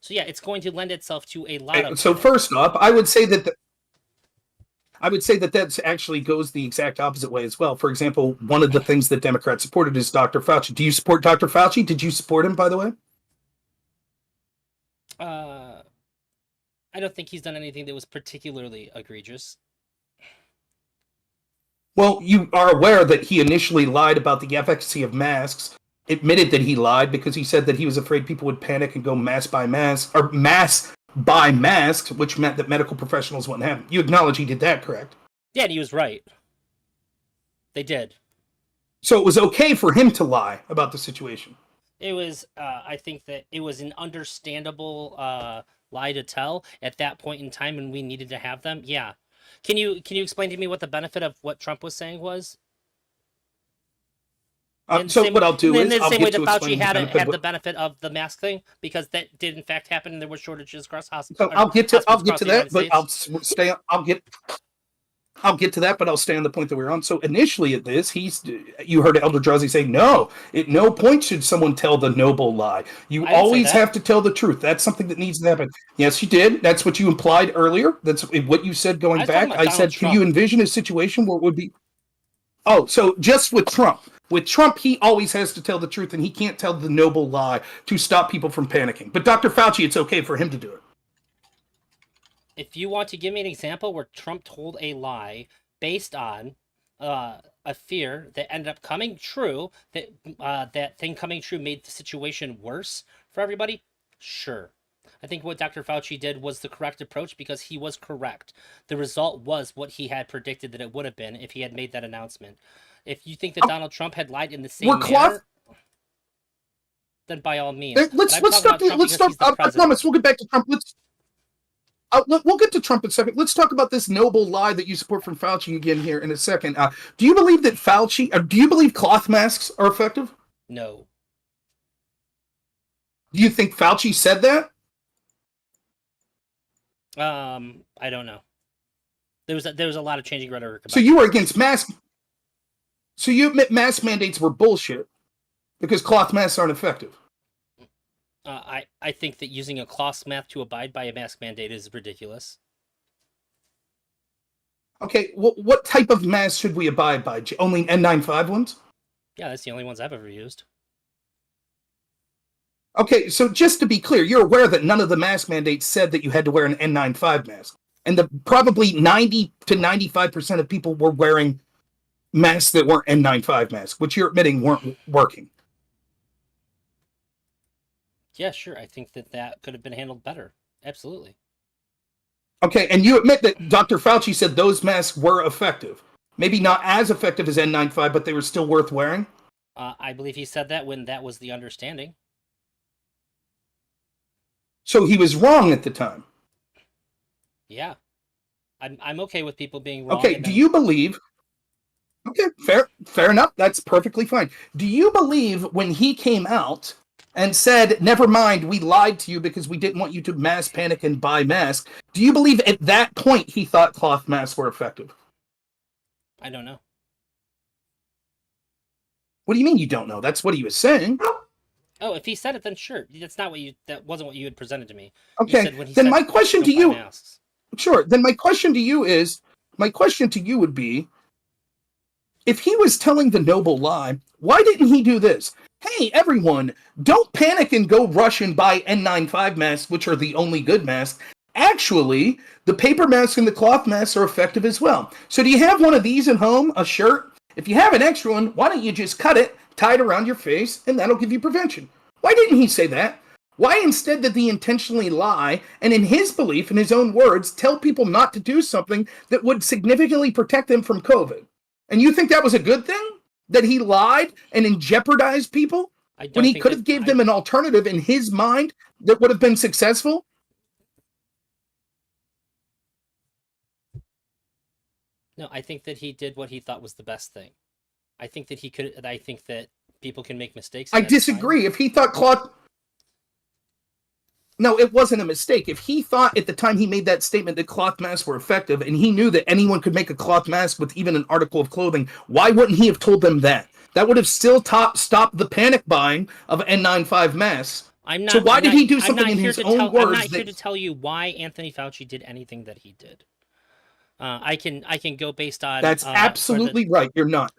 Speaker 3: So yeah, it's going to lend itself to a lot of.
Speaker 1: So first off, I would say that I would say that that's actually goes the exact opposite way as well. For example, one of the things that Democrats supported is Dr. Fauci. Do you support Dr. Fauci? Did you support him, by the way?
Speaker 3: I don't think he's done anything that was particularly egregious.
Speaker 1: Well, you are aware that he initially lied about the efficacy of masks, admitted that he lied because he said that he was afraid people would panic and go mass by mass, or mass buy masks, which meant that medical professionals wouldn't have them. You acknowledge he did that, correct?
Speaker 3: Yeah, and he was right. They did.
Speaker 1: So it was okay for him to lie about the situation.
Speaker 3: It was, I think that it was an understandable lie to tell at that point in time when we needed to have them. Yeah. Can you explain to me what the benefit of what Trump was saying was?
Speaker 1: So what I'll do is,
Speaker 3: in the
Speaker 1: I'll
Speaker 3: same way
Speaker 1: get
Speaker 3: that
Speaker 1: to
Speaker 3: Fauci
Speaker 1: explain
Speaker 3: had the benefit of the mask thing, because that did in fact happen, and there were shortages across hospitals.
Speaker 1: So I'll get to that, but I'll get to that, but I'll stay on the point that we're on. So initially at this, you heard Elder Drowsy say, no, at no point should someone tell the noble lie. You always have to tell the truth. That's something that needs to happen. Yes, you did. That's what you implied earlier. That's what you said going back. I said, can you envision a situation where it would be... Oh, so just with Trump. With Trump, he always has to tell the truth, and he can't tell the noble lie to stop people from panicking. But Dr. Fauci, it's okay for him to do it.
Speaker 3: If you want to give me an example where Trump told a lie based on a fear that ended up coming true, that thing coming true made the situation worse for everybody, sure. I think what Dr. Fauci did was the correct approach because he was correct. The result was what he had predicted that it would have been if he had made that announcement. If you think that Donald Trump had lied in the same manner, then by all means.
Speaker 1: Let's stop. I promise we'll get back to Trump. We'll get to Trump in a second. Let's talk about this noble lie that you support from Fauci again here in a second. Do you believe that do you believe cloth masks are effective?
Speaker 3: No.
Speaker 1: Do you think Fauci said that?
Speaker 3: I don't know. There was a lot of changing rhetoric.
Speaker 1: So you were against masks. So you admit mask mandates were bullshit because cloth masks aren't effective.
Speaker 3: I think that using a cloth mask to abide by a mask mandate is ridiculous.
Speaker 1: Okay, what type of mask should we abide by? Only N95 ones?
Speaker 3: Yeah, that's the only ones I've ever used.
Speaker 1: Okay, so just to be clear, you're aware that none of the mask mandates said that you had to wear an N95 mask. And probably 90 to 95% of people were wearing masks that weren't N95 masks, which you're admitting weren't working.
Speaker 3: Yeah, sure. I think that could have been handled better. Absolutely.
Speaker 1: Okay, and you admit that Dr. Fauci said those masks were effective. Maybe not as effective as N95, but they were still worth wearing?
Speaker 3: I believe he said that when that was the understanding.
Speaker 1: So he was wrong at the time?
Speaker 3: Yeah. I'm okay with people being wrong.
Speaker 1: Okay, do you believe... Okay, fair enough. That's perfectly fine. Do you believe when he came out and said, never mind, we lied to you because we didn't want you to mass panic and buy masks, do you believe at that point he thought cloth masks were effective?
Speaker 3: I don't know.
Speaker 1: What do you mean you don't know? That's what he was saying.
Speaker 3: Oh, if he said it, then sure. That wasn't what you had presented to me.
Speaker 1: Okay, then my question to you... Sure, then my question to you would be, if he was telling the noble lie, why didn't he do this? Hey, everyone, don't panic and go rush and buy N95 masks, which are the only good masks. Actually, the paper masks and the cloth masks are effective as well. So do you have one of these at home, a shirt? If you have an extra one, why don't you just cut it, tie it around your face, and that'll give you prevention? Why didn't he say that? Why instead did he intentionally lie and, in his belief, in his own words, tell people not to do something that would significantly protect them from COVID? And you think that was a good thing? That he lied and jeopardized people? When he could have gave them an alternative in his mind that would have been successful?
Speaker 3: No, I think that he did what he thought was the best thing. I think that people can make mistakes.
Speaker 1: I disagree. If he thought cloth... No, it wasn't a mistake. If he thought at the time he made that statement that cloth masks were effective and he knew that anyone could make a cloth mask with even an article of clothing, why wouldn't he have told them that? That would have still stopped the panic buying of N95 masks. So why did he do something in his own words?
Speaker 3: I'm not here to tell you why Anthony Fauci did anything that he did. I can go based on
Speaker 1: That's absolutely right. You're not.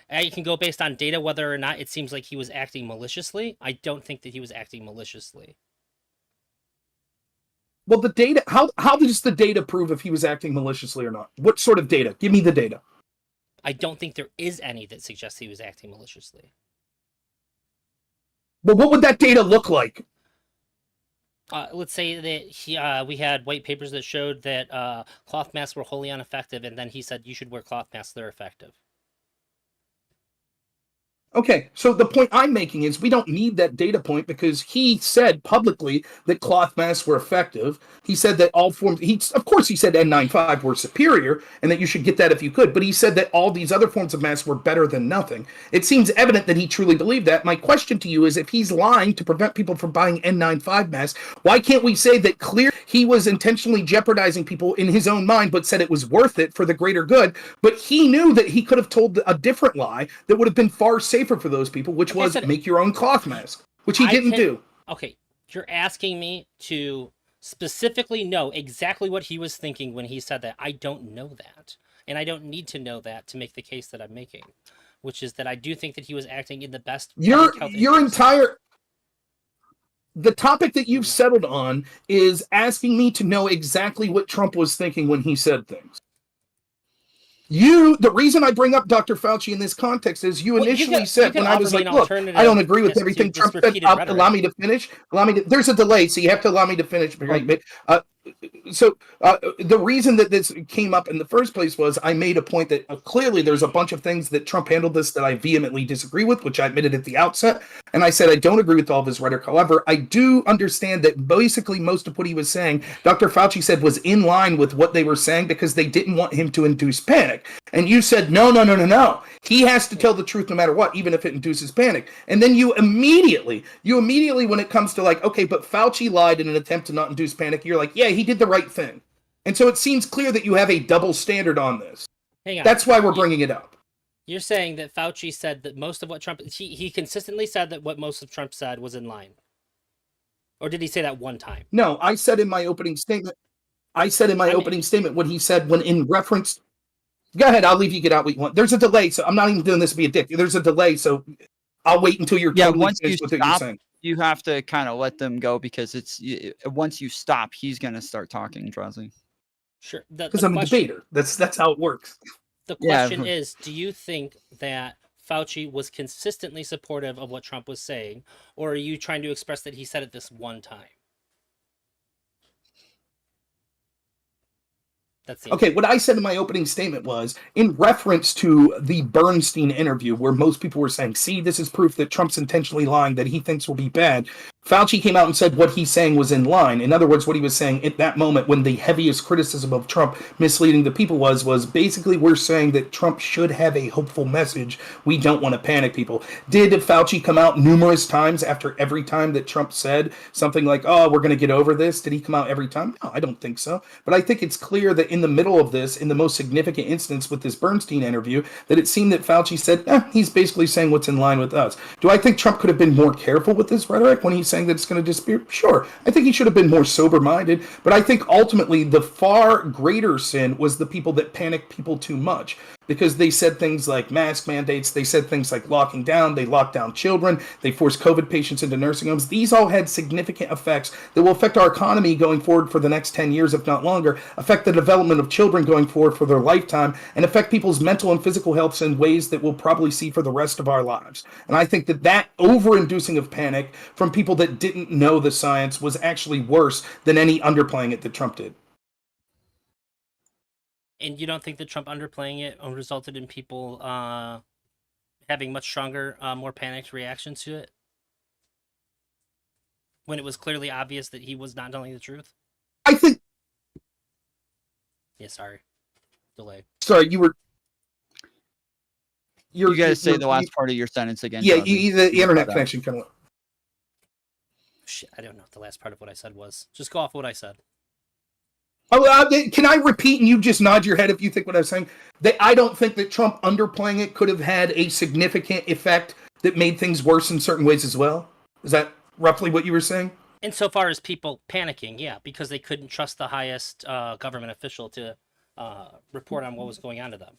Speaker 3: I can go based on data whether or not it seems like he was acting maliciously. I don't think that he was acting maliciously.
Speaker 1: Well, the data. How does the data prove if he was acting maliciously or not? What sort of data? Give me the data.
Speaker 3: I don't think there is any that suggests he was acting maliciously.
Speaker 1: Well, what would that data look like?
Speaker 3: Let's say that we had white papers that showed that cloth masks were wholly ineffective, and then he said you should wear cloth masks; they're effective.
Speaker 1: Okay, so the point I'm making is we don't need that data point because he said publicly that cloth masks were effective. He said that all forms, of course he said N95 were superior and that you should get that if you could, but he said that all these other forms of masks were better than nothing. It seems evident that he truly believed that. My question to you is, if he's lying to prevent people from buying N95 masks, why can't we say that clear he was intentionally jeopardizing people in his own mind, but said it was worth it for the greater good, but he knew that he could have told a different lie that would have been far safer for those people, which was make your own cloth mask, which he didn't do.
Speaker 3: Okay, you're asking me to specifically know exactly what he was thinking when he said that. I don't know that, and I don't need to know that to make the case that I'm making, which is that I do think that he was acting in the best.
Speaker 1: The topic that you've settled on is asking me to know exactly what Trump was thinking when he said things. The reason I bring up Dr. Fauci in this context is you initially said when I was like, look, I don't agree with everything Trump said. Allow me to finish. There's a delay, so you have to allow me to finish. The reason that this came up in the first place was I made a point that clearly there's a bunch of things that Trump handled this that I vehemently disagree with, which I admitted at the outset. And I said I don't agree with all of his rhetoric. However, I do understand that basically most of what he was saying, Dr. Fauci said was in line with what they were saying because they didn't want him to induce panic. And you said, no. He has to tell the truth no matter what, even if it induces panic. And then you immediately, when it comes to like, okay, but Fauci lied in an attempt to not induce panic, you're like, yeah, he did the right thing. And so it seems clear that you have a double standard on this.
Speaker 3: Hang on.
Speaker 1: That's why we're bringing it up.
Speaker 3: You're saying that Fauci said that most of what Trump... He consistently said that what most of Trump said was in line. Or did he say that one time?
Speaker 1: No, I said in my opening statement what he said when in reference... Go ahead, I'll leave you get out what you want. There's a delay, so I'm not even doing this to be a dick. There's a delay, so I'll wait until you're totally finished with what you're saying.
Speaker 2: You have to kind of let them go because once you stop, he's going to start talking, Drazi.
Speaker 3: Sure.
Speaker 1: Because I'm a debater. That's how it works.
Speaker 3: The question is, do you think that Fauci was consistently supportive of what Trump was saying, or are you trying to express that he said it this one time?
Speaker 1: Okay, what I said in my opening statement was, in reference to the Bernstein interview, where most people were saying, see, this is proof that Trump's intentionally lying, that he thinks will be bad. Fauci came out and said what he's saying was in line. In other words, what he was saying at that moment when the heaviest criticism of Trump misleading the people was basically we're saying that Trump should have a hopeful message. We don't want to panic people. Did Fauci come out numerous times after every time that Trump said something like, oh, we're going to get over this? Did he come out every time? No, I don't think so. But I think it's clear that in the middle of this, in the most significant instance with this Bernstein interview, that it seemed that Fauci said, he's basically saying what's in line with us. Do I think Trump could have been more careful with this rhetoric when he's saying that it's going to disappear? Sure. I think he should have been more sober-minded, but I think ultimately the far greater sin was the people that panicked people too much, because they said things like mask mandates, they said things like locking down, they locked down children, they forced COVID patients into nursing homes. These all had significant effects that will affect our economy going forward for the next 10 years, if not longer, affect the development of children going forward for their lifetime, and affect people's mental and physical health in ways that we'll probably see for the rest of our lives. And I think that over-inducing of panic from people that didn't know the science was actually worse than any underplaying it that Trump did.
Speaker 3: And you don't think that Trump underplaying it resulted in people having much stronger, more panicked reactions to it? When it was clearly obvious that he was not telling the truth?
Speaker 1: I think...
Speaker 3: Yeah, sorry. Delay.
Speaker 1: Sorry, you
Speaker 2: got to say the last part of your sentence again.
Speaker 1: Yeah, the internet connection kind of...
Speaker 3: Shit, I don't know what the last part of what I said was. Just go off what I said.
Speaker 1: Can I repeat and you just nod your head if you think what I was saying? I don't think that Trump underplaying it could have had a significant effect that made things worse in certain ways as well. Is that roughly what you were saying?
Speaker 3: Insofar as people panicking, yeah, because they couldn't trust the highest government official to report on what was going on to them.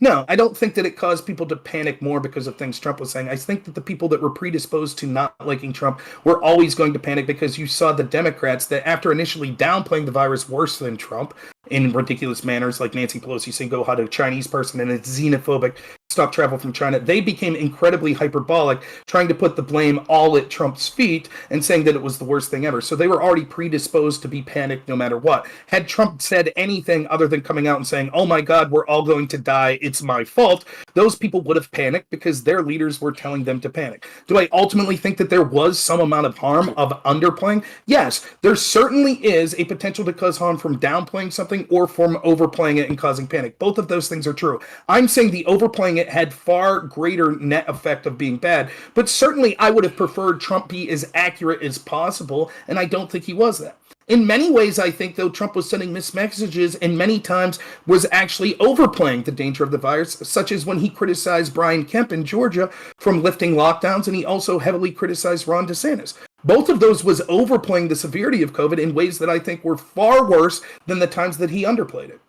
Speaker 1: No, I don't think that it caused people to panic more because of things Trump was saying. I think that the people that were predisposed to not liking Trump were always going to panic because you saw the Democrats that after initially downplaying the virus worse than Trump in ridiculous manners, like Nancy Pelosi saying, go hug a Chinese person and it's xenophobic, stop travel from China, they became incredibly hyperbolic, trying to put the blame all at Trump's feet and saying that it was the worst thing ever. So they were already predisposed to be panicked no matter what. Had Trump said anything other than coming out and saying, oh my God, we're all going to die, it's my fault, those people would have panicked because their leaders were telling them to panic. Do I ultimately think that there was some amount of harm of underplaying? Yes, there certainly is a potential to cause harm from downplaying something or from overplaying it and causing panic. Both of those things are true. I'm saying the overplaying it had far greater net effect of being bad, but certainly I would have preferred Trump be as accurate as possible, and I don't think he was that. In many ways, I think, though, Trump was sending mixed messages and many times was actually overplaying the danger of the virus, such as when he criticized Brian Kemp in Georgia from lifting lockdowns, and he also heavily criticized Ron DeSantis. Both of those was overplaying the severity of COVID in ways that I think were far worse than the times that he underplayed it.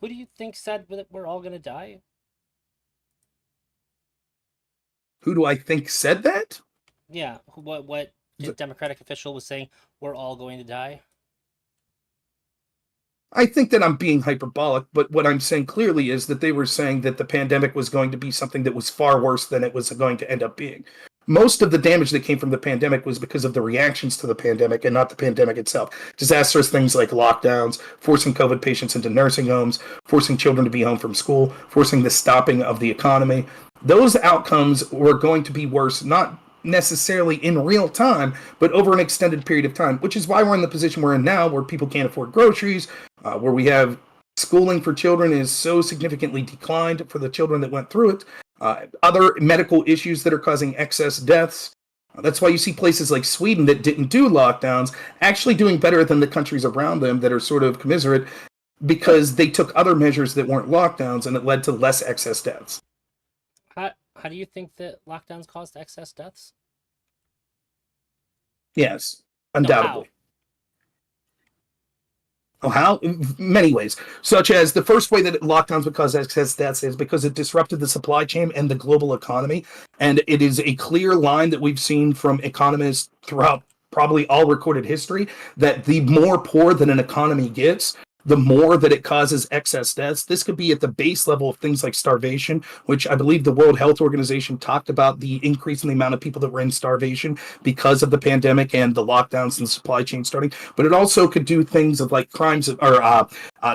Speaker 3: Who do you think said that we're all going to die?
Speaker 1: Who do I think said that?
Speaker 3: Yeah, what Democratic official was saying we're all going to die?
Speaker 1: I think that I'm being hyperbolic, but what I'm saying clearly is that they were saying that the pandemic was going to be something that was far worse than it was going to end up being. Most of the damage that came from the pandemic was because of the reactions to the pandemic and not the pandemic itself. Disastrous things like lockdowns, forcing COVID patients into nursing homes, forcing children to be home from school, forcing the stopping of the economy. Those outcomes were going to be worse, not necessarily in real time, but over an extended period of time, which is why we're in the position we're in now, where people can't afford groceries, where we have schooling for children is so significantly declined for the children that went through it. Other medical issues that are causing excess deaths. That's why you see places like Sweden that didn't do lockdowns actually doing better than the countries around them that are sort of commiserate because they took other measures that weren't lockdowns and it led to less excess deaths.
Speaker 3: How do you think that lockdowns caused excess deaths?
Speaker 1: Yes, undoubtedly.
Speaker 3: No,
Speaker 1: Oh, how? In many ways, such as the first way that lockdowns would cause excess deaths is because it disrupted the supply chain and the global economy. And it is a clear line that we've seen from economists throughout probably all recorded history that the more poor that an economy gets, the more that it causes excess deaths. This could be at the base level of things like starvation, which I believe the World Health Organization talked about the increase in the amount of people that were in starvation because of the pandemic and the lockdowns and the supply chain starting. But it also could do things of like crimes or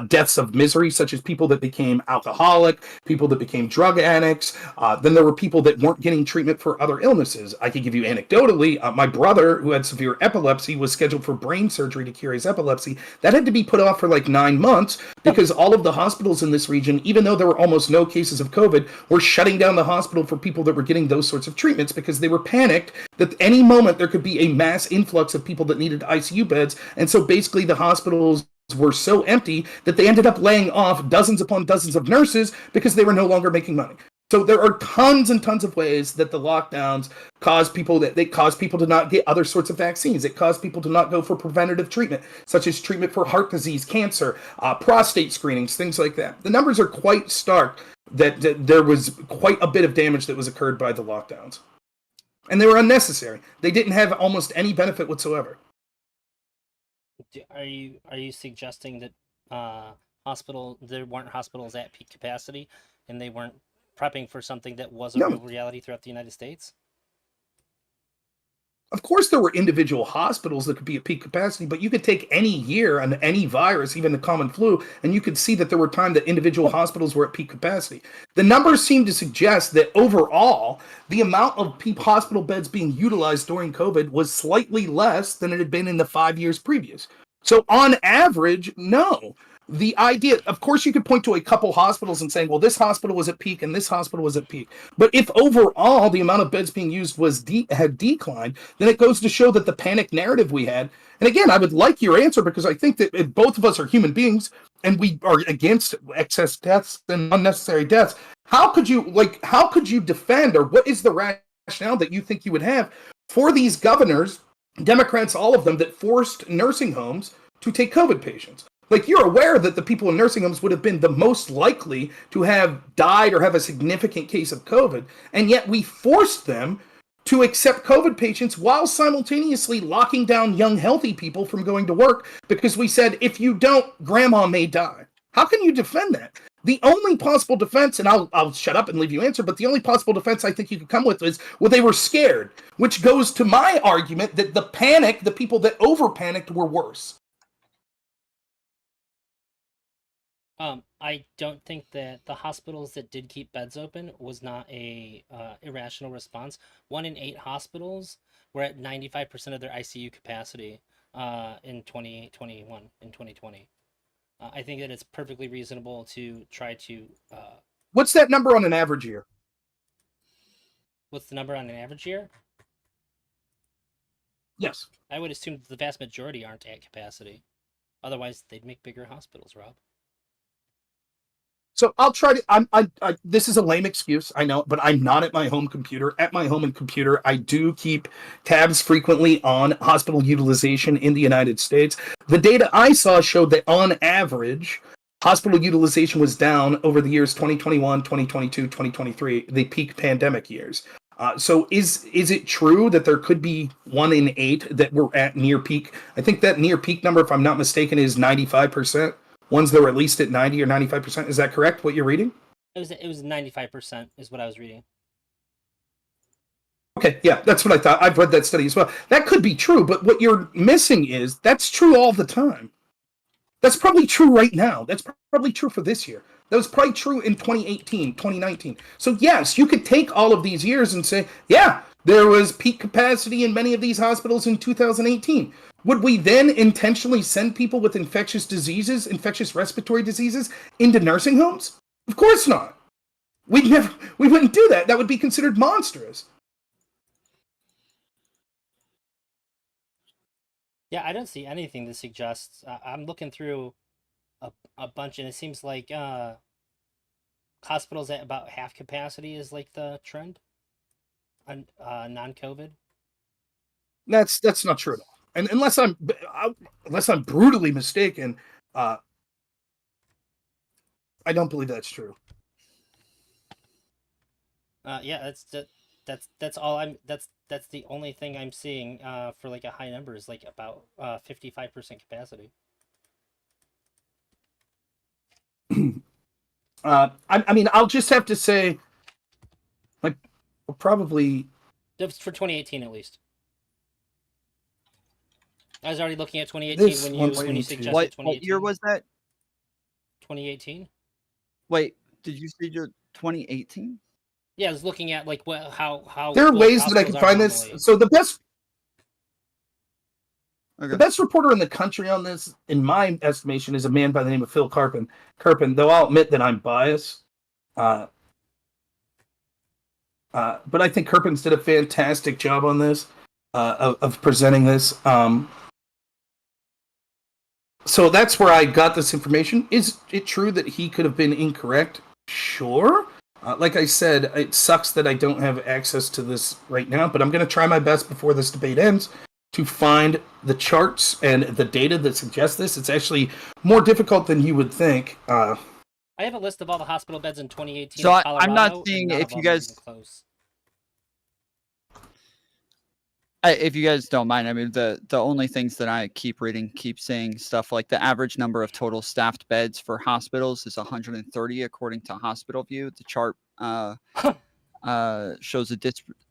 Speaker 1: deaths of misery, such as people that became alcoholic, people that became drug addicts. Then there were people that weren't getting treatment for other illnesses. I could give you anecdotally, my brother, who had severe epilepsy, was scheduled for brain surgery to cure his epilepsy. That had to be put off for like 9 months because all of the hospitals in this region, even though there were almost no cases of COVID, were shutting down the hospital for people that were getting those sorts of treatments because they were panicked that any moment there could be a mass influx of people that needed ICU beds. And so basically the hospitals were so empty that they ended up laying off dozens upon dozens of nurses because they were no longer making money. So there are tons and tons of ways that the lockdowns cause people to not get other sorts of vaccines. It caused people to not go for preventative treatment, such as treatment for heart disease, cancer, prostate screenings, things like that. The numbers are quite stark that there was quite a bit of damage that was occurred by the lockdowns. And they were unnecessary. They didn't have almost any benefit whatsoever.
Speaker 3: Are you suggesting that there weren't hospitals at peak capacity and they weren't prepping for something that was a real reality throughout the United States?
Speaker 1: Of course, there were individual hospitals that could be at peak capacity, but you could take any year and any virus, even the common flu, and you could see that there were times that individual hospitals were at peak capacity. The numbers seem to suggest that overall, the amount of hospital beds being utilized during COVID was slightly less than it had been in the 5 years previous. So on average, no. The idea, of course, you could point to a couple hospitals and saying, well, this hospital was at peak and this hospital was at peak. But if overall the amount of beds being used had declined, then it goes to show that the panic narrative we had. And again, I would like your answer because I think that if both of us are human beings and we are against excess deaths and unnecessary deaths, how could you defend, or what is the rationale that you think you would have for these governors, Democrats, all of them, that forced nursing homes to take COVID patients. Like, you're aware that the people in nursing homes would have been the most likely to have died or have a significant case of COVID, and yet we forced them to accept COVID patients while simultaneously locking down young, healthy people from going to work because we said, if you don't, grandma may die. How can you defend that? The only possible defense, and I'll shut up and leave you answer, but the only possible defense I think you could come with is, well, they were scared, which goes to my argument that the people that over-panicked were worse.
Speaker 3: I don't think that the hospitals that did keep beds open was not a irrational response. 1 in 8 hospitals were at 95% of their ICU capacity in 2021, in 2020. I think that it's perfectly reasonable to try to...
Speaker 1: What's that number on an average year?
Speaker 3: What's the number on an average year?
Speaker 1: Yes.
Speaker 3: I would assume that the vast majority aren't at capacity. Otherwise, they'd make bigger hospitals, Rob.
Speaker 1: So I'll try to. This is a lame excuse, I know, but I'm not at my home computer. At my home computer, I do keep tabs frequently on hospital utilization in the United States. The data I saw showed that on average, hospital utilization was down over the years 2021, 2022, 2023, the peak pandemic years. So is it true that there could be 1 in 8 that were at near peak? I think that near peak number, if I'm not mistaken, is 95%. Ones that were at least at 90 or 95%. Is that correct, what you're reading?
Speaker 3: It was 95% is what I was reading.
Speaker 1: Okay, yeah, that's what I thought. I've read that study as well. That could be true, but what you're missing is that's true all the time. That's probably true right now. That's probably true for this year. That was probably true in 2018, 2019. So yes, you could take all of these years and say, yeah, there was peak capacity in many of these hospitals in 2018. Would we then intentionally send people with infectious diseases, infectious respiratory diseases, into nursing homes? Of course not. We wouldn't do that. That would be considered monstrous.
Speaker 3: Yeah, I don't see anything that suggests. I'm looking through a bunch, and it seems like hospitals at about half capacity is like the trend on non-COVID.
Speaker 1: That's not true at all. And unless I'm brutally mistaken, I don't believe that's true.
Speaker 3: Yeah, that's all that's the only thing I'm seeing for like a high number is like about 55% capacity.
Speaker 1: I mean, I'll just have to say, like, probably
Speaker 3: That's for 2018 at least. I was already looking at 2018 when you suggested 2018.
Speaker 2: What year was that?
Speaker 3: 2018.
Speaker 2: Wait, did you say your 2018?
Speaker 3: Yeah, I was looking at like how
Speaker 1: there are ways that I can find this. So the best reporter in the country on this, in my estimation, is a man by the name of Phil Carpin. Though I'll admit that I'm biased. But I think Carpin's did a fantastic job on this, of presenting this. So that's where I got this information. Is it true that he could have been incorrect? Sure. Like I said, it sucks that I don't have access to this right now, but I'm going to try my best before this debate ends to find the charts and the data that suggest this. It's actually more difficult than you would think.
Speaker 3: I have a list of all the hospital beds in 2018.
Speaker 2: So
Speaker 3: in Colorado,
Speaker 2: I'm not seeing if you guys... If you guys don't mind, I mean, the only things that I keep reading keep saying stuff like the average number of total staffed beds for hospitals is 130 according to Hospital View. The chart shows a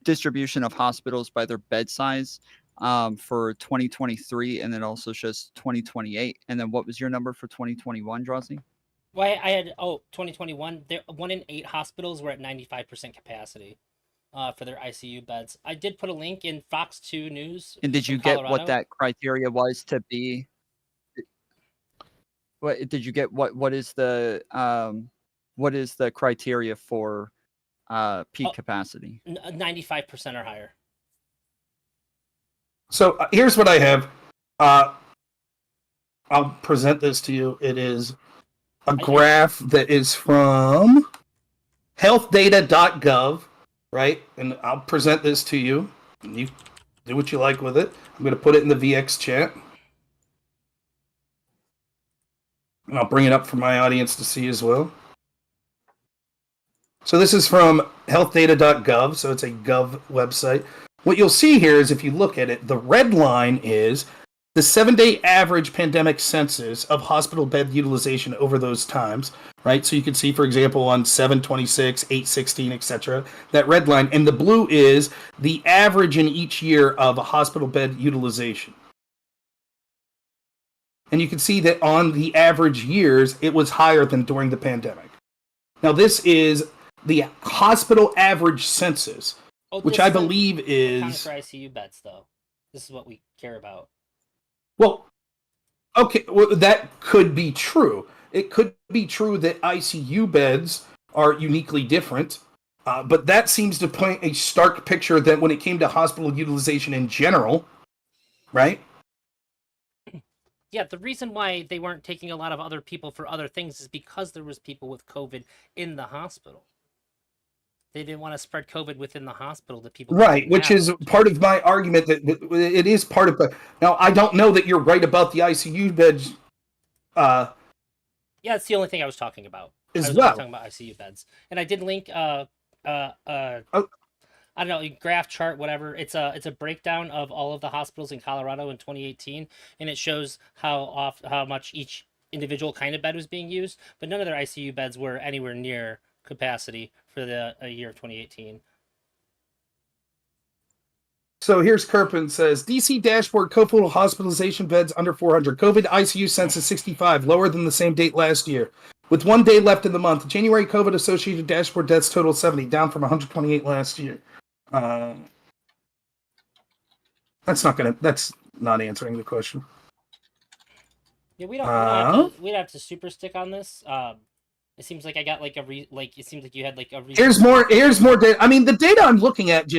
Speaker 2: distribution of hospitals by their bed size for 2023, and then also shows 2028. And then what was your number for 2021, Drosy?
Speaker 3: Well, I had 2021. 1 in 8 hospitals were at 95% capacity. For their ICU beds. I did put a link in Fox 2 News.
Speaker 2: And did you get what that criteria was to be? What did you get? What is the criteria for peak capacity?
Speaker 3: 95% or higher.
Speaker 1: So here's what I have. I'll present this to you. It is a graph that is from healthdata.gov. Right, and I'll present this to you. You do what you like with it. I'm going to put it in the VX chat. And I'll bring it up for my audience to see as well. So this is from healthdata.gov, so it's a gov website. What you'll see here is if you look at it, the red line is the 7-day average pandemic census of hospital bed utilization over those times, right? So you can see, for example, on 7/26, 8/16, etc., that red line. And the blue is the average in each year of a hospital bed utilization. And you can see that on the average years, it was higher than during the pandemic. Now, this is the hospital average census, which I believe is...
Speaker 3: accounting for ICU beds, though. This is what we care about.
Speaker 1: Well, okay, well, that could be true. It could be true that ICU beds are uniquely different, but that seems to paint a stark picture that when it came to hospital utilization in general, right?
Speaker 3: Yeah, the reason why they weren't taking a lot of other people for other things is because there was people with COVID in the hospital. They didn't want to spread COVID within the hospital to people.
Speaker 1: Right, which is part of my argument that it is part of the... Now, I don't know that you're right about the ICU beds.
Speaker 3: Yeah, it's the only thing I was talking about. I was only talking about ICU beds. And I did link I don't know, graph chart, whatever. It's a breakdown of all of the hospitals in Colorado in 2018, and it shows how much each individual kind of bed was being used, but none of their ICU beds were anywhere near capacity for the year of 2018.
Speaker 1: So here's Kirpin says, DC dashboard COVID hospitalization beds under 400. COVID ICU census 65, lower than the same date last year. With 1 day left in the month, January COVID associated dashboard deaths total 70, down from 128 last year. That's not answering the question.
Speaker 3: Yeah, we don't have to super stick on this. It seems like I got like it seems like you had like a
Speaker 1: Here's more data. I mean, the data I'm looking at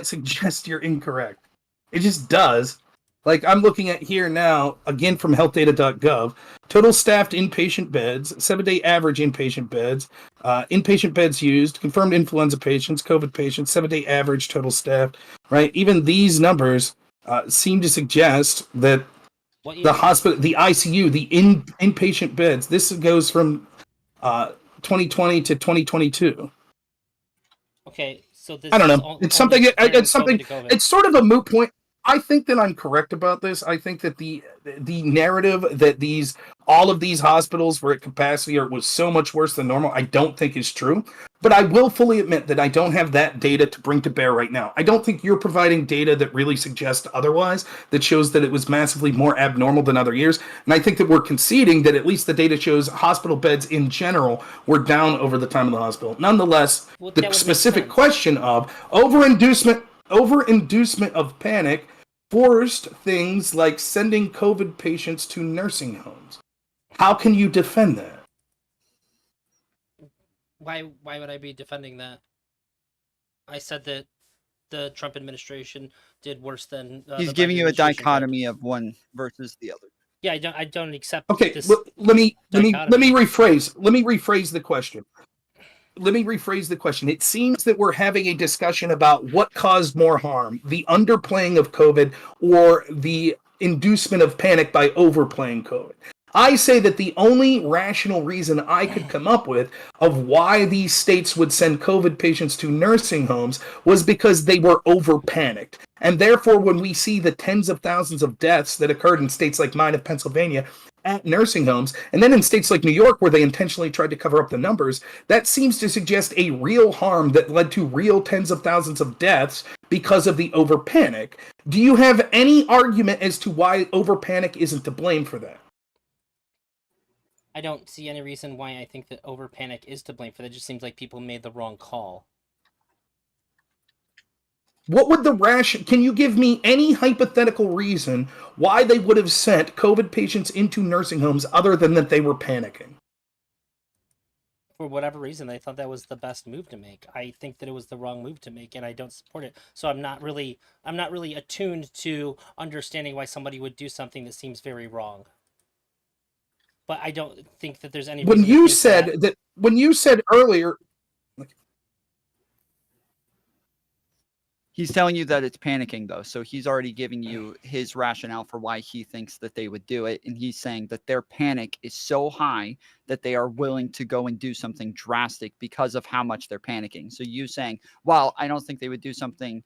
Speaker 1: suggests you're incorrect. It just does. Like I'm looking at here now, again from healthdata.gov, total staffed inpatient beds, 7-day average inpatient beds, inpatient beds used, confirmed influenza patients, COVID patients, 7-day average total staffed, right? Even these numbers seem to suggest that the hospital, the ICU, the inpatient beds, this goes from 2020 to 2022.
Speaker 3: Okay, so this
Speaker 1: I don't know. It's something. It's sort of a moot point. I think that I'm correct about this. I think that the narrative that all of these hospitals were at capacity or was so much worse than normal, I don't think is true. But I will fully admit that I don't have that data to bring to bear right now. I don't think you're providing data that really suggests otherwise, that shows that it was massively more abnormal than other years. And I think that we're conceding that at least the data shows hospital beds in general were down over the time of the hospital. Nonetheless, the specific question of over-inducement of panic forced things like sending COVID patients to nursing homes. How can you defend that?
Speaker 3: Why would I be defending that? I said that the Trump administration did worse than
Speaker 2: he's giving you a dichotomy of one versus the other.
Speaker 3: Yeah, I don't accept.
Speaker 1: Okay,
Speaker 3: this
Speaker 1: let me rephrase the question. It seems that we're having a discussion about what caused more harm, the underplaying of COVID or the inducement of panic by overplaying COVID. I say that the only rational reason I could come up with of why these states would send COVID patients to nursing homes was because they were over-panicked. And therefore, when we see the tens of thousands of deaths that occurred in states like mine of Pennsylvania at nursing homes, and then in states like New York where they intentionally tried to cover up the numbers, that seems to suggest a real harm that led to real tens of thousands of deaths because of the over-panic. Do you have any argument as to why over-panic isn't to blame for that?
Speaker 3: I don't see any reason why I think that over panic is to blame for that. It just seems like people made the wrong call.
Speaker 1: What would can you give me any hypothetical reason why they would have sent COVID patients into nursing homes other than that they were panicking?
Speaker 3: For whatever reason, they thought that was the best move to make. I think that it was the wrong move to make, and I don't support it. So I'm not really attuned to understanding why somebody would do something that seems very wrong. But I don't think that there's any.
Speaker 1: When you said earlier,
Speaker 2: He's telling you that it's panicking, though. So he's already giving you his rationale for why he thinks that they would do it. And he's saying that their panic is so high that they are willing to go and do something drastic because of how much they're panicking. So you saying, well, I don't think they would do something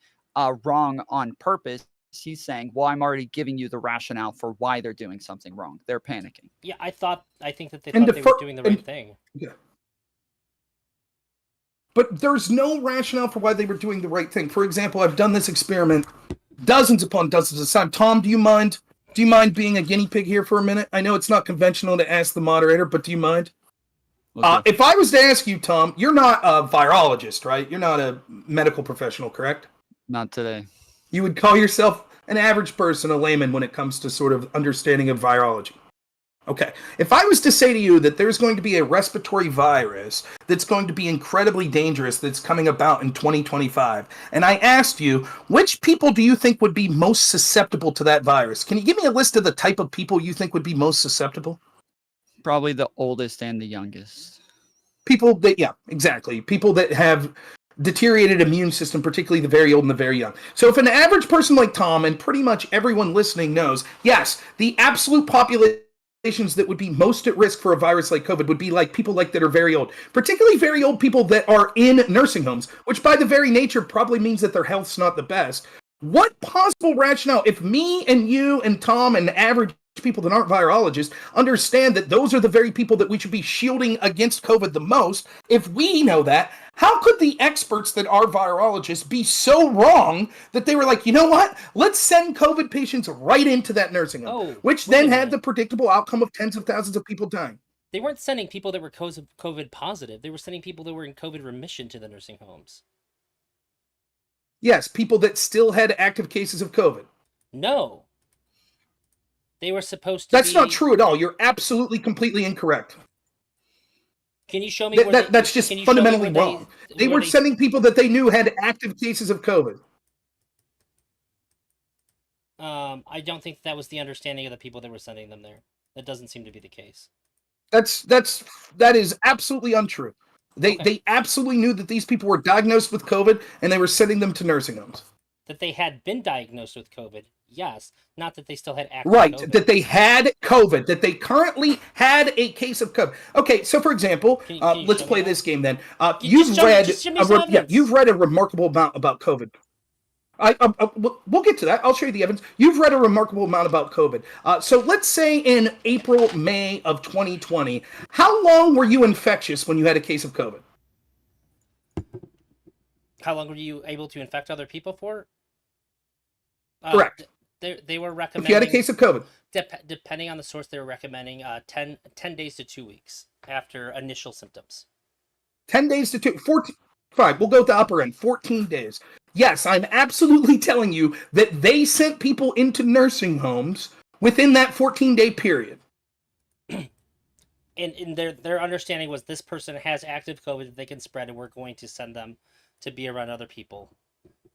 Speaker 2: wrong on purpose. He's saying, well, I'm already giving you the rationale for why they're doing something wrong. They're panicking.
Speaker 3: Yeah, I think that they thought they were doing the right thing.
Speaker 1: Yeah. But there's no rationale for why they were doing the right thing. For example, I've done this experiment dozens upon dozens of times. Tom, do you mind being a guinea pig here for a minute? I know it's not conventional to ask the moderator, but do you mind? If I was to ask you, Tom, you're not a virologist, right? You're not a medical professional, correct?
Speaker 2: Not today.
Speaker 1: You would call yourself an average person, a layman, when it comes to sort of understanding of virology. Okay, if I was to say to you that there's going to be a respiratory virus that's going to be incredibly dangerous that's coming about in 2025, and I asked you, which people do you think would be most susceptible to that virus? Can you give me a list of the type of people you think would be most susceptible?
Speaker 2: Probably the oldest and the youngest.
Speaker 1: People that, yeah, exactly. People that have deteriorated immune system, particularly the very old and the very young. So if an average person like Tom, and pretty much everyone listening knows, yes, the absolute population that would be most at risk for a virus like COVID would be like people like that are very old, particularly very old people that are in nursing homes, which by the very nature probably means that their health's not the best. What possible rationale, if me and you and Tom and average people that aren't virologists understand that those are the very people that we should be shielding against COVID the most, if we know that, how could the experts that are virologists be so wrong that they were like, you know what, let's send COVID patients right into that nursing home, which then had the predictable outcome of tens of thousands of people dying.
Speaker 3: They weren't sending people that were COVID positive. They were sending people that were in COVID remission to the nursing homes.
Speaker 1: Yes, people that still had active cases of COVID.
Speaker 3: No. They were supposed to
Speaker 1: That's not true at all. You're absolutely, completely incorrect.
Speaker 3: Can you show me
Speaker 1: that's just fundamentally wrong. They were sending people that they knew had active cases of COVID.
Speaker 3: I don't think that was the understanding of the people that were sending them there. That doesn't seem to be the case.
Speaker 1: That is absolutely untrue. They absolutely knew that these people were diagnosed with COVID, and they were sending them to nursing homes.
Speaker 3: That they had been diagnosed with COVID, yes. Not that they still had active COVID.
Speaker 1: That they had COVID, that they currently had a case of COVID. Okay, so for example, let's play this game then. You've read a remarkable amount about COVID. We'll get to that. I'll show you the evidence. You've read a remarkable amount about COVID. So let's say in April, May of 2020, how long were you infectious when you had a case of COVID?
Speaker 3: How long were you able to infect other people for?
Speaker 1: Correct.
Speaker 3: They were recommending...
Speaker 1: If you had a case of COVID.
Speaker 3: Depending on the source, they were recommending 10 days to 2 weeks after initial symptoms.
Speaker 1: 10 days to 14... Fine, we'll go with the upper end, 14 days. Yes, I'm absolutely telling you that they sent people into nursing homes within that 14-day period.
Speaker 3: And their understanding was this person has active COVID that they can spread, and we're going to send them to be around other people.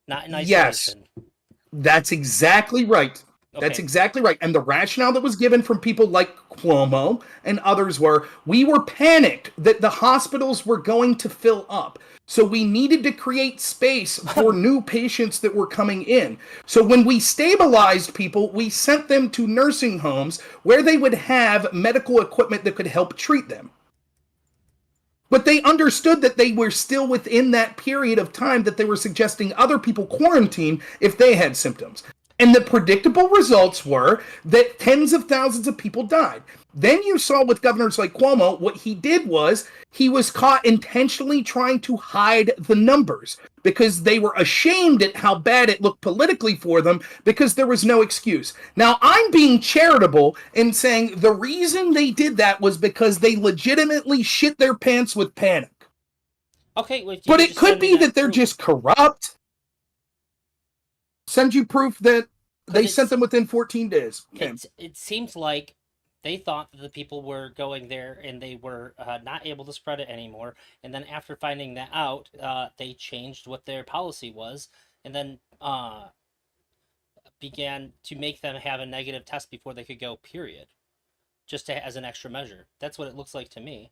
Speaker 3: Not in isolation.
Speaker 1: Yes, that's exactly right. Okay. That's exactly right. And the rationale that was given from people like Cuomo and others were, we were panicked that the hospitals were going to fill up. So we needed to create space for new patients that were coming in. So when we stabilized people, we sent them to nursing homes where they would have medical equipment that could help treat them. But they understood that they were still within that period of time that they were suggesting other people quarantine if they had symptoms. And the predictable results were that tens of thousands of people died. Then you saw with governors like Cuomo, what he did was he was caught intentionally trying to hide the numbers because they were ashamed at how bad it looked politically for them because there was no excuse. Now, I'm being charitable in saying the reason they did that was because they legitimately shit their pants with panic.
Speaker 3: Okay,
Speaker 1: but it could be that they're just corrupt. Send you proof that they sent them within 14 days. Okay.
Speaker 3: It seems like they thought that the people were going there and they were not able to spread it anymore. And then after finding that out, they changed what their policy was and then began to make them have a negative test before they could go, period. Just as an extra measure. That's what it looks like to me.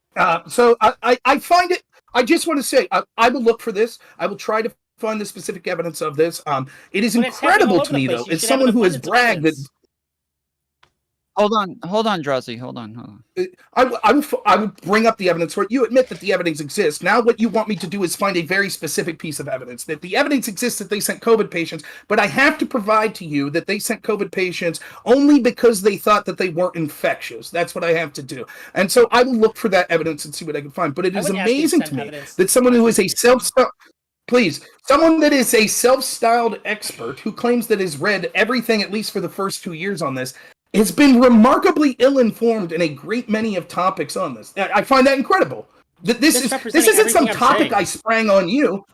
Speaker 1: So I find it, I just want to say, I will look for this. I will try to find the specific evidence of this. It is
Speaker 3: But it's happening all
Speaker 1: incredible
Speaker 3: over
Speaker 1: to
Speaker 3: the
Speaker 1: me,
Speaker 3: place.
Speaker 1: though,
Speaker 3: You
Speaker 1: as
Speaker 3: should have an
Speaker 1: someone who has
Speaker 3: abundance of
Speaker 1: bragged that
Speaker 3: evidence.
Speaker 2: Hold on, Drowsy. Hold on.
Speaker 1: I will bring up the evidence for it. You admit that the evidence exists. Now what you want me to do is find a very specific piece of evidence. That the evidence exists that they sent COVID patients, but I have to provide to you that they sent COVID patients only because they thought that they weren't infectious. That's what I have to do. And so I will look for that evidence and see what I can find. But it
Speaker 3: I
Speaker 1: is
Speaker 3: wouldn't ask you to
Speaker 1: amazing
Speaker 3: send
Speaker 1: to me
Speaker 3: evidence
Speaker 1: that someone who is a
Speaker 3: contradicting
Speaker 1: someone that is a self-styled expert who claims that has read everything at least for the first 2 years on this has been remarkably ill-informed in a great many of topics on this. I find that incredible. This
Speaker 3: Misrepresenting
Speaker 1: isn't some
Speaker 3: everything I'm
Speaker 1: topic
Speaker 3: saying.
Speaker 1: I sprang on you.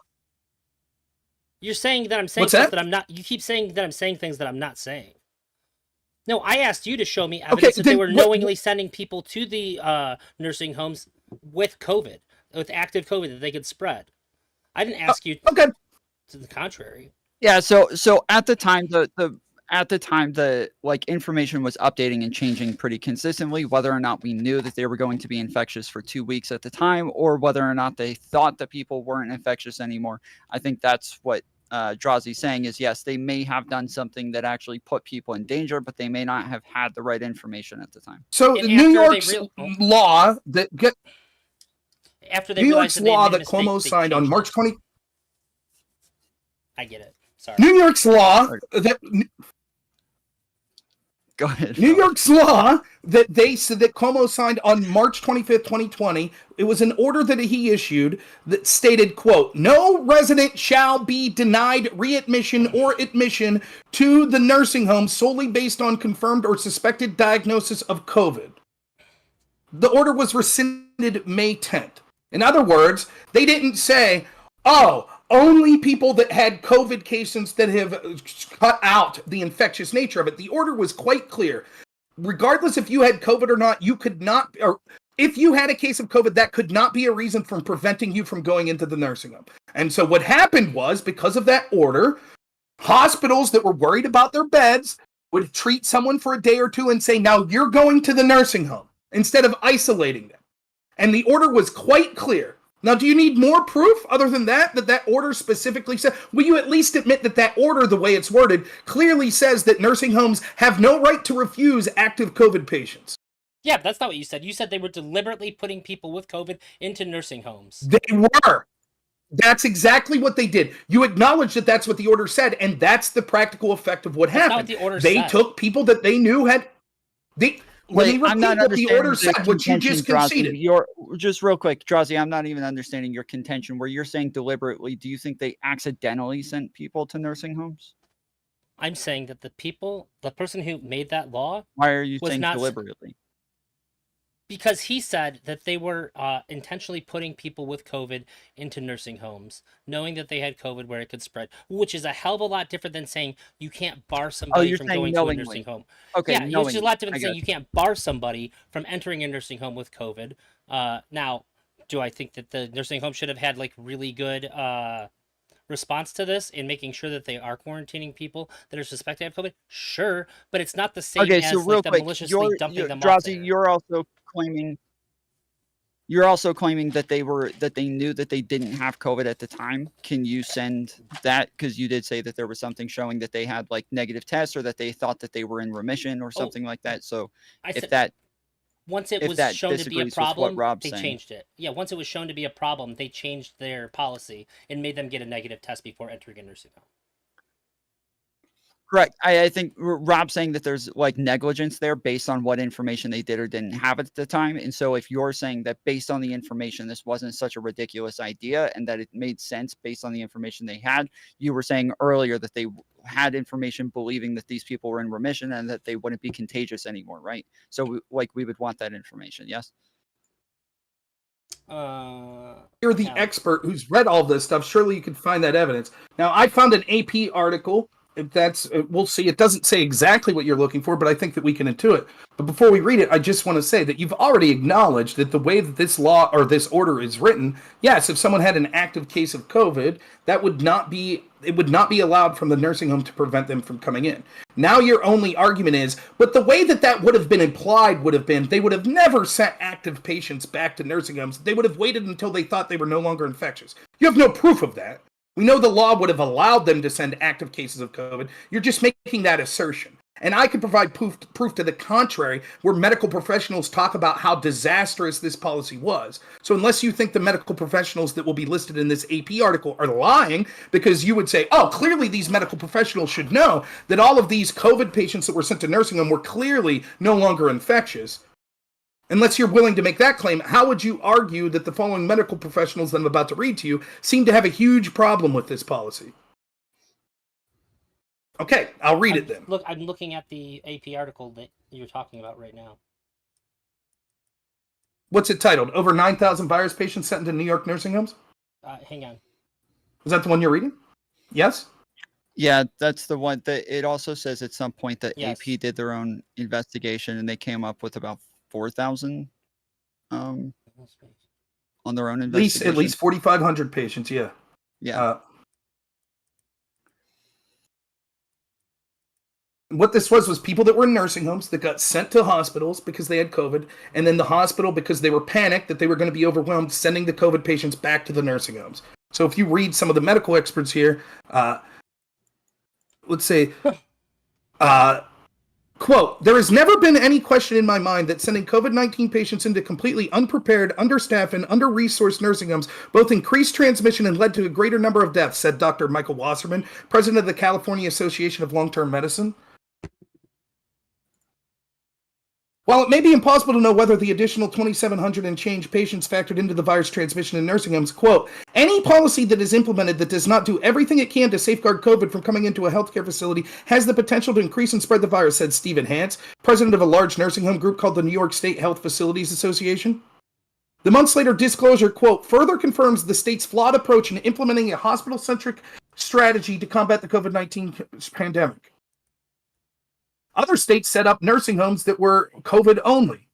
Speaker 3: You're saying that I'm saying
Speaker 1: What's
Speaker 3: stuff
Speaker 1: that?
Speaker 3: that I'm not. You keep saying that I'm saying things that I'm not saying. No, I asked you to show me
Speaker 1: Okay,
Speaker 3: evidence that they
Speaker 1: then
Speaker 3: were knowingly sending people to the nursing homes with COVID, with active COVID that they could spread. I didn't ask you
Speaker 1: Okay.
Speaker 3: to the contrary.
Speaker 2: Yeah, so at the time the like information was updating and changing pretty consistently, whether or not we knew that they were going to be infectious for 2 weeks at the time, or whether or not they thought that people weren't infectious anymore. I think that's what Drowsy's saying is, yes, they may have done something that actually put people in danger, but they may not have had the right information at the time.
Speaker 1: So
Speaker 3: And
Speaker 1: New
Speaker 3: after they
Speaker 1: York's law that
Speaker 3: after they
Speaker 1: New
Speaker 3: realized
Speaker 1: York's
Speaker 3: that they
Speaker 1: law
Speaker 3: made a
Speaker 1: that
Speaker 3: mistake,
Speaker 1: Cuomo
Speaker 3: they
Speaker 1: signed on
Speaker 3: changed
Speaker 1: March
Speaker 3: it.
Speaker 1: 20.
Speaker 3: I get it. Sorry.
Speaker 1: New York's law that
Speaker 2: Go ahead.
Speaker 1: New York's law that they said that Cuomo signed on March 25th, 2020, it was an order that he issued that stated, quote, no resident shall be denied readmission or admission to the nursing home solely based on confirmed or suspected diagnosis of COVID. The order was rescinded May 10th. In other words, they didn't say, oh, only people that had COVID cases that have cut out the infectious nature of it. The order was quite clear. Regardless if you had COVID or not, you could not, or if you had a case of COVID, that could not be a reason from preventing you from going into the nursing home. And so what happened was, because of that order, hospitals that were worried about their beds would treat someone for a day or two and say, now you're going to the nursing home, instead of isolating them. And the order was quite clear. Now, do you need more proof other than that order specifically said? Will you at least admit that order, the way it's worded, clearly says that nursing homes have no right to refuse active COVID patients?
Speaker 3: Yeah, but that's not what you said. You said they were deliberately putting people with COVID into nursing homes.
Speaker 1: They were. That's exactly what they did. You acknowledge that that's what the order said, and that's the practical effect of what
Speaker 3: That's
Speaker 1: happened.
Speaker 3: not what the order
Speaker 1: They
Speaker 3: said.
Speaker 1: took people that they knew had... Let me
Speaker 2: I'm not
Speaker 1: repeat what the
Speaker 2: understanding
Speaker 1: order
Speaker 2: the
Speaker 1: said, what you
Speaker 2: contention,
Speaker 1: just
Speaker 2: Drowsy.
Speaker 1: conceded.
Speaker 2: You're just real quick, Drowsy. I'm not even understanding your contention. Where you're saying deliberately, do you think they accidentally sent people to nursing homes?
Speaker 3: I'm saying that the person who made that law,
Speaker 2: Why are you
Speaker 3: was
Speaker 2: saying
Speaker 3: not
Speaker 2: deliberately?
Speaker 3: because he said that they were intentionally putting people with COVID into nursing homes, knowing that they had COVID where it could spread, which is a hell of a lot different than saying you can't bar somebody
Speaker 2: you're
Speaker 3: from
Speaker 2: saying
Speaker 3: going
Speaker 2: knowingly.
Speaker 3: to a nursing home.
Speaker 2: Okay,
Speaker 3: Yeah, it's
Speaker 2: knowingly.
Speaker 3: just a lot different
Speaker 2: I
Speaker 3: than saying
Speaker 2: got
Speaker 3: you can't bar somebody from entering a nursing home with COVID. Now, do I think that the nursing home should have had like really good response to this in making sure that they are quarantining people that are suspected to have COVID? Sure, but it's not the same
Speaker 2: Okay,
Speaker 3: as
Speaker 2: so real
Speaker 3: like the
Speaker 2: quick,
Speaker 3: maliciously dumping them off
Speaker 2: Drowsy,
Speaker 3: there.
Speaker 2: you're also claiming that they knew that they didn't have COVID at the time. Can you send that? Because you did say that there was something showing that they had like negative tests or that they thought that they were in remission or something like that. So
Speaker 3: I
Speaker 2: if
Speaker 3: said
Speaker 2: that
Speaker 3: once it
Speaker 2: if
Speaker 3: was
Speaker 2: that
Speaker 3: shown to be a
Speaker 2: disagrees with what
Speaker 3: problem,
Speaker 2: Rob's
Speaker 3: they
Speaker 2: saying.
Speaker 3: changed it. Yeah, once it was shown to be a problem, they changed their policy and made them get a negative test before entering a nursing home.
Speaker 2: Correct. I think Rob's saying that there's like negligence there based on what information they did or didn't have at the time. And so if you're saying that based on the information, this wasn't such a ridiculous idea and that it made sense based on the information they had, you were saying earlier that they had information believing that these people were in remission and that they wouldn't be contagious anymore, right? So we would want that information, yes?
Speaker 1: You're the expert who's read all this stuff. Surely you could find that evidence. Now, I found an AP article. If that's, we'll see. It doesn't say exactly what you're looking for, but I think that we can intuit. But before we read it, I just want to say that you've already acknowledged that the way that this law or this order is written, yes, if someone had an active case of COVID, it would not be allowed from the nursing home to prevent them from coming in. Now your only argument is, but the way that would have been implied would have been they would have never sent active patients back to nursing homes. They would have waited until they thought they were no longer infectious. You have no proof of that. We know the law would have allowed them to send active cases of COVID. You're just making that assertion. And I can provide proof to the contrary, where medical professionals talk about how disastrous this policy was. So unless you think the medical professionals that will be listed in this AP article are lying, because you would say, oh, clearly these medical professionals should know that all of these COVID patients that were sent to nursing home were clearly no longer infectious. Unless you're willing to make that claim, how would you argue that the following medical professionals that I'm about to read to you seem to have a huge problem with this policy? Okay, I'll read it then.
Speaker 3: Look, I'm looking at the AP article that you're talking about right now.
Speaker 1: What's it titled? Over 9,000 virus patients sent into New York nursing homes?
Speaker 3: Hang on.
Speaker 1: Is that the one you're reading? Yes?
Speaker 2: Yeah, that's the one that it also says at some point that
Speaker 3: Yes.
Speaker 2: AP did their own investigation and they came up with about 4,000 on their own investigation.
Speaker 1: At least 4,500 patients, yeah.
Speaker 2: Yeah.
Speaker 1: What this was people that were in nursing homes that got sent to hospitals because they had COVID, and then the hospital, because they were panicked that they were going to be overwhelmed, sending the COVID patients back to the nursing homes. So if you read some of the medical experts here, let's say, quote, there has never been any question in my mind that sending COVID-19 patients into completely unprepared, understaffed, and under-resourced nursing homes both increased transmission and led to a greater number of deaths, said Dr. Michael Wasserman, president of the California Association of Long-Term Medicine. While it may be impossible to know whether the additional 2,700 and change patients factored into the virus transmission in nursing homes, quote, any policy that is implemented that does not do everything it can to safeguard COVID from coming into a healthcare facility has the potential to increase and spread the virus, said Stephen Hance, president of a large nursing home group called the New York State Health Facilities Association. The months later disclosure, quote, further confirms the state's flawed approach in implementing a hospital-centric strategy to combat the COVID-19 pandemic. Other states set up nursing homes that were COVID only.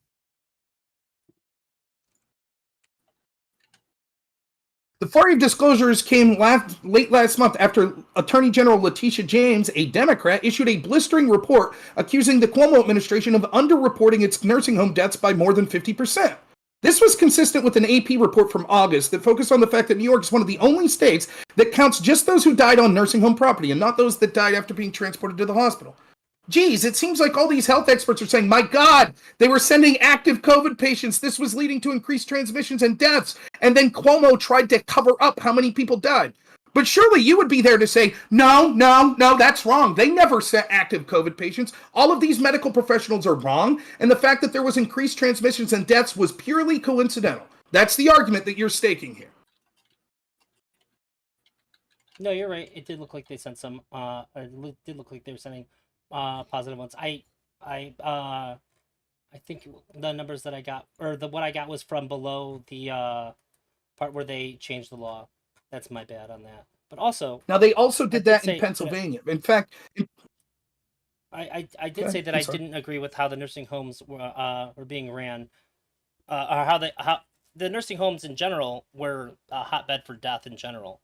Speaker 1: The flurry of disclosures came late last month after Attorney General Letitia James, a Democrat, issued a blistering report accusing the Cuomo administration of underreporting its nursing home deaths by more than 50%. This was consistent with an AP report from August that focused on the fact that New York is one of the only states that counts just those who died on nursing home property and not those that died after being transported to the hospital. Geez, it seems like all these health experts are saying, my God, they were sending active COVID patients. This was leading to increased transmissions and deaths. And then Cuomo tried to cover up how many people died. But surely you would be there to say, no, that's wrong. They never sent active COVID patients. All of these medical professionals are wrong. And the fact that there was increased transmissions and deaths was purely coincidental. That's the argument that you're staking here.
Speaker 3: No, you're right. It did look like they sent some, it did look like they were sending positive ones. I think the numbers that I got, or what I got, was from below the part where they changed the law. That's my bad on that. But also,
Speaker 1: now they also did that in Pennsylvania. In fact,
Speaker 3: I did say that I didn't agree with how the nursing homes were being ran, or how the nursing homes in general were a hotbed for death in general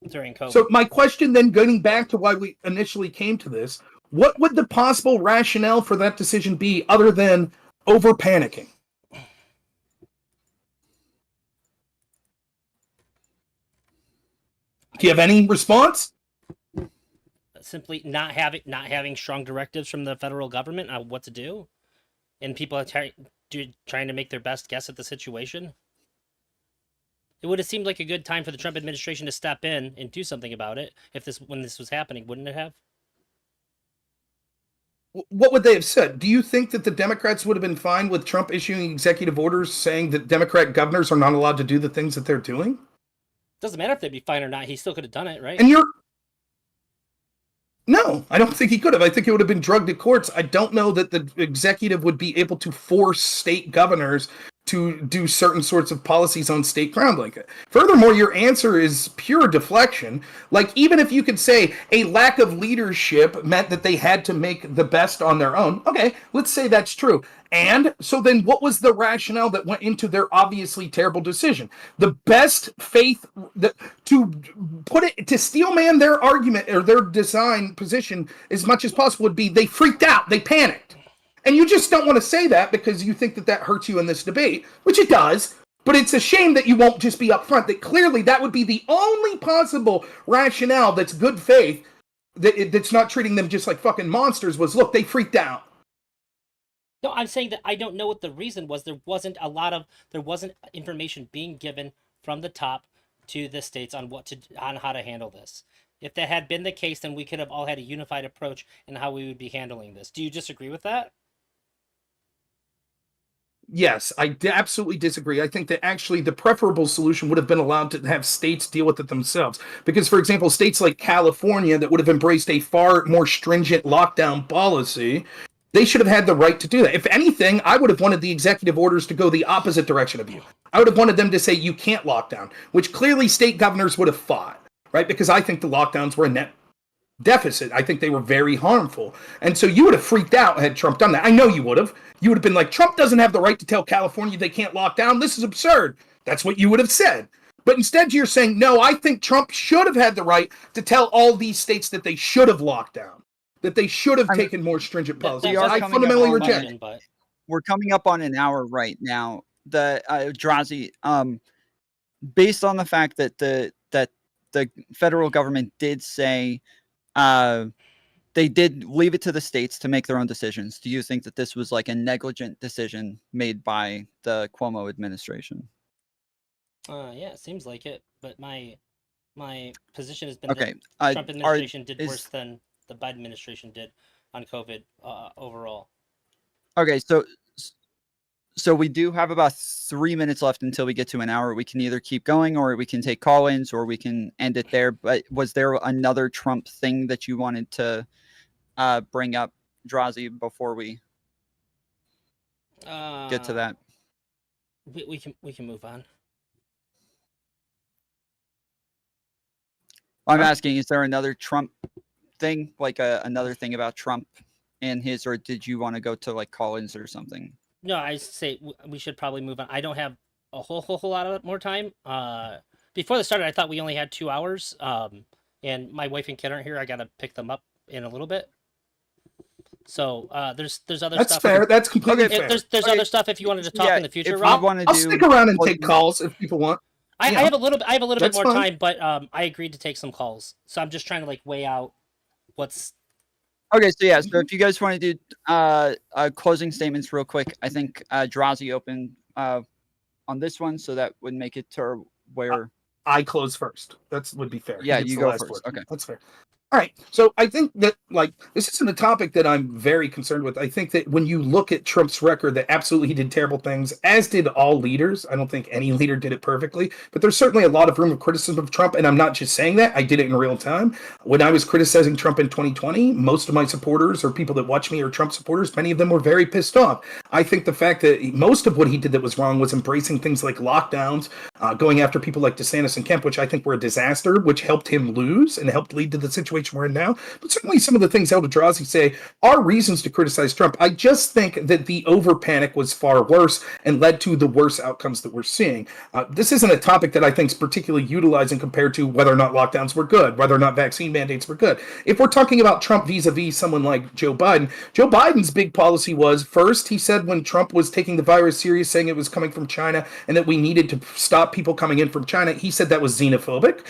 Speaker 3: during COVID.
Speaker 1: So my question then, going back to why we initially came to this, what would the possible rationale for that decision be other than over panicking? Do you have any response?
Speaker 3: Simply not having strong directives from the federal government on what to do, and people are trying to make their best guess at the situation. It would have seemed like a good time for the Trump administration to step in and do something about it when this was happening, wouldn't it have?
Speaker 1: What would they have said? Do you think that the Democrats would have been fine with Trump issuing executive orders saying that Democrat governors are not allowed to do the things that they're doing?
Speaker 3: Doesn't matter if they'd be fine or not. He still could have done it, right?
Speaker 1: And No, I don't think he could have. I think it would have been drugged to courts. I don't know that the executive would be able to force state governors to do certain sorts of policies on state ground like it. Furthermore, your answer is pure deflection. Like, even if you could say a lack of leadership meant that they had to make the best on their own, okay, let's say that's true. And so then what was the rationale that went into their obviously terrible decision? The best faith to steelman their argument or their design position as much as possible would be they freaked out, they panicked. And you just don't want to say that because you think that hurts you in this debate, which it does. But it's a shame that you won't just be upfront, that clearly that would be the only possible rationale that's good faith, that's not treating them just like fucking monsters, was, look, they freaked out.
Speaker 3: No, I'm saying that I don't know what the reason was. There wasn't information being given from the top to the states on how to handle this. If that had been the case, then we could have all had a unified approach in how we would be handling this. Do you disagree with that?
Speaker 1: Yes, I absolutely disagree. I think that actually the preferable solution would have been allowed to have states deal with it themselves. Because, for example, states like California that would have embraced a far more stringent lockdown policy, they should have had the right to do that. If anything, I would have wanted the executive orders to go the opposite direction of you. I would have wanted them to say you can't lock down, which clearly state governors would have fought, right? Because I think the lockdowns were a net deficit. I think they were very harmful. And so you would have freaked out had Trump done that. I know you would have. You would have been like, Trump doesn't have the right to tell California they can't lock down. This is absurd. That's what you would have said. But instead you're saying, no, I think Trump should have had the right to tell all these states that they should have locked down, that they should have taken more stringent policies. I fundamentally reject it.
Speaker 2: But we're coming up on an hour right now. Drazi, based on the fact that the federal government did say they did leave it to the states to make their own decisions, do you think that this was like a negligent decision made by the Cuomo administration?
Speaker 3: Yeah, it seems like it. But my position has been
Speaker 2: that
Speaker 3: the Trump administration did worse than the Biden administration did on COVID overall.
Speaker 2: Okay, so we do have about 3 minutes left until we get to an hour. We can either keep going or we can take call-ins or we can end it there. But was there another Trump thing that you wanted to bring up, Drazi, before we get to that?
Speaker 3: We can move on.
Speaker 2: I'm asking, is there another Trump thing, like another thing about Trump and his, or did you want to go to like call-ins or something?
Speaker 3: No, I say we should probably move on. I don't have a whole lot of more time. Before this started, I thought we only had 2 hours. And my wife and kid aren't here. I gotta pick them up in a little bit. So there's other
Speaker 1: That's
Speaker 3: stuff.
Speaker 1: That's fair. That's completely fair.
Speaker 3: There's other stuff if you wanted to talk in the future, Rob.
Speaker 1: I'll stick around and take calls if people want.
Speaker 3: I have a little bit more
Speaker 1: fine.
Speaker 3: time, but I agreed to take some calls. So I'm just trying to like weigh out what's.
Speaker 2: Okay, so yeah, so if you guys want to do closing statements real quick, I think Drazi opened on this one, so that would make it to where
Speaker 1: I close first. That would be fair.
Speaker 2: Yeah, you go first. Word. Okay,
Speaker 1: that's fair. All right. So I think that, like, this isn't a topic that I'm very concerned with. I think that when you look at Trump's record, that absolutely he did terrible things, as did all leaders. I don't think any leader did it perfectly, but there's certainly a lot of room of criticism of Trump, and I'm not just saying that. I did it in real time. When I was criticizing Trump in 2020, most of my supporters or people that watch me are Trump supporters. Many of them were very pissed off. I think the fact that most of what he did that was wrong was embracing things like lockdowns, going after people like DeSantis and Kemp, which I think were a disaster, which helped him lose and helped lead to the situation we're in now. But certainly some of the things Eldrazi say are reasons to criticize Trump. I just think that the over panic was far worse and led to the worst outcomes that we're seeing. This isn't a topic that I think is particularly utilizing compared to whether or not lockdowns were good, whether or not vaccine mandates were good. If we're talking about Trump vis-a-vis someone like Joe Biden's big policy was, first, he said when Trump was taking the virus serious, saying it was coming from China and that we needed to stop people coming in from China, he said that was xenophobic.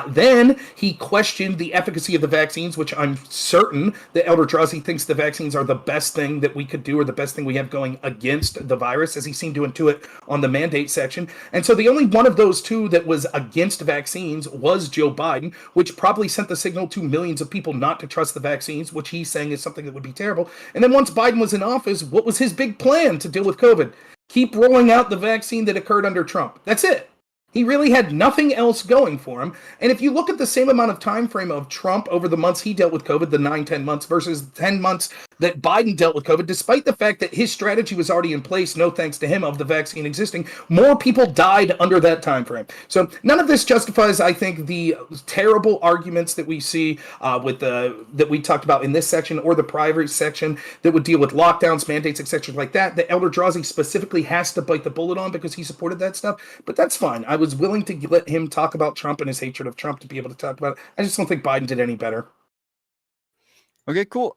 Speaker 1: Then he questioned the efficacy of the vaccines, which I'm certain that Eldrazi thinks the vaccines are the best thing that we could do or the best thing we have going against the virus, as he seemed to intuit on the mandate section. And so the only one of those two that was against vaccines was Joe Biden, which probably sent the signal to millions of people not to trust the vaccines, which he's saying is something that would be terrible. And then once Biden was in office, what was his big plan to deal with COVID? Keep rolling out the vaccine that occurred under Trump. That's it. He really had nothing else going for him. And if you look at the same amount of time frame of Trump over the months he dealt with COVID, the 9-10 months versus 10 months that Biden dealt with COVID, despite the fact that his strategy was already in place, no thanks to him, of the vaccine existing, more people died under that time frame. So none of this justifies, I think, the terrible arguments that we see that we talked about in this section or the private section that would deal with lockdowns, mandates, etc. like that. The Eldrazi specifically has to bite the bullet on because he supported that stuff. But that's fine. I was willing to let him talk about Trump and his hatred of Trump to be able to talk about it. I just don't think Biden did any better.
Speaker 2: Okay, cool.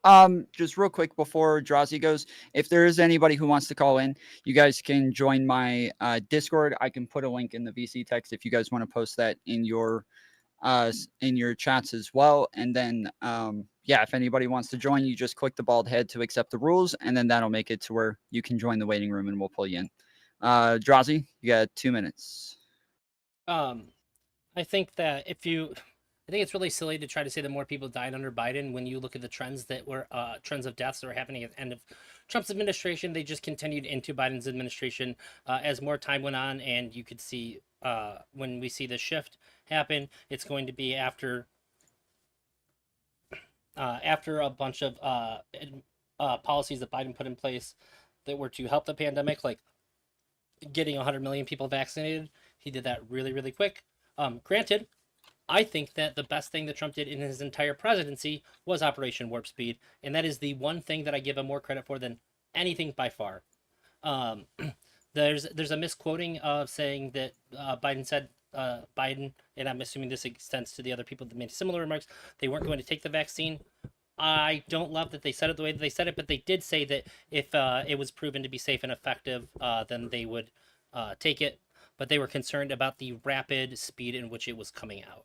Speaker 2: Just real quick before Drazi goes, if there is anybody who wants to call in, you guys can join my Discord. I can put a link in the VC text if you guys want to post that in your chats as well. And then yeah, if anybody wants to join, you just click the bald head to accept the rules, and then that'll make it to where you can join the waiting room and we'll pull you in. Drazi, you got 2 minutes.
Speaker 3: I think that I think it's really silly to try to say that more people died under Biden when you look at the trends that were trends of deaths that were happening at the end of Trump's administration. They just continued into Biden's administration as more time went on, and you could see when we see the shift happen, it's going to be after a bunch of policies that Biden put in place that were to help the pandemic, like getting 100 million people vaccinated. He did that really, really quick. Granted, I think that the best thing that Trump did in his entire presidency was Operation Warp Speed, and that is the one thing that I give him more credit for than anything by far. There's a misquoting of saying that Biden said Biden, and I'm assuming this extends to the other people that made similar remarks, they weren't going to take the vaccine. I don't love that they said it the way that they said it, but they did say that if it was proven to be safe and effective, then they would take it. But they were concerned about the rapid speed in which it was coming out.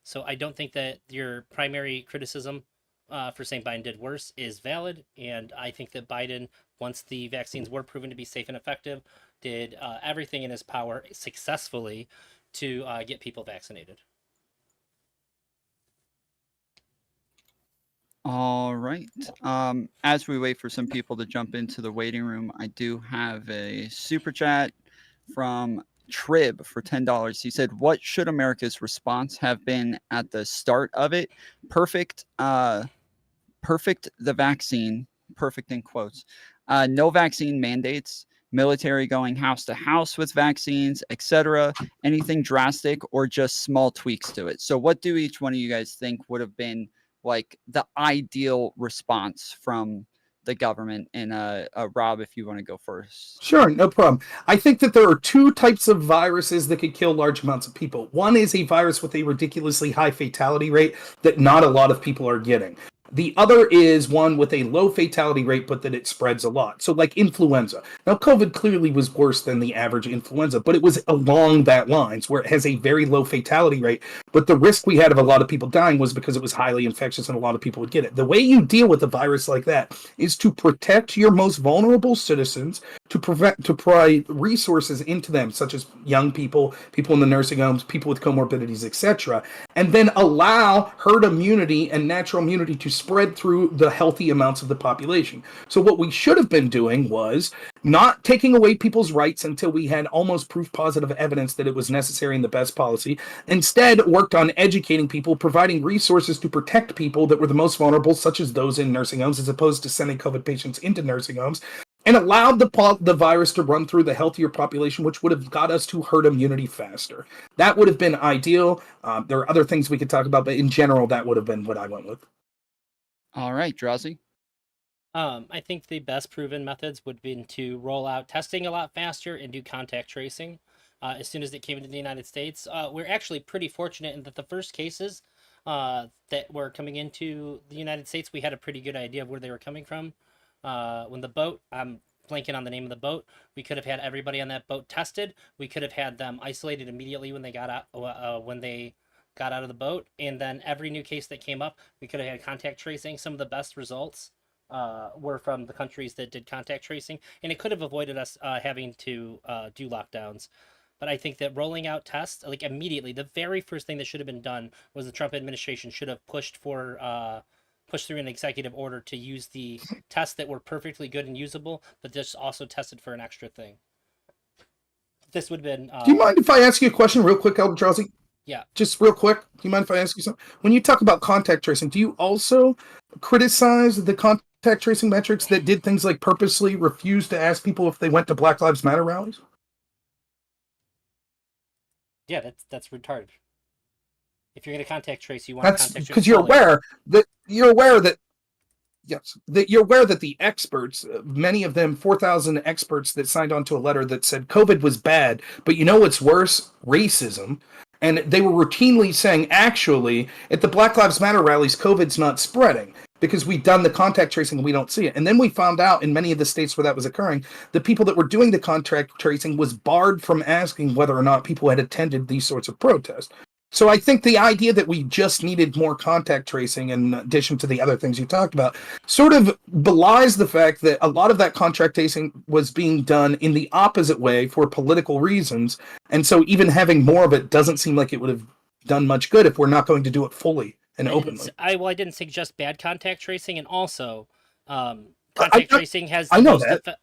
Speaker 3: So I don't think that your primary criticism for saying Biden did worse is valid. And I think that Biden, once the vaccines were proven to be safe and effective, did everything in his power successfully to get people vaccinated.
Speaker 2: All right. As we wait for some people to jump into the waiting room, I do have a super chat from Trib for $10. He said, "What should America's response have been at the start of it? Perfect. Perfect. The vaccine. Perfect in quotes. No vaccine mandates. Military going house to house with vaccines, etc. Anything drastic or just small tweaks to it." So, what do each one of you guys think would have been like the ideal response from the government? And Rob, if you want to go first.
Speaker 1: Sure, no problem. I think that there are two types of viruses that could kill large amounts of people. One is a virus with a ridiculously high fatality rate that not a lot of people are getting. The other is one with a low fatality rate, but that it spreads a lot. So like influenza. Now, COVID clearly was worse than the average influenza, but it was along that lines where it has a very low fatality rate. But the risk we had of a lot of people dying was because it was highly infectious and a lot of people would get it. The way you deal with a virus like that is to protect your most vulnerable citizens, to provide resources into them, such as young people, people in the nursing homes, people with comorbidities, etc., and then allow herd immunity and natural immunity to spread through the healthy amounts of the population. So what we should have been doing was not taking away people's rights until we had almost proof positive evidence that it was necessary and the best policy. Instead, worked on educating people, providing resources to protect people that were the most vulnerable, such as those in nursing homes, as opposed to sending COVID patients into nursing homes, and allowed the virus to run through the healthier population, which would have got us to herd immunity faster. That would have been ideal. There are other things we could talk about, but in general, that would have been what I went with.
Speaker 2: All right, Drazi.
Speaker 3: I think the best proven methods would be to roll out testing a lot faster and do contact tracing as soon as it came into the United States. We're actually pretty fortunate in that the first cases that were coming into the United States, we had a pretty good idea of where they were coming from. When the boat, I'm blanking on the name of the boat, we could have had everybody on that boat tested. We could have had them isolated immediately when they got out of the boat, and then every new case that came up, we could have had contact tracing. Some of the best results were from the countries that did contact tracing, and it could have avoided us having to do lockdowns. But I think that rolling out tests, like immediately, the very first thing that should have been done was the Trump administration should have pushed through an executive order to use the tests that were perfectly good and usable, but just also tested for an extra thing. This would have been...
Speaker 1: Do you mind if I ask you a question real quick, Eldrazi?
Speaker 3: Yeah.
Speaker 1: Just real quick, do you mind if I ask you something? When you talk about contact tracing, do you also criticize the contact tracing metrics that did things like purposely refuse to ask people if they went to Black Lives Matter rallies?
Speaker 3: Yeah, that's retarded. If you're going to contact trace, you want to contact trace.
Speaker 1: Because you're aware that the experts, many of them, 4,000 experts that signed on to a letter that said COVID was bad, but you know what's worse? Racism. And they were routinely saying, actually, at the Black Lives Matter rallies, COVID's not spreading. because we've done the contact tracing and we don't see it. And then we found out in many of the states where that was occurring, the people that were doing the contact tracing was barred from asking whether or not people had attended these sorts of protests. So I think the idea that we just needed more contact tracing in addition to the other things you talked about sort of belies the fact that a lot of that contact tracing was being done in the opposite way for political reasons. And so even having more of it doesn't seem like it would have done much good if we're not going to do it fully and openly.
Speaker 3: I didn't suggest bad contact tracing, and also contact tracing has
Speaker 1: I know that.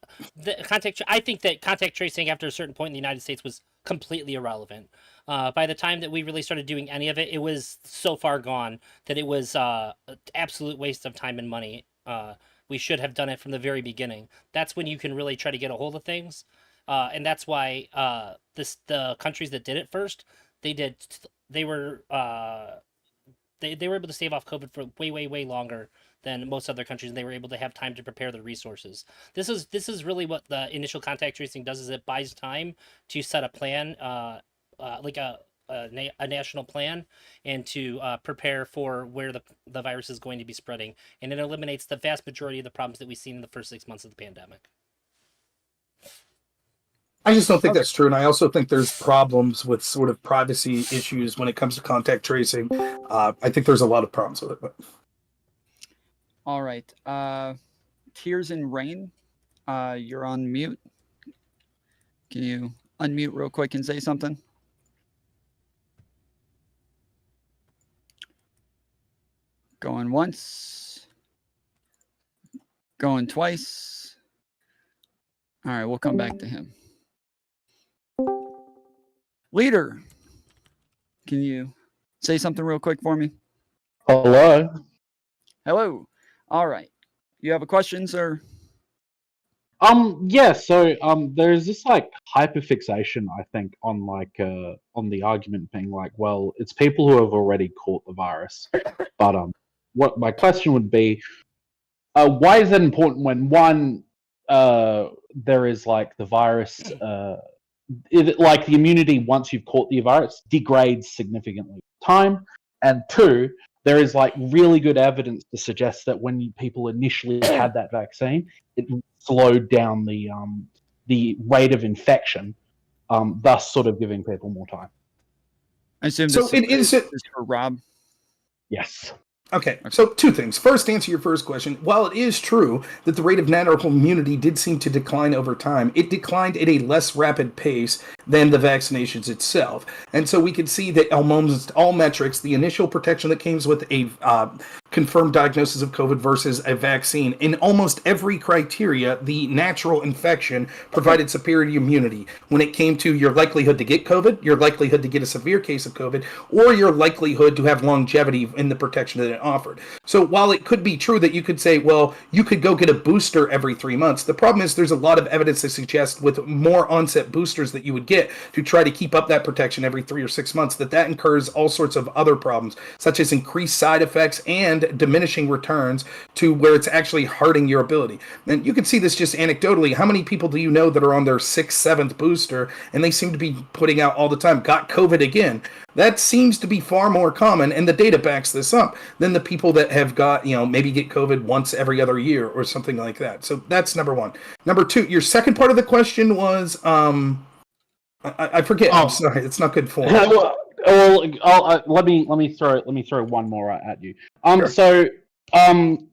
Speaker 3: I think that contact tracing after a certain point in the United States was completely irrelevant. By the time that we really started doing any of it, it was so far gone that it was an absolute waste of time and money. We should have done it from the very beginning. That's when you can really try to get a hold of things, and that's why the countries that did it first, they were able to stave off COVID for way longer than most other countries, and they were able to have time to prepare the resources. This is really what the initial contact tracing does, is it buys time to set a plan, like a national plan, and to prepare for where the virus is going to be spreading, and it eliminates the vast majority of the problems that we've seen in the first 6 months of the pandemic.
Speaker 1: I just don't think that's true, and I also think there's problems with sort of privacy issues when it comes to contact tracing. I think there's a lot of problems with it. But.
Speaker 2: All right. Tears in Rain, you're on mute. Can you unmute real quick and say something? Going once. Going twice. All right, we'll come back to him. Leader, can you say something real quick for me?
Speaker 4: Hello.
Speaker 2: Hello. All right. You have a question, sir?
Speaker 4: Yeah, so there's this like hyperfixation, I think, on on the argument being like, well, it's people who have already caught the virus. But what my question would be, why is that important when one, there is like the virus, like the immunity once you've caught the virus degrades significantly with time, and two, there is like really good evidence to suggest that when people initially had that vaccine, it slowed down the rate of infection, thus sort of giving people more time.
Speaker 2: I assume
Speaker 1: so
Speaker 2: this is for Rob.
Speaker 4: Yes.
Speaker 1: Okay, so two things. First, to answer your first question, while it is true that the rate of natural immunity did seem to decline over time, it declined at a less rapid pace than the vaccinations itself. And so we can see that almost all metrics, the initial protection that comes with a confirmed diagnosis of COVID versus a vaccine, in almost every criteria, the natural infection provided superior immunity when it came to your likelihood to get COVID, your likelihood to get a severe case of COVID, or your likelihood to have longevity in the protection that it offered. So while it could be true that you could say, well, you could go get a booster every 3 months, the problem is there's a lot of evidence to suggest with more onset boosters that you would get to try to keep up that protection every 3 or 6 months, that incurs all sorts of other problems, such as increased side effects and diminishing returns to where it's actually hurting your ability. And you can see this just anecdotally. How many people do you know that are on their 6th, 7th booster, and they seem to be putting out all the time, got COVID again? That seems to be far more common, and the data backs this up, than the people that have got, maybe get COVID once every other year or something like that. So that's number one. Number two, your second part of the question was, I forget. Oh. I'm sorry, it's not good form.
Speaker 4: Let me throw one more at you.
Speaker 1: Sure.
Speaker 4: So, in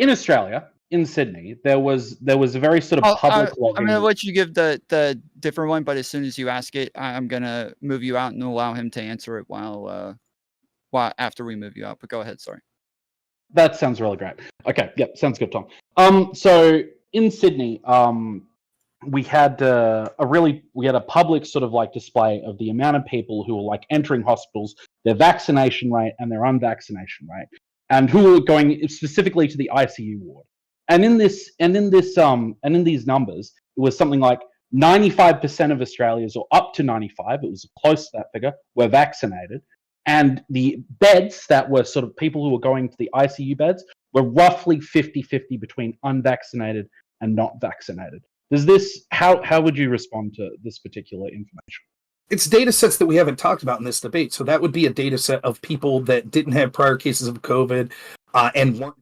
Speaker 4: Australia, in Sydney, there was a very sort of public.
Speaker 2: I'm going to let you give the different one, but as soon as you ask it, I'm going to move you out and allow him to answer it while after we move you out. But go ahead. Sorry.
Speaker 4: That sounds really great. Okay. Yep. Sounds good, Tom. So in Sydney, we had a public sort of like display of the amount of people who were like entering hospitals, their vaccination rate and their unvaccination rate, and who were going specifically to the ICU ward. And in these numbers, it was something like 95% of Australians, or up to 95, it was close to that figure, were vaccinated. And the beds that were sort of people who were going to the ICU beds were roughly 50-50 between unvaccinated and not vaccinated. How would you respond to this particular information?
Speaker 1: It's data sets that we haven't talked about in this debate. So that would be a data set of people that didn't have prior cases of COVID and weren't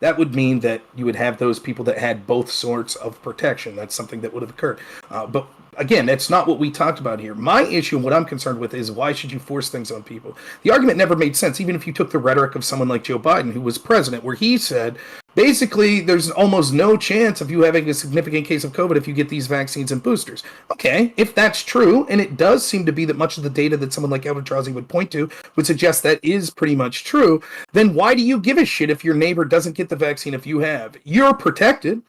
Speaker 1: that would mean that you would have those people that had both sorts of protection. That's something that would have occurred. But again, that's not what we talked about here. My issue and what I'm concerned with is why should you force things on people? The argument never made sense, even if you took the rhetoric of someone like Joe Biden, who was president, where he said, basically, there's almost no chance of you having a significant case of COVID if you get these vaccines and boosters. Okay, if that's true, and it does seem to be that much of the data that someone like Eldrazi would point to would suggest that is pretty much true, then why do you give a shit if your neighbor doesn't get the vaccine if you have? You're protected.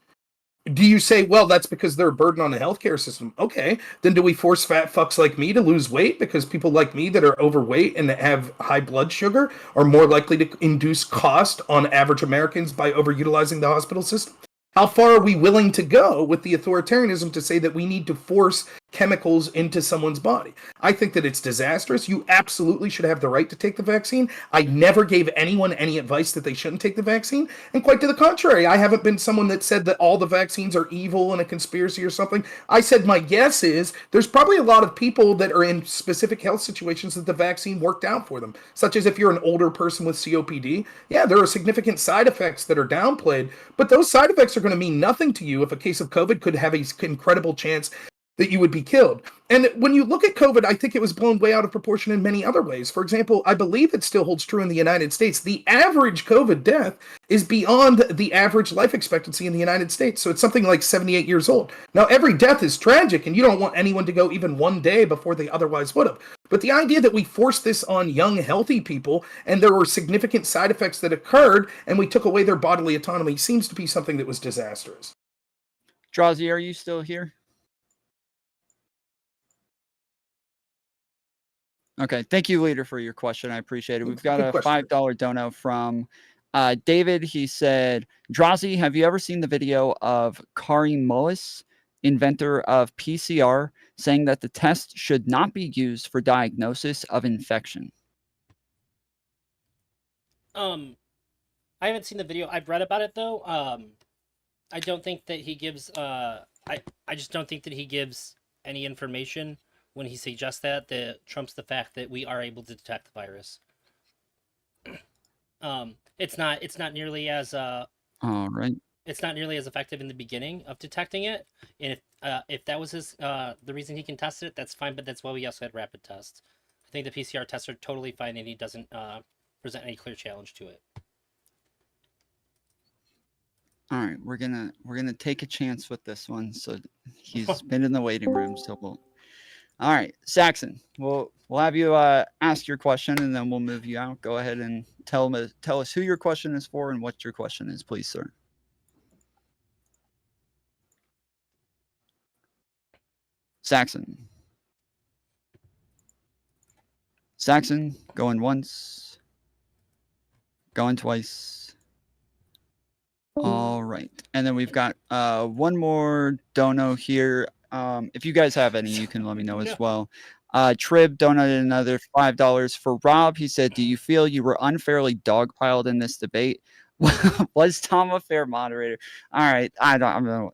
Speaker 1: Do you say, well, that's because they're a burden on the healthcare system? Okay, then do we force fat fucks like me to lose weight because people like me that are overweight and that have high blood sugar are more likely to induce cost on average Americans by overutilizing the hospital system? How far are we willing to go with the authoritarianism to say that we need to force chemicals into someone's body? I think that it's disastrous. You absolutely should have the right to take the vaccine. I never gave anyone any advice that they shouldn't take the vaccine. And quite to the contrary, I haven't been someone that said that all the vaccines are evil and a conspiracy or something. I said my guess is there's probably a lot of people that are in specific health situations that the vaccine worked out for them, such as if you're an older person with COPD. Yeah, there are significant side effects that are downplayed, but those side effects are going to mean nothing to you if a case of COVID could have an incredible chance that you would be killed. And when you look at COVID, I think it was blown way out of proportion in many other ways. For example, I believe it still holds true in the United States. The average COVID death is beyond the average life expectancy in the United States. So it's something like 78 years old. Now, every death is tragic, and you don't want anyone to go even one day before they otherwise would have. But the idea that we forced this on young, healthy people, and there were significant side effects that occurred, and we took away their bodily autonomy, seems to be something that was disastrous.
Speaker 2: Drazi, are you still here? Okay, thank you, Leader, for your question. I appreciate it. We've got a $5 dono from David. He said, Drazi, have you ever seen the video of Kari Mullis, inventor of PCR, saying that the test should not be used for diagnosis of infection?
Speaker 3: I haven't seen the video. I've read about it, though. I don't think that he gives... I just don't think that he gives any information when he suggests that trumps the fact that we are able to detect the virus. It's not nearly as
Speaker 2: all right.
Speaker 3: It's not nearly as effective in the beginning of detecting it. And if that was his the reason he can test it, that's fine. But that's why we also had rapid tests. I think the PCR tests are totally fine, and he doesn't present any clear challenge to it.
Speaker 2: All right, we're gonna take a chance with this one. So he's been in the waiting room, so we'll. All right, Saxon, we'll have you ask your question, and then we'll move you out. Go ahead and tell us who your question is for and what your question is, please, sir. Saxon, going once, going twice. All right, and then we've got one more dono here. If you guys have any, you can let me know as well. Trib donated another $5 for Rob. He said, do you feel you were unfairly dogpiled in this debate? Was Tom a fair moderator? All right.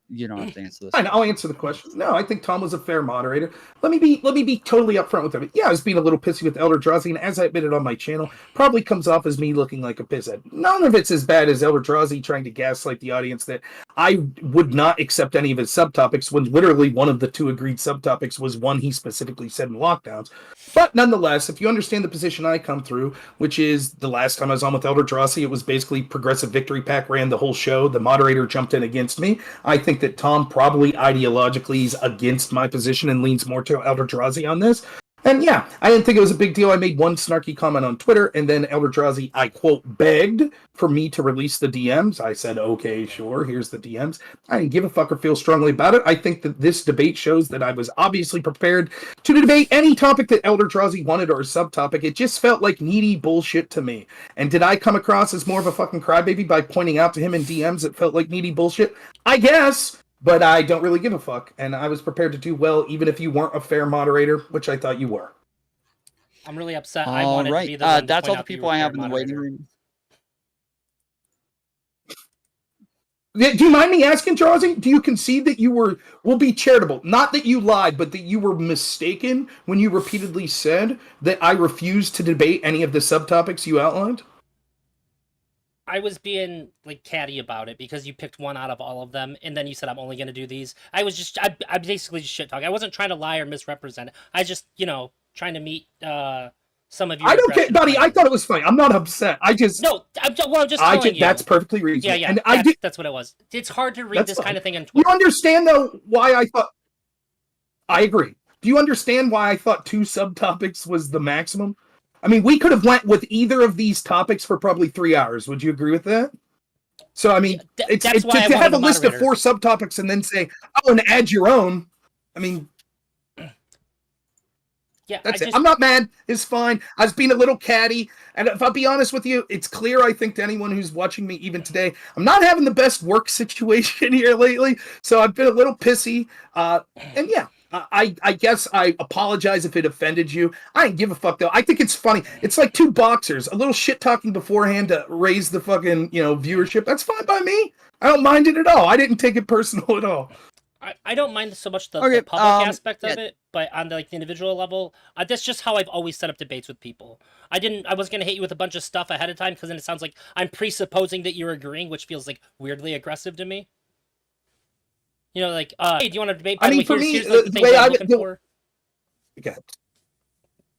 Speaker 2: You don't have to answer this.
Speaker 1: Fine, I'll answer the question. No, I think Tom was a fair moderator. Let me be totally upfront with him. Yeah, I was being a little pissy with Elder Drazi, and as I admitted on my channel, probably comes off as me looking like a pisshead. None of it's as bad as Elder Drazi trying to gaslight the audience that I would not accept any of his subtopics when literally one of the two agreed subtopics was one he specifically said in lockdowns. But nonetheless, if you understand the position I come through, which is the last time I was on with Elder Drazi, it was basically Progressive Victory Pack ran the whole show. The moderator jumped in against me. I think that Tom probably ideologically is against my position and leans more to Elder Drazi on this. And yeah, I didn't think it was a big deal. I made one snarky comment on Twitter, and then Elder Drazi, I quote, begged for me to release the DMs. I said, okay, sure, here's the DMs. I didn't give a fuck or feel strongly about it. I think that this debate shows that I was obviously prepared to debate any topic that Elder Drazi wanted or a subtopic. It just felt like needy bullshit to me. And did I come across as more of a fucking crybaby by pointing out to him in DMs it felt like needy bullshit? I guess. But I don't really give a fuck, and I was prepared to do well, even if you weren't a fair moderator, which I thought you were.
Speaker 3: I'm really upset. I wanted to be the one
Speaker 2: that's
Speaker 3: to
Speaker 2: all the people I have in the waiting room.
Speaker 1: Do you mind me asking, Drazi? Do you concede that you will be charitable, not that you lied, but that you were mistaken when you repeatedly said that I refused to debate any of the subtopics you outlined?
Speaker 3: I was being like catty about it because you picked one out of all of them, and then you said I'm only going to do these. I basically just shit talking. I wasn't trying to lie or misrepresent it. I just trying to meet some of your.
Speaker 1: I don't care,
Speaker 3: aggression
Speaker 1: buddy. I
Speaker 3: plans.
Speaker 1: thought it was funny. I'm not upset. I'm just telling you. That's perfectly reasonable.
Speaker 3: Yeah,
Speaker 1: and
Speaker 3: that's what it was. It's hard to read
Speaker 1: That's
Speaker 3: this
Speaker 1: fine.
Speaker 3: kind of thing on
Speaker 1: You
Speaker 3: Twitter.
Speaker 1: understand though why I thought? I agree. Do you understand why I thought 2 subtopics was the maximum? I mean, we could have went with either of these topics for probably 3 hours. Would you agree with that? So I mean,
Speaker 3: That's why I
Speaker 1: to have
Speaker 3: wanted
Speaker 1: a list of
Speaker 3: moderator.
Speaker 1: 4 subtopics and then say, "Oh, and add your own." I mean,
Speaker 3: Yeah,
Speaker 1: that's it. I'm not mad. It's fine. I was being a little catty, and if I'll be honest with you, it's clear, I think, to anyone who's watching me even today, I'm not having the best work situation here lately, so I've been a little pissy. And yeah, I guess I apologize if it offended you. I ain't give a fuck though. I think it's funny. It's like 2 boxers, a little shit talking beforehand to raise the fucking viewership. That's fine by me. I don't mind it at all. I didn't take it personal at all.
Speaker 3: I don't mind so much the public aspect of it, but on the individual level, that's just how I've always set up debates with people. I was gonna hit you with a bunch of stuff ahead of time because then it sounds like I'm presupposing that you're agreeing, which feels like weirdly aggressive to me. Hey, do you want to debate?
Speaker 1: I mean, for me,
Speaker 3: here's
Speaker 1: the
Speaker 3: things
Speaker 1: way
Speaker 3: I'm looking for.
Speaker 1: Okay.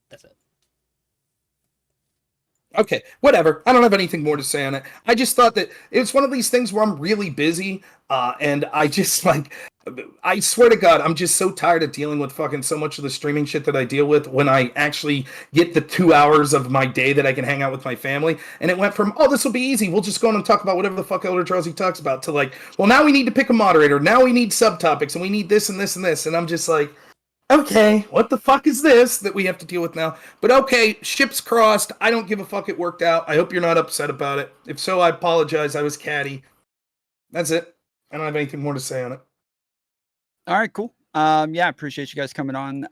Speaker 3: That's it.
Speaker 1: Okay, whatever. I don't have anything more to say on it. I just thought that it was one of these things where I'm really busy, and I just I swear to God, I'm just so tired of dealing with fucking so much of the streaming shit that I deal with when I actually get the 2 hours of my day that I can hang out with my family. And it went from, oh, this will be easy. We'll just go on and talk about whatever the fuck Elder Drowsy talks about to well, now we need to pick a moderator. Now we need subtopics, and we need this and this and this. And I'm just like, okay, what the fuck is this that we have to deal with now? But okay, ships crossed. I don't give a fuck. It worked out. I hope you're not upset about it. If so, I apologize. I was catty. That's it. I don't have anything more to say on it.
Speaker 2: All right, cool. Yeah, appreciate you guys coming on.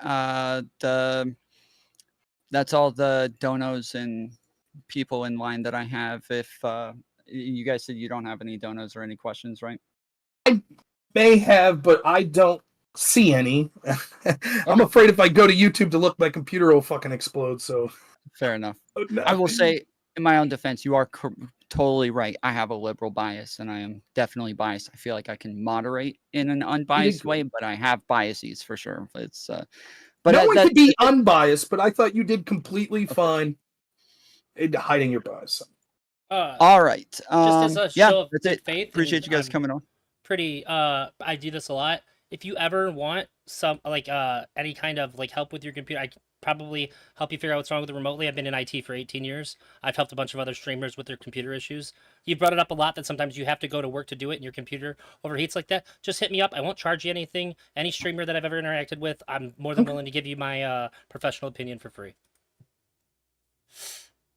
Speaker 2: That's all the donos and people in line that I have. If you guys said you don't have any donos or any questions, right?
Speaker 1: I may have, but I don't see any. I'm afraid if I go to YouTube to look, my computer will fucking explode. So
Speaker 2: fair enough.
Speaker 1: Oh, no.
Speaker 2: I will say, in my own defense, you are totally right. I have a liberal bias, and I am definitely biased. I feel like I can moderate in an unbiased way, but I have biases for sure. It's but
Speaker 1: no one could be unbiased, but I thought you did completely fine in hiding your bias.
Speaker 2: All right.
Speaker 3: Just as a show of good faith.
Speaker 2: Appreciate you guys coming on.
Speaker 3: I do this a lot. If you ever want some any kind of help with your computer, I can probably help you figure out what's wrong with it remotely. I've been in IT for 18 years. I've helped a bunch of other streamers with their computer issues. You brought it up a lot that sometimes you have to go to work to do it and your computer overheats like that. Just hit me up. I won't charge you anything. Any streamer that I've ever interacted with, I'm more than willing to give you my professional opinion for free.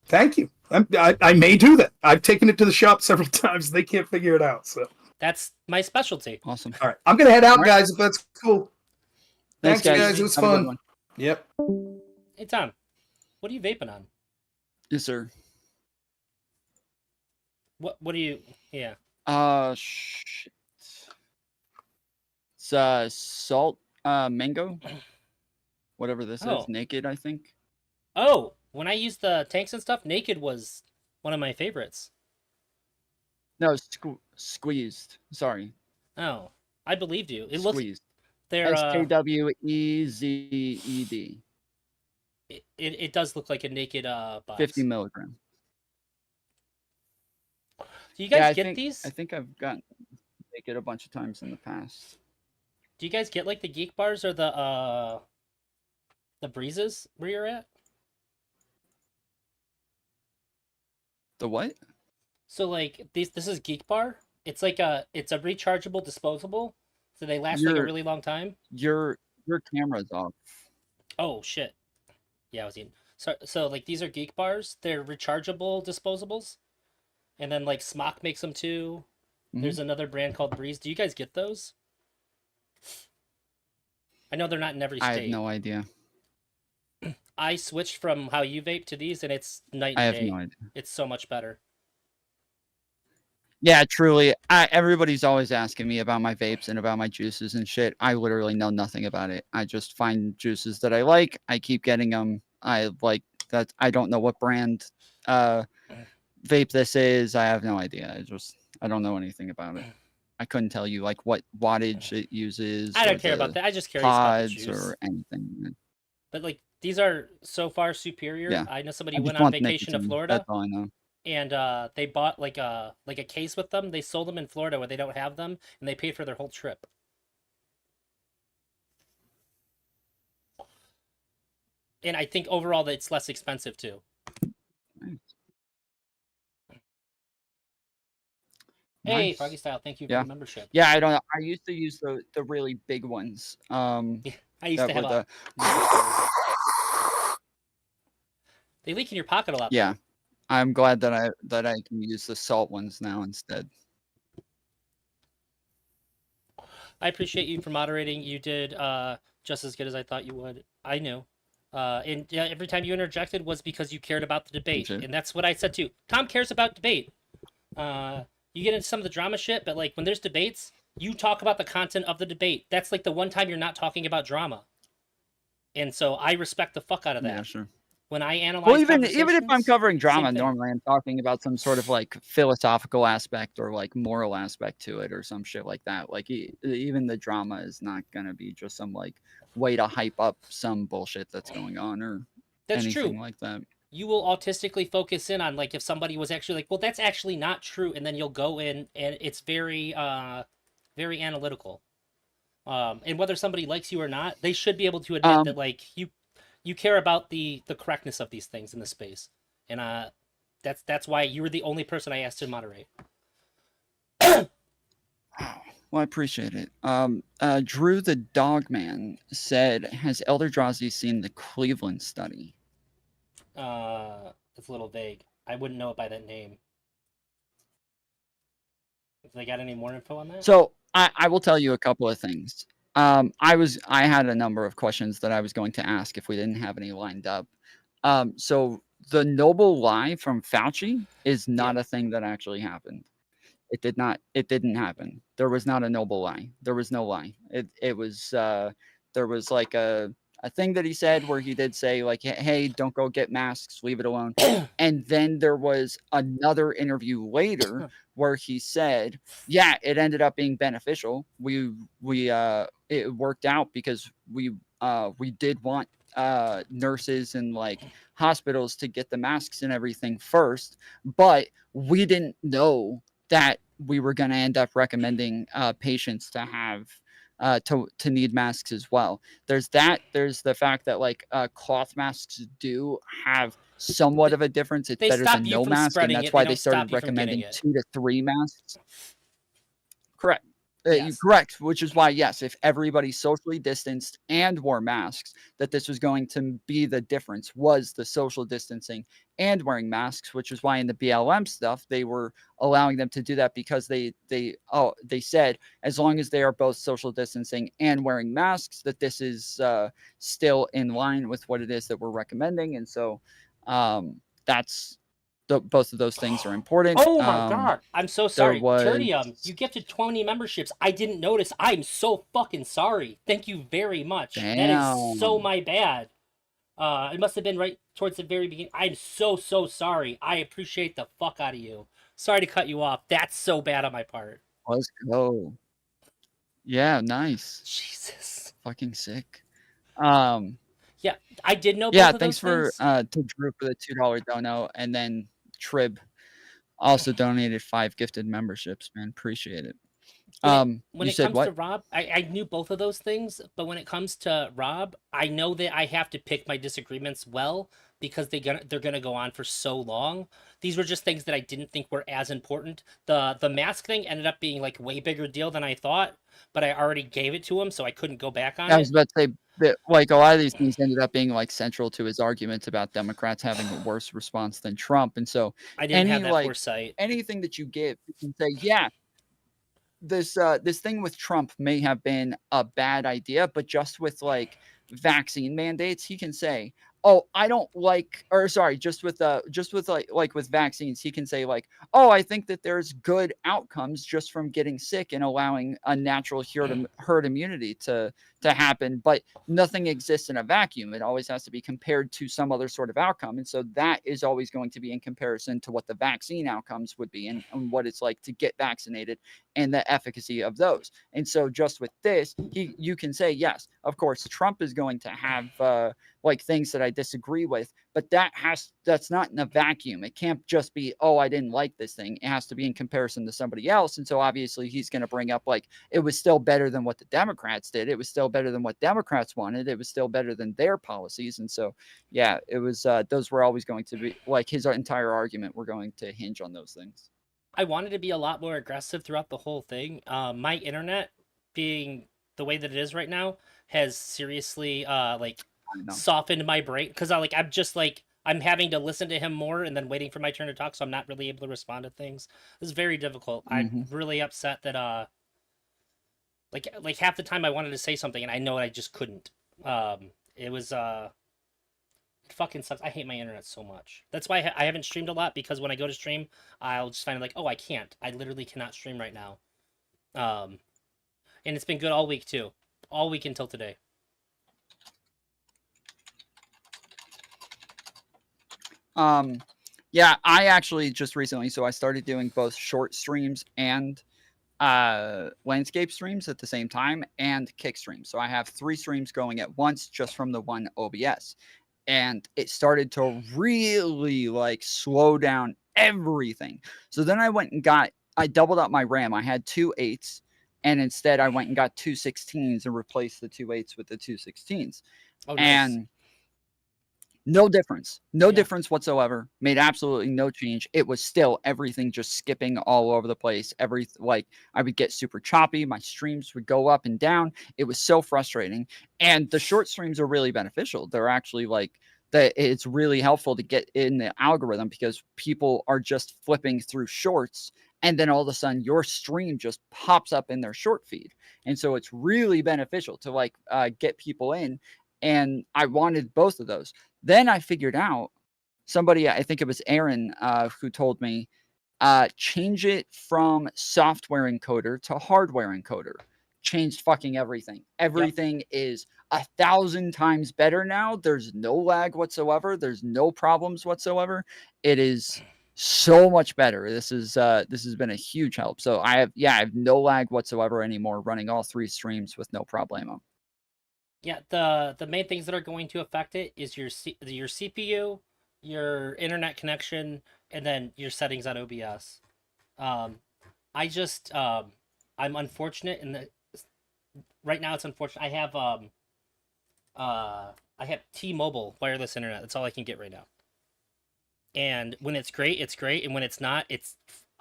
Speaker 1: Thank you. I may do that. I've taken it to the shop several times. They can't figure it out. So
Speaker 3: that's my specialty.
Speaker 2: Awesome.
Speaker 1: All right. I'm going to head out, guys, if that's cool.
Speaker 2: Thanks,
Speaker 1: guys. It was fun. Yep.
Speaker 3: Hey, Tom, what are you vaping on?
Speaker 2: Yes, sir.
Speaker 3: What do you... Yeah.
Speaker 2: Shit. It's salt mango. Whatever this is. Naked, I think.
Speaker 3: Oh, when I used the tanks and stuff, Naked was one of my favorites.
Speaker 2: No, squeezed. Sorry.
Speaker 3: Oh, I believed you. It
Speaker 2: squeezed.
Speaker 3: They're
Speaker 2: SKWEZED.
Speaker 3: It does look like a Naked box.
Speaker 2: 50 milligram.
Speaker 3: Do you guys get these?
Speaker 2: I think I've gotten Naked a bunch of times in the past.
Speaker 3: Do you guys get the Geek Bars or the Breezes where you're at?
Speaker 2: The what?
Speaker 3: So this is Geek Bar. It's it's a rechargeable disposable, so they last a really long time.
Speaker 2: Your camera's off.
Speaker 3: Oh shit! Yeah, I was eating. So these are Geek Bars. They're rechargeable disposables, and then Smock makes them too. Mm-hmm. There's another brand called Breeze. Do you guys get those? I know they're not in every state.
Speaker 2: I have no idea.
Speaker 3: I switched from how you vape to these, and it's night and day.
Speaker 2: I have no idea.
Speaker 3: It's so much better.
Speaker 2: Yeah, truly. Everybody's always asking me about my vapes and about my juices and shit. I literally know nothing about it. I just find juices that I like. I keep getting them. I like that. I don't know what brand vape this is. I have no idea. I don't know anything about it. I couldn't tell you like what wattage it uses.
Speaker 3: I
Speaker 2: or
Speaker 3: don't care about
Speaker 2: the
Speaker 3: that. I just curious about the
Speaker 2: pods
Speaker 3: juice.
Speaker 2: or anything.
Speaker 3: But like these are so far superior.
Speaker 2: Yeah.
Speaker 3: I know somebody
Speaker 2: I just
Speaker 3: went on
Speaker 2: want
Speaker 3: vacation to
Speaker 2: nicotine.
Speaker 3: Florida,
Speaker 2: That's all I know.
Speaker 3: and they bought like a case with them. They sold them in Florida where they don't have them, and they paid for their whole trip. And I think overall that it's less expensive too.
Speaker 2: Nice.
Speaker 3: Hey,
Speaker 2: Nice.
Speaker 3: Froggy Style, thank you for
Speaker 2: Yeah.
Speaker 3: the membership.
Speaker 2: Yeah, I don't know. I used to use the really big ones.
Speaker 3: I used
Speaker 2: that
Speaker 3: to have
Speaker 2: were
Speaker 3: They leak in your pocket a lot.
Speaker 2: Yeah. I'm glad that I can use the salt ones now instead.
Speaker 3: I appreciate you for moderating. You did just as good as I thought you would. I knew. And yeah, every time you interjected was because you cared about the debate.
Speaker 2: Appreciate it.
Speaker 3: And that's what I said too. Tom cares about debate. You get into some of the drama shit, but like when there's debates, you talk about the content of the debate. That's like the one time you're not talking about drama. And so I respect the fuck out of that.
Speaker 2: Yeah, sure.
Speaker 3: When I analyze
Speaker 2: Well, even if I'm
Speaker 3: conversations,
Speaker 2: covering drama,
Speaker 3: same thing.
Speaker 2: normally I'm talking about some sort of like philosophical aspect or like moral aspect to it or some shit like that. Like even the drama is not gonna be just some like way to hype up some bullshit that's going on or
Speaker 3: That's
Speaker 2: anything
Speaker 3: true.
Speaker 2: like that.
Speaker 3: You will autistically focus in on like if somebody was actually like, well, that's actually not true, and then you'll go in and it's very very analytical. And whether somebody likes you or not, they should be able to admit that like you care about the correctness of these things in the space. And that's why you were the only person I asked to moderate.
Speaker 2: Well, I appreciate it. Drew the Dogman said, has Eldrazi seen the Cleveland study?
Speaker 3: It's a little vague. I wouldn't know it by that name. Have they got any more info on that?
Speaker 2: So I will tell you a couple of things. I had a number of questions that I was going to ask if we didn't have any lined up. So the noble lie from Fauci is not a thing that actually happened. It didn't happen. There was not a noble lie. There was no lie. It was there was like a thing that he said where he did say like, hey, don't go get masks, leave it alone. And then there was another interview later where he said, yeah, it ended up being beneficial. It worked out because we did want nurses and like hospitals to get the masks and everything first, but we didn't know that we were going to end up recommending patients to have to need masks as well. There's that. There's the fact that like cloth masks do have somewhat of a difference. It's better than no mask, and that's why they started recommending 2 to 3 masks. Correct.
Speaker 3: Yes.
Speaker 2: Correct, which is why, yes, if everybody socially distanced and wore masks, that this was going to be the difference, was the social distancing and wearing masks, which is why in the BLM stuff, they were allowing them to do that because they said as long as they are both social distancing and wearing masks, that this is still in line with what it is that we're recommending. And so that's... both of those things are important.
Speaker 3: Oh my god! I'm so sorry. Tertium, you gifted 20 memberships. I didn't notice. I'm so fucking sorry. Thank you very much.
Speaker 2: Damn.
Speaker 3: That is so my bad. It must have been right towards the very beginning. I'm so sorry. I appreciate the fuck out of you. Sorry to cut you off. That's so bad on my part.
Speaker 2: Let's go. Yeah, nice.
Speaker 3: Jesus.
Speaker 2: Fucking sick.
Speaker 3: Yeah, I did know.
Speaker 2: Yeah,
Speaker 3: both of
Speaker 2: thanks
Speaker 3: those
Speaker 2: to Drew for the $2 dono, and then Trib also donated 5 gifted memberships. Man, appreciate it.
Speaker 3: When
Speaker 2: you
Speaker 3: it
Speaker 2: said
Speaker 3: comes
Speaker 2: what?
Speaker 3: to Rob, I knew both of those things, but when it comes to Rob, I know that I have to pick my disagreements well because they're gonna go on for so long. These were just things that I didn't think were as important. The mask thing ended up being like way bigger deal than I thought, but I already gave it to him, so I couldn't go back on
Speaker 2: I
Speaker 3: it.
Speaker 2: was about to say that like a lot of these things ended up being like central to his arguments about Democrats having a worse response than Trump, and so
Speaker 3: I didn't have that foresight.
Speaker 2: Anything that you give, you can say, yeah, this thing with Trump may have been a bad idea, but just with like vaccine mandates, he can say, oh, I don't like, or sorry, just with like with vaccines, he can say like, oh, I think that there's good outcomes just from getting sick and allowing a natural herd immunity to happen, but nothing exists in a vacuum. It always has to be compared to some other sort of outcome, and so that is always going to be in comparison to what the vaccine outcomes would be, and what it's like to get vaccinated and the efficacy of those. And so just with this, you can say, yes, of course, Trump is going to have like things that I disagree with, but that's not in a vacuum. It can't just be, oh, I didn't like this thing. It has to be in comparison to somebody else. And so obviously he's going to bring up like, it was still better than what the Democrats did. It was still better than what Democrats wanted. It was still better than their policies. And so, yeah, it was, those were always going to be like his entire argument were going to hinge on those things.
Speaker 3: I wanted to be a lot more aggressive throughout the whole thing. My internet being the way that it is right now has seriously like softened my brain, because I'm having to listen to him more and then waiting for my turn to talk, so I'm not really able to respond to things. This is very difficult. I'm really upset that like half the time I wanted to say something and I know I just couldn't. It was it fucking sucks. I hate my internet so much. That's why I haven't streamed a lot, because when I go to stream, I'll just find like, oh, I can't. I literally cannot stream right now. And it's been good all week too. All week until today.
Speaker 2: Yeah, I actually just recently, so I started doing both short streams and landscape streams at the same time, and kick streams. So I have 3 streams going at once just from the one OBS. And it started to really like slow down everything. So then I went and I doubled up my RAM. I had 2 8s, and instead I went and got 2 16s and replaced the 2 8s with the 2 16s. Oh, nice. And no difference. No difference whatsoever. Made absolutely no change. It was still everything just skipping all over the place. Like I would get super choppy. My streams would go up and down. It was so frustrating. And the short streams are really beneficial. They're actually like that. It's really helpful to get in the algorithm, because people are just flipping through shorts, and then all of a sudden your stream just pops up in their short feed. And so it's really beneficial to like get people in. And I wanted both of those. Then I figured out, somebody, I think it was Aaron, who told me, change it from software encoder to hardware encoder. Changed fucking everything. Everything is 1,000 times better now. There's no lag whatsoever. There's no problems whatsoever. It is so much better. This has been a huge help. So I have no lag whatsoever anymore, running all 3 streams with no problemo.
Speaker 3: Yeah, the main things that are going to affect it is your CPU, your internet connection, and then your settings on OBS. I'm unfortunate in that right now it's unfortunate. I have T-Mobile wireless internet. That's all I can get right now. And when it's great, it's great, and when it's not,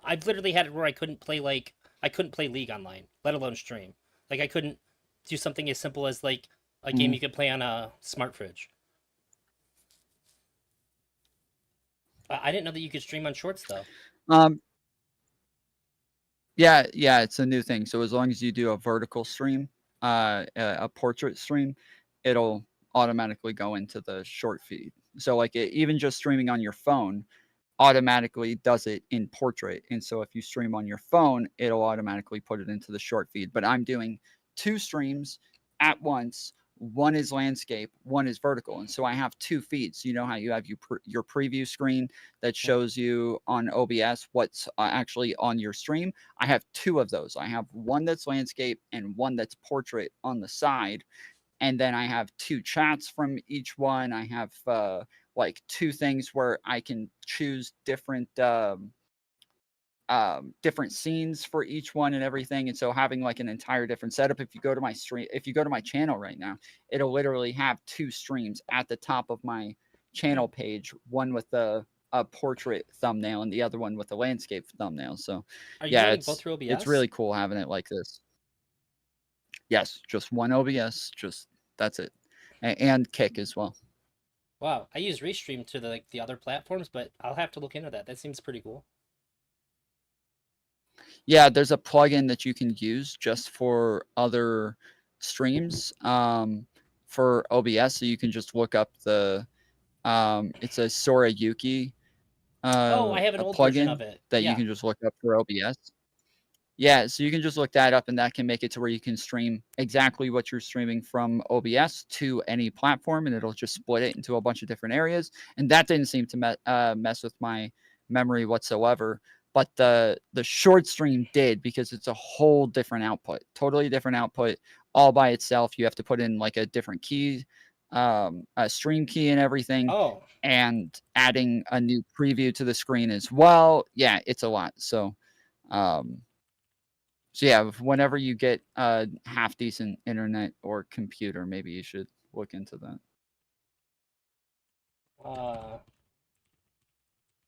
Speaker 3: I've literally had it where I couldn't play League online, let alone stream. Like I couldn't do something as simple as like a game you could play on a smart fridge. I didn't know that you could stream on shorts though.
Speaker 2: Yeah, it's a new thing. So as long as you do a vertical stream, a portrait stream, it'll automatically go into the short feed. So like even just streaming on your phone automatically does it in portrait. And so if you stream on your phone, it'll automatically put it into the short feed. But I'm doing 2 streams at once. One is landscape, one is vertical. And so I have 2 feeds. You know how you have your preview screen that shows you on OBS what's actually on your stream? I have 2 of those. I have one that's landscape and one that's portrait on the side. And then I have 2 chats from each one. I have like 2 things where I can choose different scenes for each one and everything. And so having like an entire different setup, if you go to my channel right now, it'll literally have 2 streams at the top of my channel page, one with a portrait thumbnail and the other one with a landscape thumbnail. So
Speaker 3: it's both through OBS?
Speaker 2: It's really cool having it like this. Yes, just one OBS, just that's it. And Kick as well.
Speaker 3: Wow, I use Restream to the other platforms, but I'll have to look into that. That seems pretty cool.
Speaker 2: Yeah, there's a plugin that you can use just for other streams. for OBS, so you can just look up the it's a Sora Yuki
Speaker 3: Oh, I have an
Speaker 2: a
Speaker 3: old version of
Speaker 2: plugin
Speaker 3: it.
Speaker 2: that you
Speaker 3: Yeah.
Speaker 2: can just look up for OBS. Yeah, so you can just look that up, and that can make it to where you can stream exactly what you're streaming from OBS to any platform, and it'll just split it into a bunch of different areas. And that didn't seem to mess with my memory whatsoever. But the short stream did, because it's a whole different output, totally different output, all by itself. You have to put in like a different key, a stream key and everything,
Speaker 3: Oh,
Speaker 2: and adding a new preview to the screen as well. Yeah, it's a lot. So yeah, whenever you get a half decent internet or computer, maybe you should look into that.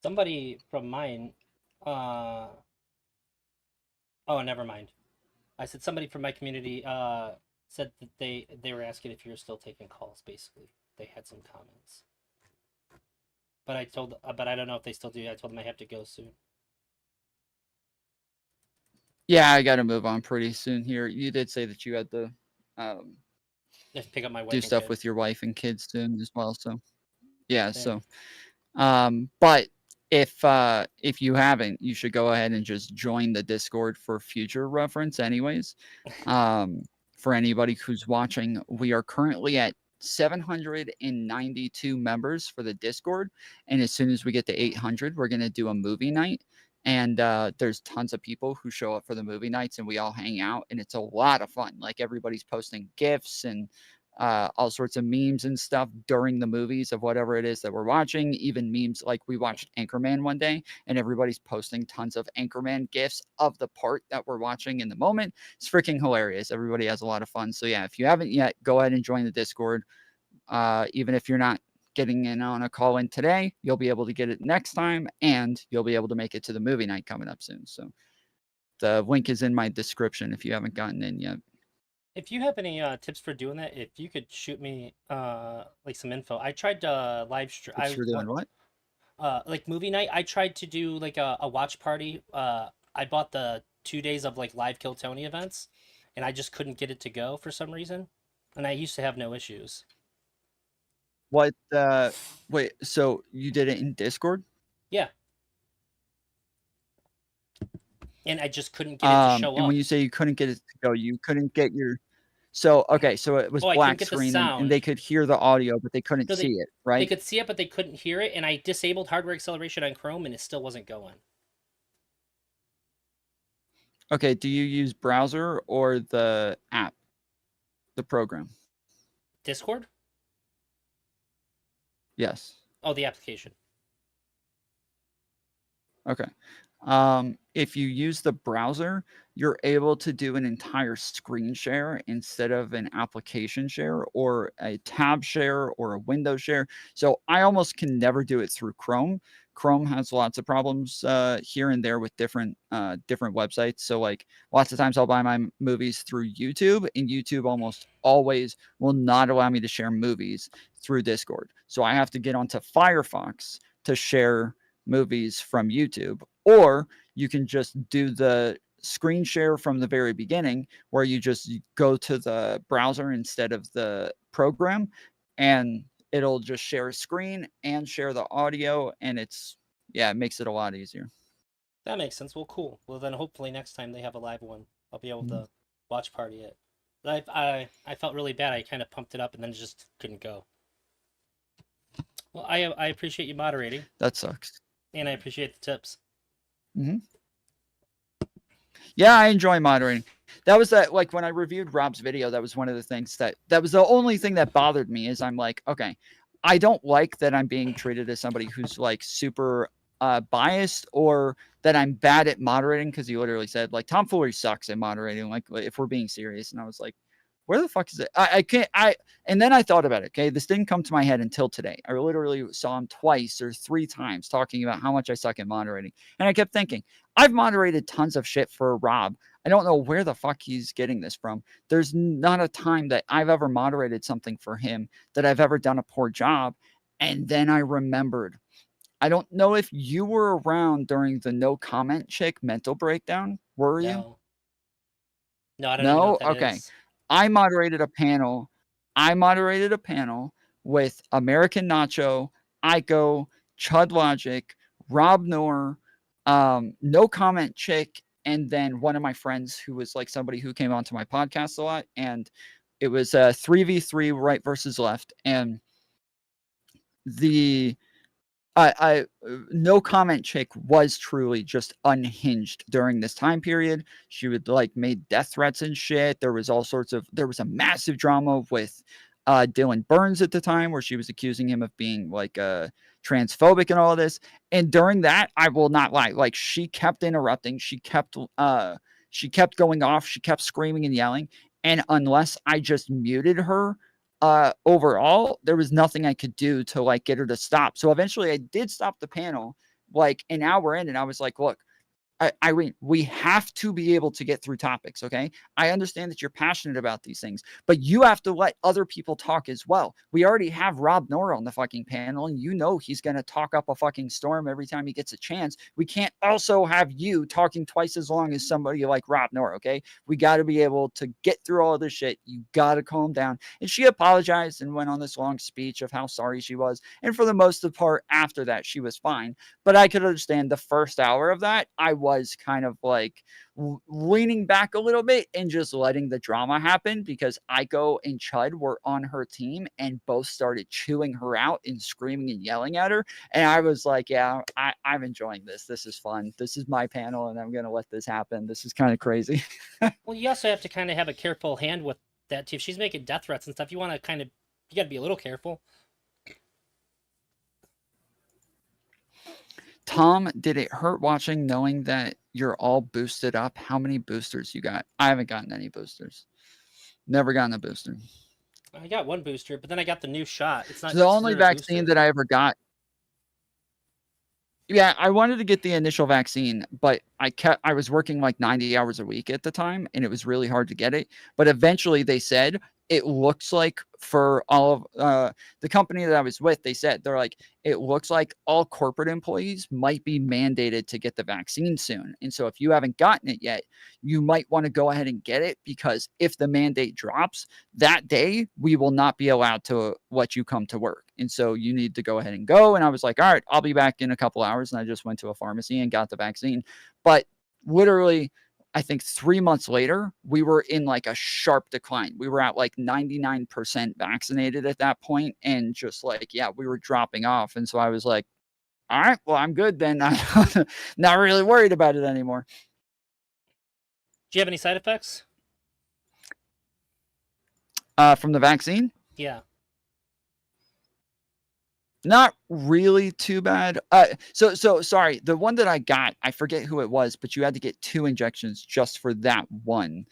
Speaker 3: somebody from mine. Uh, oh, never mind. I said somebody from my community said that they were asking if you're still taking calls. Basically, they had some comments. But I don't know if they still do. I told them I have to go soon.
Speaker 2: Yeah, I got to move on pretty soon here. You did say that you had to
Speaker 3: Just pick up my wife.
Speaker 2: do
Speaker 3: and
Speaker 2: stuff
Speaker 3: kid.
Speaker 2: with your wife and kids soon as well. So yeah,
Speaker 3: Yeah.
Speaker 2: so but if you haven't, you should go ahead and just join the Discord for future reference anyways. For anybody who's watching, we are currently at 792 members for the Discord, and as soon as we get to 800, we're going to do a movie night. And there's tons of people who show up for the movie nights, and we all hang out, and it's a lot of fun. Like, everybody's posting GIFs and all sorts of memes and stuff during the movies of whatever it is that we're watching. Even memes, like we watched Anchorman one day, and everybody's posting tons of Anchorman GIFs of the part that we're watching in the moment. It's freaking hilarious. Everybody has a lot of fun. So yeah, if you haven't yet, go ahead and join the Discord. Even if you're not getting in on a call in today, you'll be able to get it next time, and you'll be able to make it to the movie night coming up soon. So the link is in my description if you haven't gotten in yet.
Speaker 3: If you have any tips for doing that, if you could shoot me like some info. I tried to live stream.
Speaker 2: Tips for doing what?
Speaker 3: Like movie night. I tried to do like a watch party. I bought the 2 days of like live Kill Tony events, and I just couldn't get it to go for some reason. And I used to have no issues.
Speaker 2: What? Wait. So you did it in Discord?
Speaker 3: Yeah. And I just couldn't get it to show
Speaker 2: And
Speaker 3: up.
Speaker 2: when you say you couldn't get it to go, you couldn't get your. So okay, so it was
Speaker 3: I couldn't
Speaker 2: black
Speaker 3: get the
Speaker 2: screen, and
Speaker 3: sound.
Speaker 2: they could hear the audio, but they couldn't
Speaker 3: So
Speaker 2: see it,
Speaker 3: They
Speaker 2: right?
Speaker 3: could see it, but they couldn't hear it. And I disabled hardware acceleration on Chrome, and it still wasn't going.
Speaker 2: Okay. Do you use browser or the app, the program?
Speaker 3: Discord?
Speaker 2: Yes.
Speaker 3: Oh, the application.
Speaker 2: Okay. If you use the browser, you're able to do an entire screen share instead of an application share or a tab share or a window share. So I almost can never do it through Chrome. Chrome has lots of problems here and there with different websites. So like lots of times I'll buy my movies through YouTube, and YouTube almost always will not allow me to share movies through Discord. So I have to get onto Firefox to share movies from YouTube, or you can just do the screen share from the very beginning, where you just go to the browser instead of the program, and it'll just share a screen and share the audio, and it makes it a lot easier.
Speaker 3: That makes sense. Well, cool. Well, then hopefully next time they have a live one, I'll be able to watch party it. But I felt really bad. I kind of pumped it up and then just couldn't go. Well, I appreciate you moderating.
Speaker 2: That sucks.
Speaker 3: And I appreciate the tips.
Speaker 2: Mm-hmm. Yeah, I enjoy moderating. That was like when I reviewed Rob's video, that was one of the things that was the only thing that bothered me, is I'm like, okay, I don't like that I'm being treated as somebody who's like super biased, or that I'm bad at moderating, because he literally said like Tomfoolery sucks at moderating, like if we're being serious. And I was like, where the fuck is it? And then I thought about it. Okay. This didn't come to my head until today. I literally saw him twice or 3 times talking about how much I suck at moderating. And I kept thinking, I've moderated tons of shit for Rob. I don't know where the fuck he's getting this from. There's not a time that I've ever moderated something for him that I've ever done a poor job. And then I remembered, I don't know if you were around during the no comment chick mental breakdown. Were you?
Speaker 3: No, I don't even know what that
Speaker 2: Okay.
Speaker 3: is.
Speaker 2: I moderated a panel I moderated a panel with American Nacho, Aiko, Chud Logic, Rob Noerr, No Comment Chick, and then one of my friends who was like somebody who came onto my podcast a lot. And it was a 3v3 right versus left. And the No Comment Chick was truly just unhinged during this time period. She would like made death threats and shit. There was a massive drama with Dylan Burns at the time where she was accusing him of being like transphobic and all of this. And during that, I will not lie, like she kept interrupting, she kept going off, she kept screaming and yelling. And unless I just muted her, overall, there was nothing I could do to like get her to stop. So eventually I did stop the panel like an hour in, and I was like, look, Irene, we have to be able to get through topics, okay? I understand that you're passionate about these things, but you have to let other people talk as well. We already have Rob Noerr on the fucking panel, and you know he's going to talk up a fucking storm every time he gets a chance. We can't also have you talking twice as long as somebody like Rob Noerr, okay? We got to be able to get through all of this shit. You got to calm down. And she apologized and went on this long speech of how sorry she was. And for the most part, after that, she was fine. But I could understand the first hour of that, I was kind of like leaning back a little bit and just letting the drama happen because Aiko and Chud were on her team and both started chewing her out and screaming and yelling at her. And I was like, yeah, I'm enjoying this. This is fun. This is my panel and I'm going to let this happen. This is kind of crazy.
Speaker 3: Well, you also have to kind of have a careful hand with that too. If she's making death threats and stuff, you want to you got to be a little careful.
Speaker 2: Tom, did it hurt watching knowing that you're all boosted up? How many boosters you got? I haven't gotten any boosters. Never gotten a booster.
Speaker 3: I got one booster, but then I got the new shot. It's not
Speaker 2: the only vaccine that I ever got. Yeah, I wanted to get the initial vaccine, but I was working like 90 hours a week at the time, and it was really hard to get it. But eventually they said, it looks like for all of the company that I was with, they're like, it looks like all corporate employees might be mandated to get the vaccine soon. And so if you haven't gotten it yet, you might want to go ahead and get it, because if the mandate drops that day, we will not be allowed to let you come to work. And so you need to go ahead and go. And I was like, all right, I'll be back in a couple hours. And I just went to a pharmacy and got the vaccine. But literally, I think 3 months later, we were in like a sharp decline. We were at like 99% vaccinated at that point, and just like, yeah, we were dropping off. And so I was like, all right, well, I'm good then. I'm not really worried about it anymore.
Speaker 3: Do you have any side effects?
Speaker 2: From the vaccine?
Speaker 3: Yeah.
Speaker 2: Not really too bad. So sorry. The one that I got, I forget who it was, but you had to get 2 injections just for that one,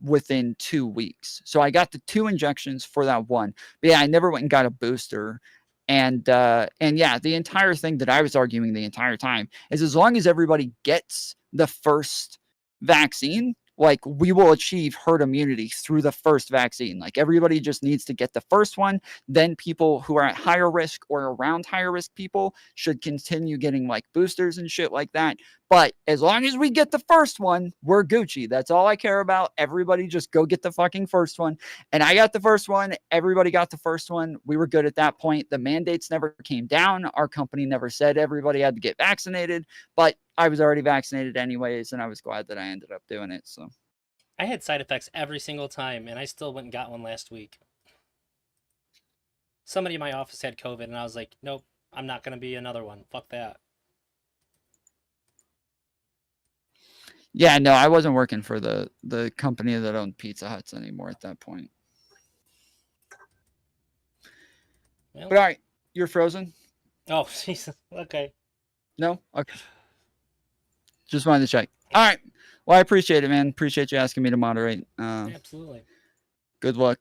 Speaker 2: within 2 weeks. So I got the 2 injections for that one. But yeah, I never went and got a booster. And yeah, the entire thing that I was arguing the entire time is, as long as everybody gets the first vaccine, like, we will achieve herd immunity through the first vaccine. Like, everybody just needs to get the first one. Then people who are at higher risk or around higher risk people should continue getting like boosters and shit like that. But as long as we get the first one, we're Gucci. That's all I care about. Everybody just go get the fucking first one. And I got the first one. Everybody got the first one. We were good at that point. The mandates never came down. Our company never said everybody had to get vaccinated, but I was already vaccinated anyways, and I was glad that I ended up doing it. So
Speaker 3: I had side effects every single time, and I still went and got one last week. Somebody in my office had COVID, and I was like, nope, I'm not going to be another one. Fuck that.
Speaker 2: yeah, no, I wasn't working for the company that owned Pizza Huts anymore at that point.
Speaker 3: Well,
Speaker 2: But all right, you're frozen?
Speaker 3: oh, Jesus. Okay.
Speaker 2: No? Okay. Just wanted to check. All right. Well, I appreciate it, man. Appreciate you asking me to moderate.
Speaker 3: Absolutely.
Speaker 2: Good luck